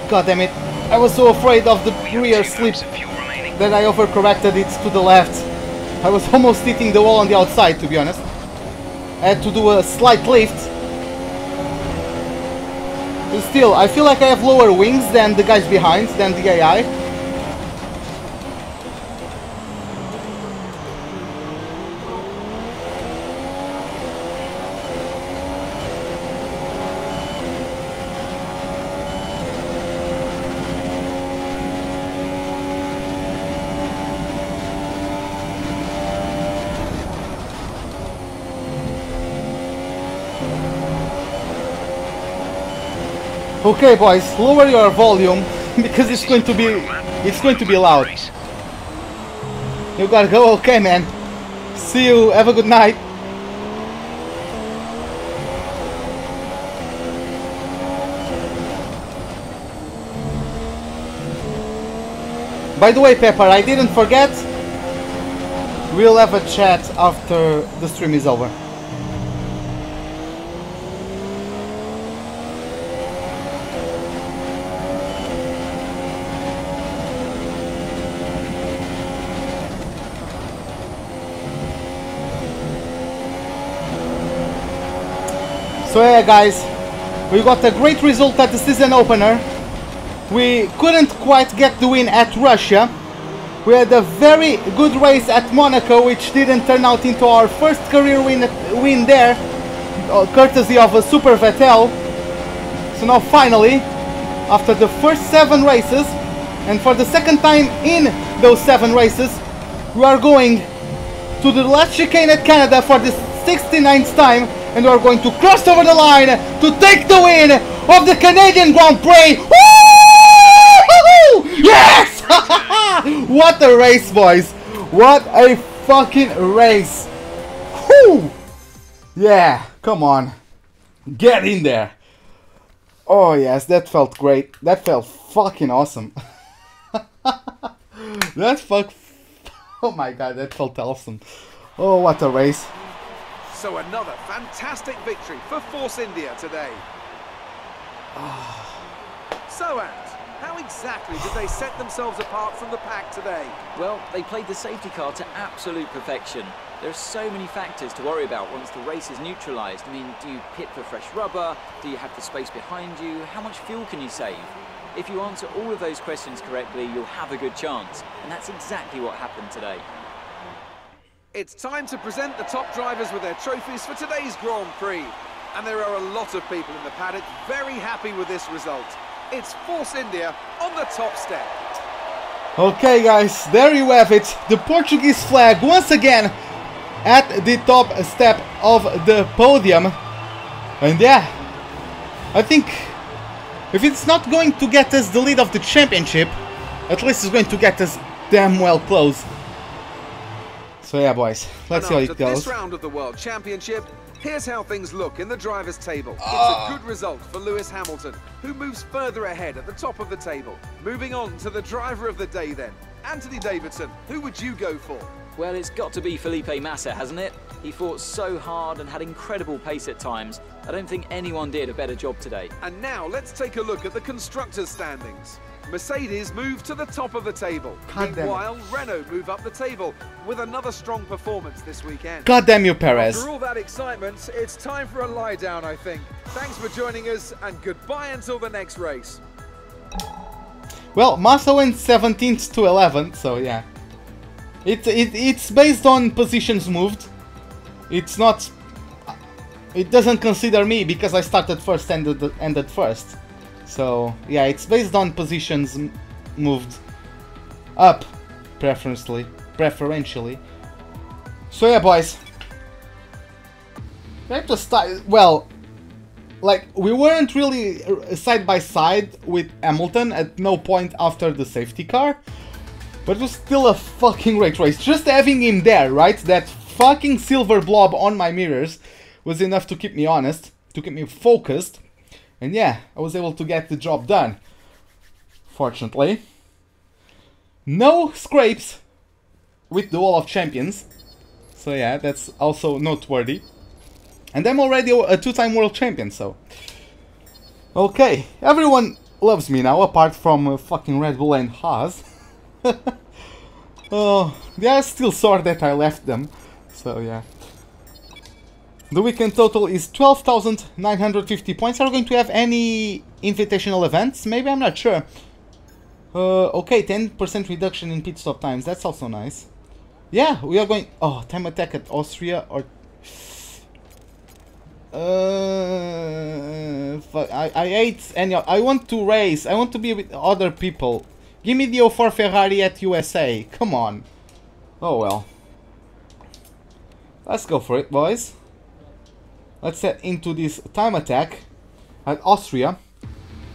God damn it. I was so afraid of the rear slip that I overcorrected it to the left. I was almost hitting the wall on the outside, to be honest. I had to do a slight lift. But still, I feel like I have lower wings than the guys behind, than the AI. Okay, boys, lower your volume because it's going to be loud. You gotta go. Okay, man. See you. Have a good night. By the way, Pepper, I didn't forget. We'll have a chat after the stream is over. So yeah, guys, we got a great result at the season opener. We couldn't quite get the win at Russia. We had a very good race at Monaco, which didn't turn out into our first career win there, courtesy of a Super Vettel. So now finally, after the first 7 races, and for the second time in those 7 races, we are going to the last chicane at Canada for the 69th time, and we are going to cross over the line to take the win of the Canadian Grand Prix. Woo! Yes! What a race, boys! What a fucking race! Woo! Yeah, come on, get in there. Oh yes, that felt great. That felt fucking awesome. Oh my god, that felt awesome. Oh, what a race. So another fantastic victory for Force India today. So, Ant, how exactly did they set themselves apart from the pack today? Well, they played the safety car to absolute perfection. There are so many factors to worry about once the race is neutralised. I mean, do you pit for fresh rubber? Do you have the space behind you? How much fuel can you save? If you answer all of those questions correctly, you'll have a good chance. And that's exactly what happened today. It's time to present the top drivers with their trophies for today's Grand Prix. And there are a lot of people in the paddock very happy with this result. It's Force India on the top step. Okay, guys, there you have it. The Portuguese flag once again at the top step of the podium. And yeah, I think if it's not going to get us the lead of the championship, at least it's going to get us damn well close. So yeah, boys, let's see how it goes. This round of the World Championship, here's how things look in the drivers' table. It's a good result for Lewis Hamilton, who moves further ahead at the top of the table. Moving on to the driver of the day then. Anthony Davidson, who would you go for? Well, it's got to be Felipe Massa, hasn't it? He fought so hard and had incredible pace at times. I don't think anyone did a better job today. And now let's take a look at the constructors' standings. Mercedes move to the top of the table. God damn it. Meanwhile, Renault move up the table with another strong performance this weekend. God damn you, Perez. After all that excitement, it's time for a lie down, I think. Thanks for joining us, and goodbye until the next race. Well, Massa went 17th to 11th, so yeah. It's based on positions moved. It's not... It doesn't consider me because I started first and ended first. So, yeah, it's based on positions moved up, preferentially. So, yeah, boys. We have to start... Well, like, we weren't really side by side with Hamilton at no point after the safety car. But it was still a fucking great race. Just having him there, right? That fucking silver blob on my mirrors was enough to keep me honest, to keep me focused. And yeah, I was able to get the job done. Fortunately. No scrapes with the Wall of Champions. So yeah, that's also noteworthy. And I'm already a two-time world champion, so... Okay, everyone loves me now, apart from fucking Red Bull and Haas. Oh, they are still sore that I left them, so yeah. The weekend total is 12,950 points. Are we going to have any invitational events? Maybe, I'm not sure. Okay, 10% reduction in pit stop times, that's also nice. Yeah, we are going... Oh, time attack at Austria or... I hate any... I want to race, I want to be with other people. Give me the 04 Ferrari at USA. Come on. Oh well. Let's go for it, boys. Let's head into this time attack at Austria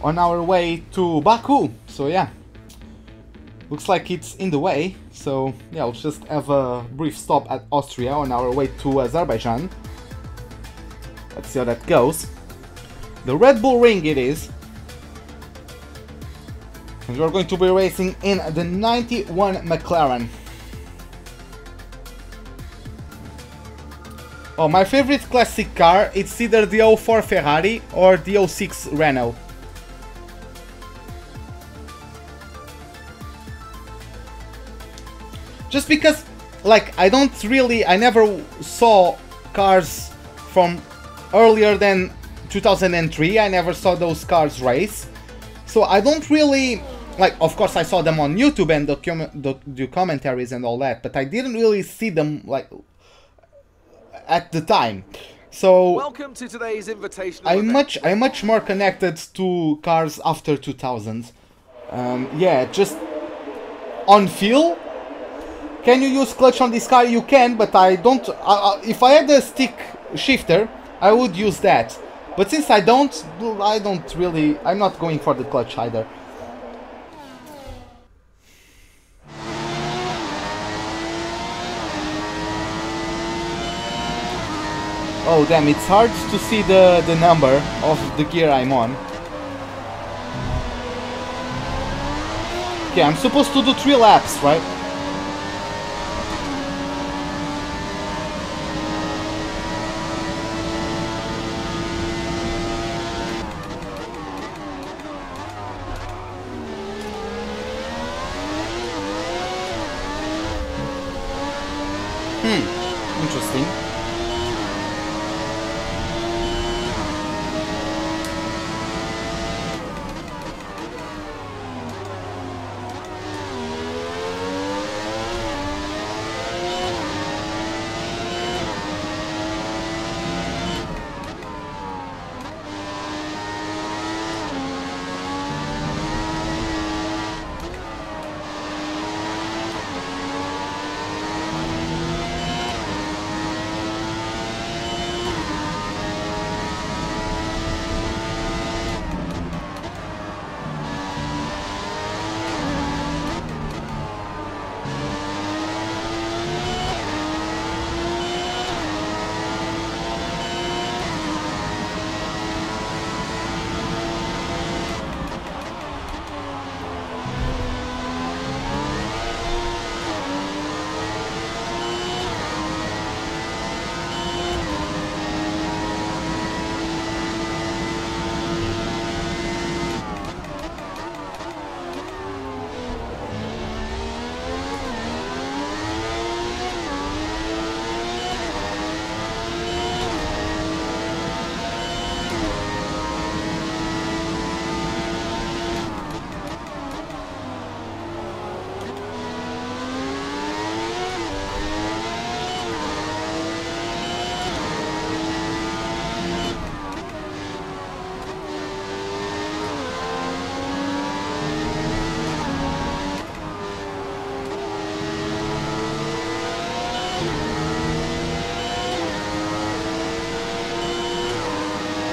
on our way to Baku. So yeah. Looks like it's in the way. So yeah, let's just have a brief stop at Austria on our way to Azerbaijan. Let's see how that goes. The Red Bull Ring it is. And we're going to be racing in the 91 McLaren. Oh, my favorite classic car, it's either the 04 Ferrari or the 06 Renault. Just because, like, I never saw cars from earlier than 2003, I never saw those cars race. So I don't really... Like, of course I saw them on YouTube and the commentaries and all that, but I didn't really see them, like, at the time. So... Welcome to today's invitational I'm much more connected to cars after 2000. Yeah, just... On feel... Can you use clutch on this car? You can, but I don't... if I had a stick shifter, I would use that. But since I don't really... I'm not going for the clutch either. Oh damn, it's hard to see the number of the gear I'm on. Okay, I'm supposed to do 3 laps, right? Interesting.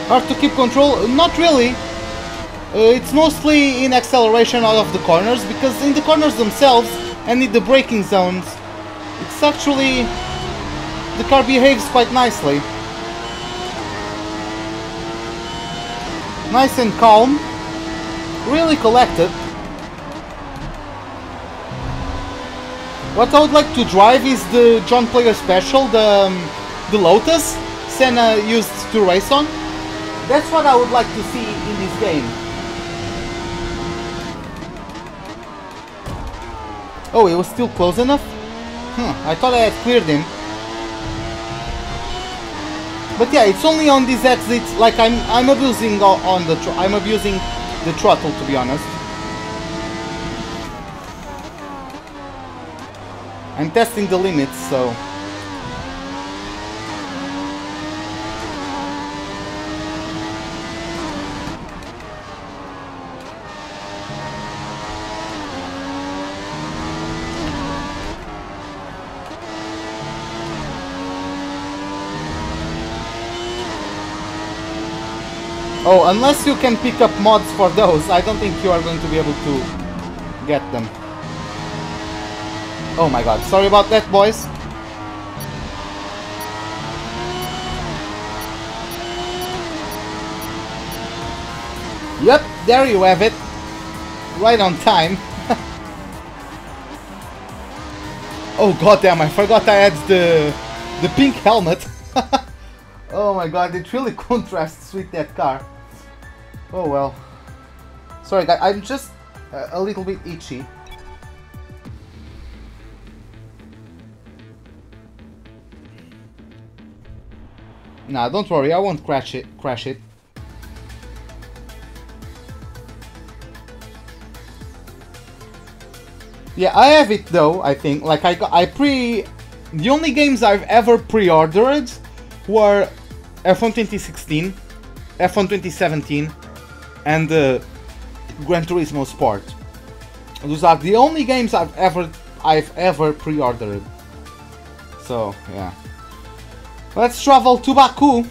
Hard to keep control? Not really. It's mostly in acceleration out of the corners, because in the corners themselves and in the braking zones, it's actually... the car behaves quite nicely. Nice and calm. Really collected. What I would like to drive is the John Player Special, the Lotus Senna used to race on. That's what I would like to see in this game. Oh, it was still close enough? I thought I had cleared him. But yeah, it's only on these exits. Like I'm abusing I'm abusing the throttle, to be honest. I'm testing the limits, so... Oh, unless you can pick up mods for those, I don't think you are going to be able to get them. Oh my god, sorry about that, boys. Yep, there you have it. Right on time. Oh goddamn, I forgot I had the pink helmet. Oh my god, it really contrasts with that car. Oh well. Sorry guys, I'm just a little bit itchy. Nah, don't worry, I won't crash it. Yeah, I have it though, I think. Like the only games I've ever pre-ordered were F1 2016, F1 2017, and Gran Turismo Sport. Those are the only games I've ever pre-ordered. So yeah, let's travel to Baku,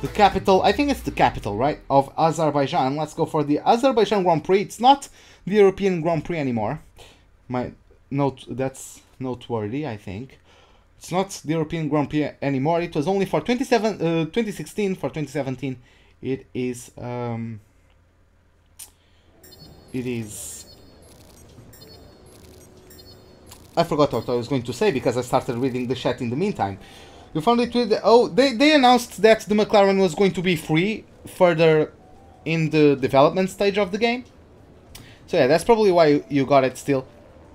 the capital. I think it's the capital, right, of Azerbaijan. Let's go for the Azerbaijan Grand Prix. It's not the European Grand Prix anymore. That's noteworthy, I think. It's not the European Grand Prix anymore. It was only for 2016. For 2017, it is. I forgot what I was going to say because I started reading the chat in the meantime. You found it with... Oh, they announced that the McLaren was going to be free further in the development stage of the game. So yeah, that's probably why you got it still.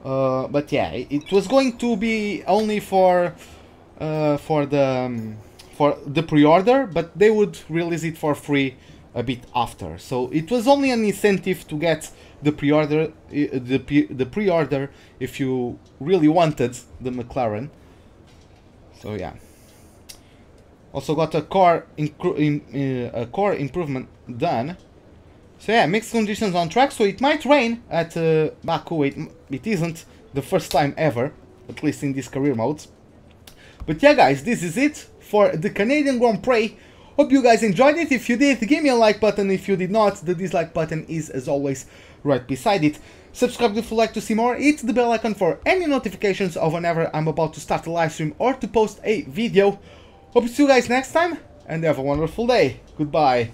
But yeah, it was going to be only for the pre-order, but they would release it for free a bit after. So it was only an incentive to get the pre-order, if you really wanted the McLaren. So yeah. Also got a core improvement done. So yeah, mixed conditions on track, so it might rain at Baku. It isn't the first time ever, at least in this career mode. But yeah guys, this is it for the Canadian Grand Prix. Hope you guys enjoyed it. If you did, give me a like button. If you did not, the dislike button is, as always, right beside it. Subscribe if you like to see more. Hit the bell icon for any notifications of whenever I'm about to start a live stream or to post a video. Hope to see you guys next time, and have a wonderful day. Goodbye.